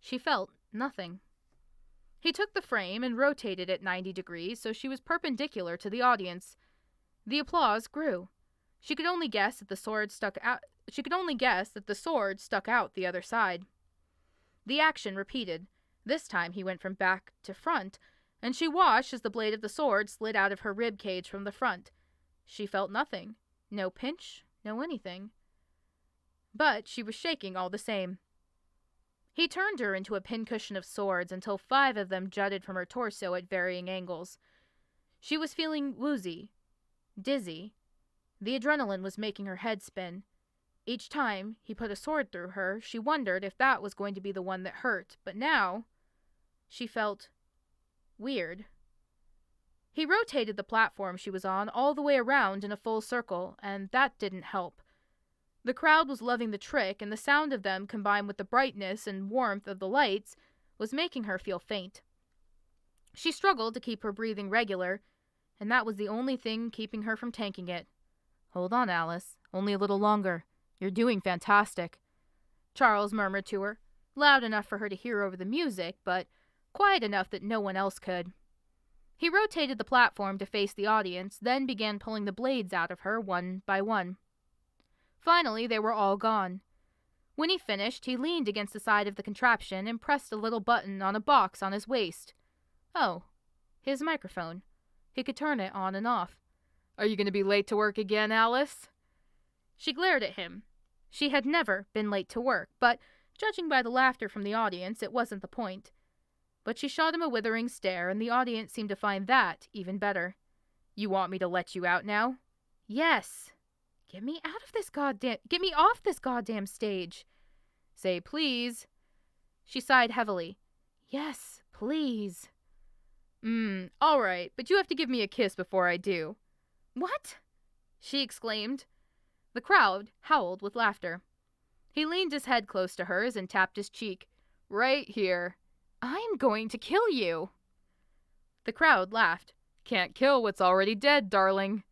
She felt nothing. He took the frame and rotated it 90 degrees so she was perpendicular to the audience. The applause grew. She could only guess that the sword stuck out. She could only guess that the sword stuck out the other side. The action repeated. This time he went from back to front, and she watched as the blade of the sword slid out of her rib cage from the front. She felt nothing. No pinch, no anything. But she was shaking all the same. He turned her into a pincushion of swords until 5 of them jutted from her torso at varying angles. She was feeling woozy, dizzy. The adrenaline was making her head spin. Each time he put a sword through her, she wondered if that was going to be the one that hurt, but now she felt weird. He rotated the platform she was on all the way around in a full circle, and that didn't help. The crowd was loving the trick, and the sound of them combined with the brightness and warmth of the lights was making her feel faint. She struggled to keep her breathing regular, and that was the only thing keeping her from tanking it. "Hold on, Alice. Only a little longer. You're doing fantastic," Charles murmured to her, loud enough for her to hear over the music, but quiet enough that no one else could. He rotated the platform to face the audience, then began pulling the blades out of her one by one. Finally, they were all gone. When he finished, he leaned against the side of the contraption and pressed a little button on a box on his waist. Oh, his microphone. He could turn it on and off. "Are you going to be late to work again, Alice?" She glared at him. She had never been late to work, but judging by the laughter from the audience, it wasn't the point. But she shot him a withering stare, and the audience seemed to find that even better. "You want me to let you out now?" "Yes." Get me off this goddamn stage." "Say please." She sighed heavily. "Yes, please." All right, but you have to give me a kiss before I do." "What?" she exclaimed. The crowd howled with laughter. He leaned his head close to hers and tapped his cheek. "Right here." "I'm going to kill you." The crowd laughed. "Can't kill what's already dead, darling."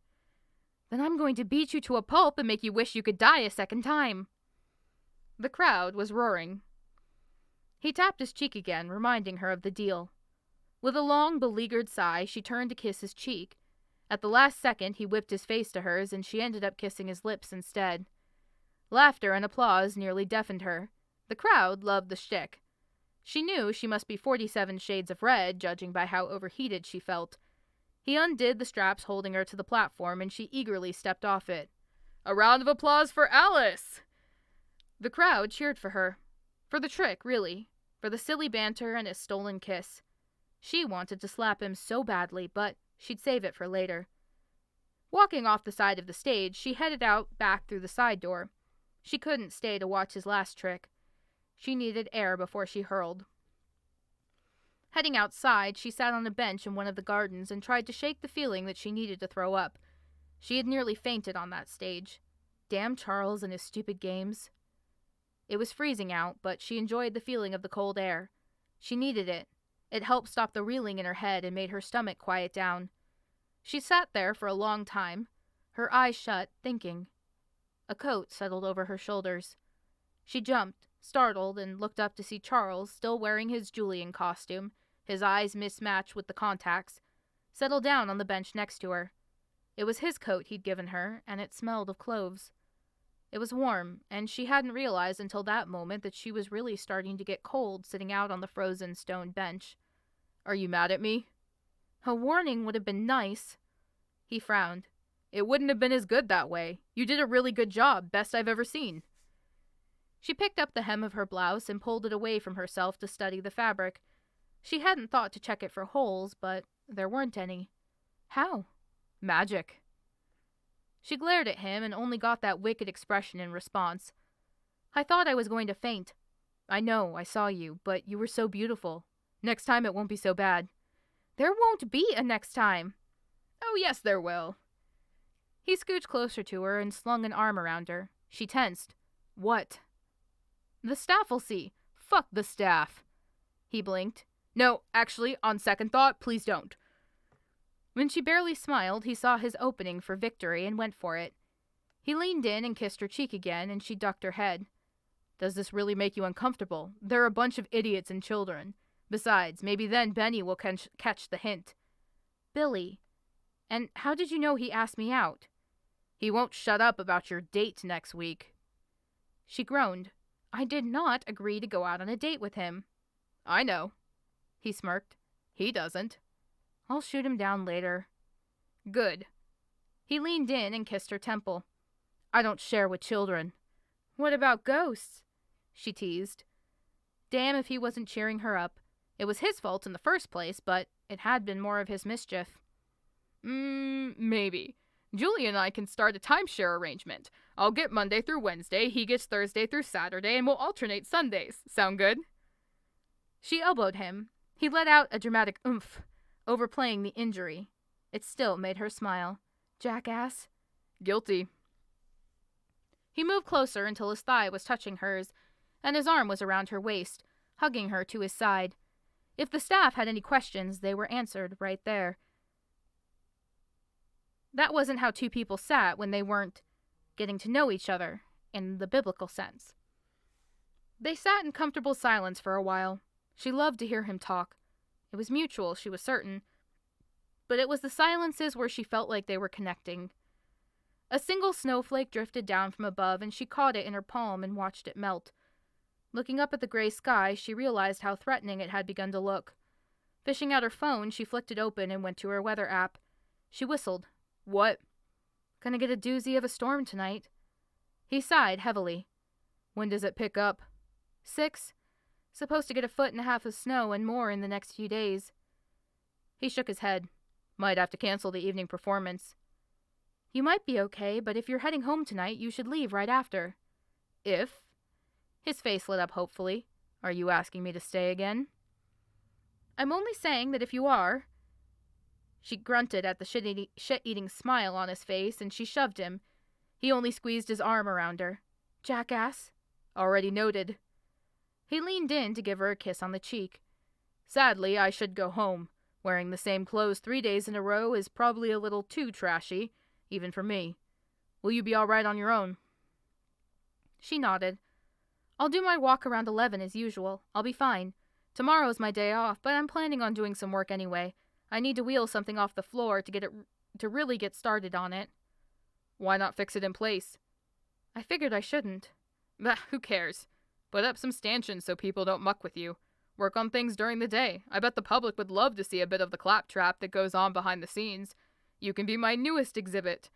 "Then I'm going to beat you to a pulp and make you wish you could die a second time." The crowd was roaring. He tapped his cheek again, reminding her of the deal. With a long, beleaguered sigh, she turned to kiss his cheek. At the last second, he whipped his face to hers, and she ended up kissing his lips instead. Laughter and applause nearly deafened her. The crowd loved the shtick. She knew she must be 47 shades of red, judging by how overheated she felt. He undid the straps holding her to the platform, and she eagerly stepped off it. "A round of applause for Alice!" The crowd cheered for her. For the trick, really. For the silly banter and his stolen kiss. She wanted to slap him so badly, but she'd save it for later. Walking off the side of the stage, she headed out back through the side door. She couldn't stay to watch his last trick. She needed air before she hurled. Heading outside, she sat on a bench in one of the gardens and tried to shake the feeling that she needed to throw up. She had nearly fainted on that stage. Damn Charles and his stupid games. It was freezing out, but she enjoyed the feeling of the cold air. She needed it. It helped stop the reeling in her head and made her stomach quiet down. She sat there for a long time, her eyes shut, thinking. A coat settled over her shoulders. She jumped, startled, and looked up to see Charles, still wearing his Julian costume, his eyes mismatched with the contacts, settle down on the bench next to her. It was his coat he'd given her, and it smelled of cloves. It was warm, and she hadn't realized until that moment that she was really starting to get cold sitting out on the frozen stone bench. "Are you mad at me?" "A warning would have been nice." He frowned. "It wouldn't have been as good that way. You did a really good job, best I've ever seen." She picked up the hem of her blouse and pulled it away from herself to study the fabric. She hadn't thought to check it for holes, but there weren't any. How? Magic. She glared at him and only got that wicked expression in response. "I thought I was going to faint. I know, I saw you, but you were so beautiful. Next time it won't be so bad." "There won't be a next time." "Oh, yes, there will." He scooched closer to her and slung an arm around her. She tensed. "What?" "The staff'll see." "Fuck the staff." He blinked. "No, actually, on second thought, please don't." When she barely smiled, he saw his opening for victory and went for it. He leaned in and kissed her cheek again, and she ducked her head. "Does this really make you uncomfortable? They're a bunch of idiots and children. Besides, maybe then Benny will catch the hint." "Billy. And how did you know he asked me out?" "He won't shut up about your date next week." She groaned. "I did not agree to go out on a date with him." "I know." He smirked. "He doesn't." "I'll shoot him down later." "Good." He leaned in and kissed her temple. "I don't share with children." "What about ghosts?" she teased. Damn if he wasn't cheering her up. It was his fault in the first place, but it had been more of his mischief. Maybe. Julian and I can start a timeshare arrangement. I'll get Monday through Wednesday, he gets Thursday through Saturday, and we'll alternate Sundays. Sound good? She elbowed him. He let out a dramatic oomph, overplaying the injury. It still made her smile. Jackass. Guilty. He moved closer until his thigh was touching hers, and his arm was around her waist, hugging her to his side. If the staff had any questions, they were answered right there. That wasn't how two people sat when they weren't getting to know each other, in the biblical sense. They sat in comfortable silence for a while. She loved to hear him talk. It was mutual, she was certain. But it was the silences where she felt like they were connecting. A single snowflake drifted down from above, and she caught it in her palm and watched it melt. Looking up at the gray sky, she realized how threatening it had begun to look. Fishing out her phone, she flicked it open and went to her weather app. She whistled. What? Gonna get a doozy of a storm tonight. He sighed heavily. When does it pick up? 6. Supposed to get 1.5 feet of snow and more in the next few days. He shook his head. Might have to cancel the evening performance. You might be okay, but if you're heading home tonight, you should leave right after. If? His face lit up hopefully. Are you asking me to stay again? I'm only saying that if you are. She grunted at the shit-eating smile on his face, and she shoved him. He only squeezed his arm around her. Jackass. Already noted. He leaned in to give her a kiss on the cheek. Sadly, I should go home. Wearing the same clothes 3 days in a row is probably a little too trashy, even for me. Will you be all right on your own? She nodded. I'll do my walk around 11 as usual. I'll be fine. Tomorrow's my day off, but I'm planning on doing some work anyway. I need to wheel something off the floor to really get started on it. Why not fix it in place? I figured I shouldn't. Bah, who cares? Put up some stanchions so people don't muck with you. Work on things during the day. I bet the public would love to see a bit of the claptrap that goes on behind the scenes. You can be my newest exhibit.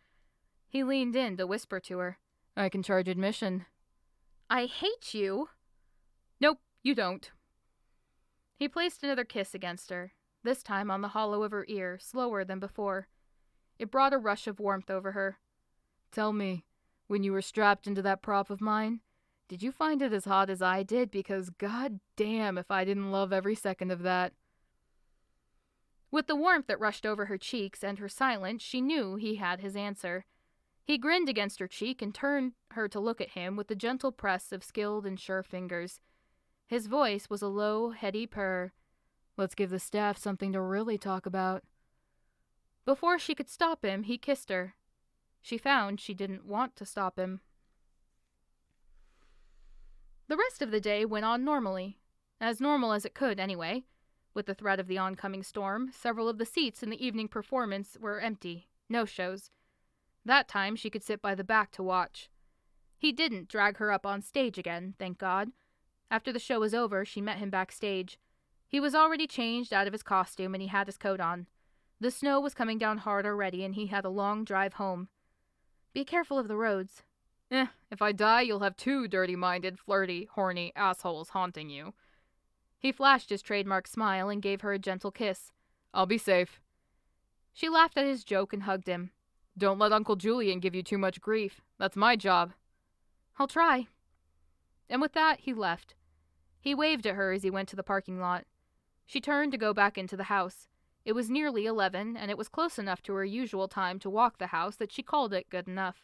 He leaned in to whisper to her. I can charge admission. I hate you. Nope, you don't. He placed another kiss against her, this time on the hollow of her ear, slower than before. It brought a rush of warmth over her. Tell me, when you were strapped into that prop of mine, did you find it as hot as I did? Because god damn if I didn't love every second of that. With the warmth that rushed over her cheeks and her silence, she knew he had his answer. He grinned against her cheek and turned her to look at him with the gentle press of skilled and sure fingers. His voice was a low, heady purr. Let's give the staff something to really talk about. Before she could stop him, he kissed her. She found she didn't want to stop him. The rest of the day went on normally. As normal as it could, anyway. With the threat of the oncoming storm, several of the seats in the evening performance were empty. No shows. That time she could sit by the back to watch. He didn't drag her up on stage again, thank God. After the show was over, she met him backstage. He was already changed out of his costume and he had his coat on. The snow was coming down hard already and he had a long drive home. Be careful of the roads. If I die, you'll have 2 dirty-minded, flirty, horny assholes haunting you. He flashed his trademark smile and gave her a gentle kiss. I'll be safe. She laughed at his joke and hugged him. Don't let Uncle Julian give you too much grief. That's my job. I'll try. And with that, he left. He waved at her as he went to the parking lot. She turned to go back into the house. It was nearly 11, and it was close enough to her usual time to walk the house that she called it good enough.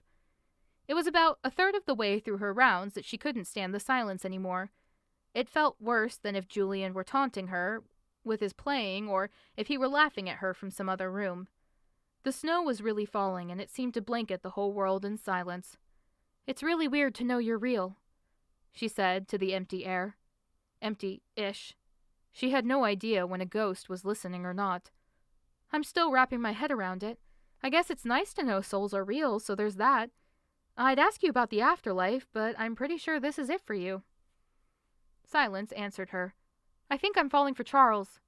It was about a third of the way through her rounds that she couldn't stand the silence anymore. It felt worse than if Julian were taunting her with his playing or if he were laughing at her from some other room. The snow was really falling, and it seemed to blanket the whole world in silence. It's really weird to know you're real, she said to the empty air. Empty-ish. She had no idea when a ghost was listening or not. I'm still wrapping my head around it. I guess it's nice to know souls are real, so there's that. I'd ask you about the afterlife, but I'm pretty sure this is it for you. Silence answered her. I think I'm falling for Charles.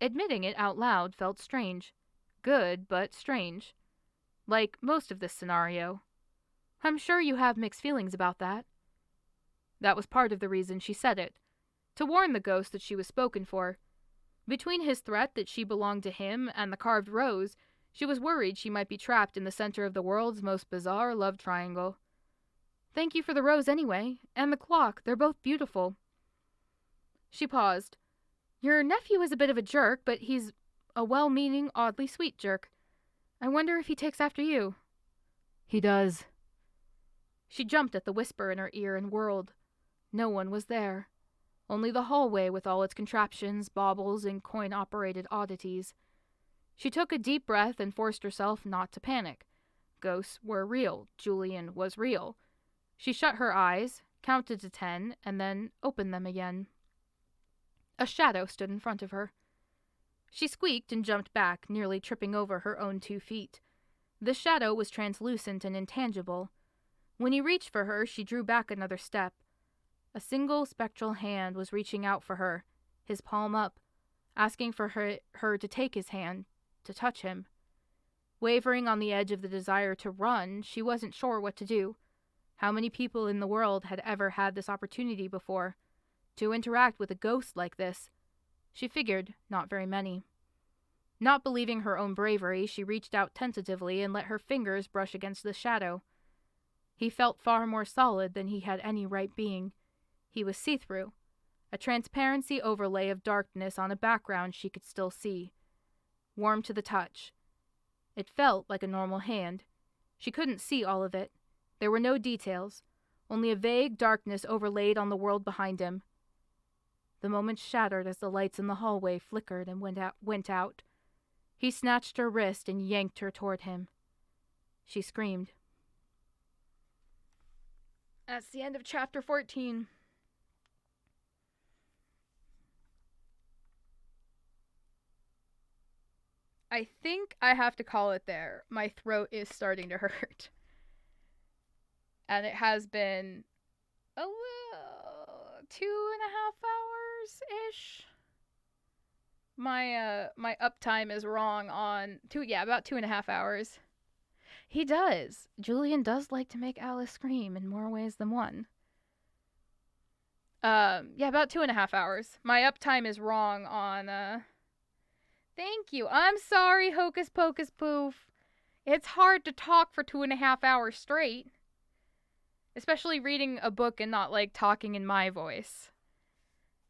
Admitting it out loud felt strange. Good, but strange. Like most of this scenario. I'm sure you have mixed feelings about that. That was part of the reason she said it. To warn the ghost that she was spoken for. Between his threat that she belonged to him and the carved rose, She was worried she might be trapped in the center of the world's most bizarre love triangle. Thank you for the rose anyway, and the clock. They're both beautiful. She paused. Your nephew is a bit of a jerk, but he's a well-meaning, oddly sweet jerk. I wonder if he takes after you. He does. She jumped at the whisper in her ear and whirled. No one was there. Only the hallway with all its contraptions, baubles, and coin-operated oddities. She took a deep breath and forced herself not to panic. Ghosts were real. Julian was real. She shut her eyes, counted to 10, and then opened them again. A shadow stood in front of her. She squeaked and jumped back, nearly tripping over her own 2 feet. The shadow was translucent and intangible. When he reached for her, she drew back another step. A single spectral hand was reaching out for her, his palm up, asking for her to take his hand, to touch him. Wavering on the edge of the desire to run, she wasn't sure what to do. How many people in the world had ever had this opportunity before? To interact with a ghost like this? She figured not very many. Not believing her own bravery, she reached out tentatively and let her fingers brush against the shadow. He felt far more solid than he had any right being. He was see-through, a transparency overlay of darkness on a background she could still see. Warm to the touch. It felt like a normal hand. She couldn't see all of it. There were no details, only a vague darkness overlaid on the world behind him. The moment shattered as the lights in the hallway flickered and went out. He snatched her wrist and yanked her toward him. She screamed. That's the end of chapter 14. I think I have to call it there. My throat is starting to hurt. And it has been a little 2.5 hours-ish. My uptime is wrong on about 2.5 hours. He does. Julian does like to make Alice scream in more ways than one. About 2.5 hours. My uptime is wrong on, Thank you. I'm sorry, Hocus Pocus Poof. It's hard to talk for 2.5 hours straight. Especially reading a book and not, talking in my voice.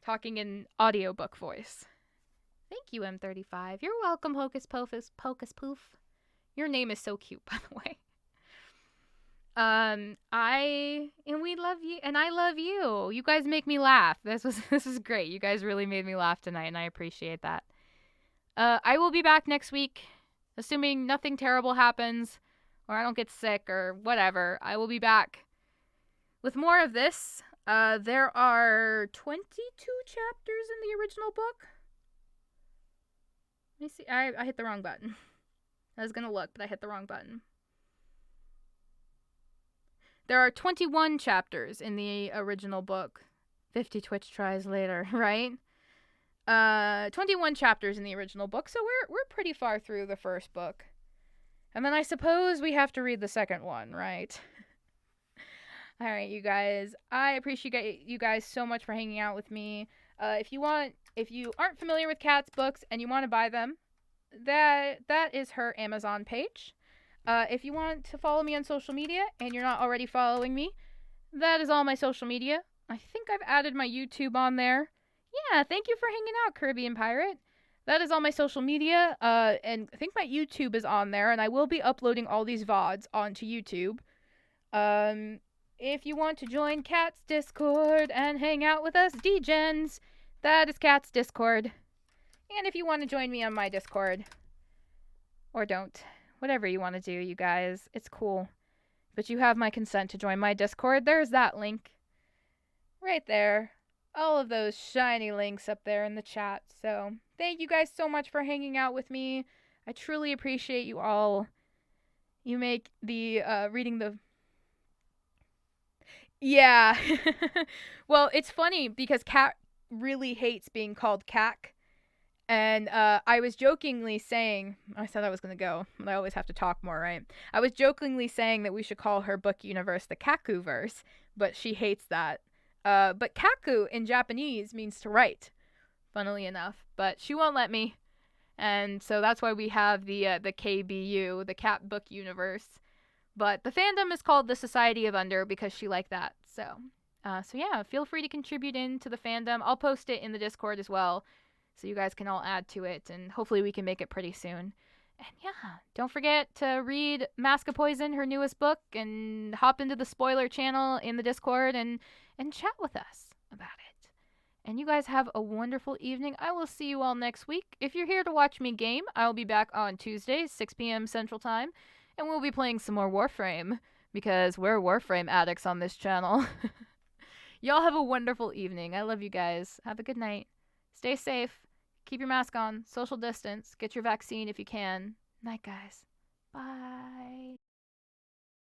Talking in audiobook voice. Thank you, M35. You're welcome, Hocus Pocus Poof. Your name is so cute, by the way. We love you, and I love you. You guys make me laugh. This is great. You guys really made me laugh tonight, and I appreciate that. I will be back next week, assuming nothing terrible happens, or I don't get sick, or whatever. I will be back with more of this. There are 22 chapters in the original book. Let me see. I hit the wrong button. I was gonna look, but I hit the wrong button. There are 21 chapters in the original book. 50 Twitch tries later, right? 21 chapters in the original book, so we're pretty far through the first book. And then I suppose we have to read the second one, right? Alright, you guys. I appreciate you guys so much for hanging out with me. If you aren't familiar with Kat's books and you want to buy them, that is her Amazon page. If you want to follow me on social media and you're not already following me, that is all my social media. I think I've added my YouTube on there. Yeah, thank you for hanging out, Caribbean Pirate. That is all my social media, and I think my YouTube is on there, and I will be uploading all these VODs onto YouTube. If you want to join Kat's Discord and hang out with us, D-Gens, that is Kat's Discord. And if you want to join me on my Discord, or don't, whatever you want to do, you guys, it's cool. But you have my consent to join my Discord. There's that link. Right there. All of those shiny links up there in the chat. So, thank you guys so much for hanging out with me. I truly appreciate you all. You make the, reading the... Yeah. Well, it's funny because Kat really hates being called Cac. And I was jokingly saying, I said I was going to go. I always have to talk more, right? I was jokingly saying that we should call her book universe the Kaku-verse, but she hates that. But Kaku in Japanese means to write, funnily enough. But she won't let me. And so that's why we have the KBU, the Cat Book Universe. But the fandom is called the Society of Under because she liked that. So yeah, feel free to contribute into the fandom. I'll post it in the Discord as well, so you guys can all add to it, and hopefully we can make it pretty soon. And yeah, don't forget to read Mask of Poison, her newest book, and hop into the spoiler channel in the Discord and chat with us about it. And you guys have a wonderful evening. I will see you all next week. If you're here to watch me game, I'll be back on Tuesday, 6 p.m. Central Time, and we'll be playing some more Warframe because we're Warframe addicts on this channel. Y'all have a wonderful evening. I love you guys. Have a good night. Stay safe. Keep your mask on. Social distance. Get your vaccine if you can. Night, guys. Bye.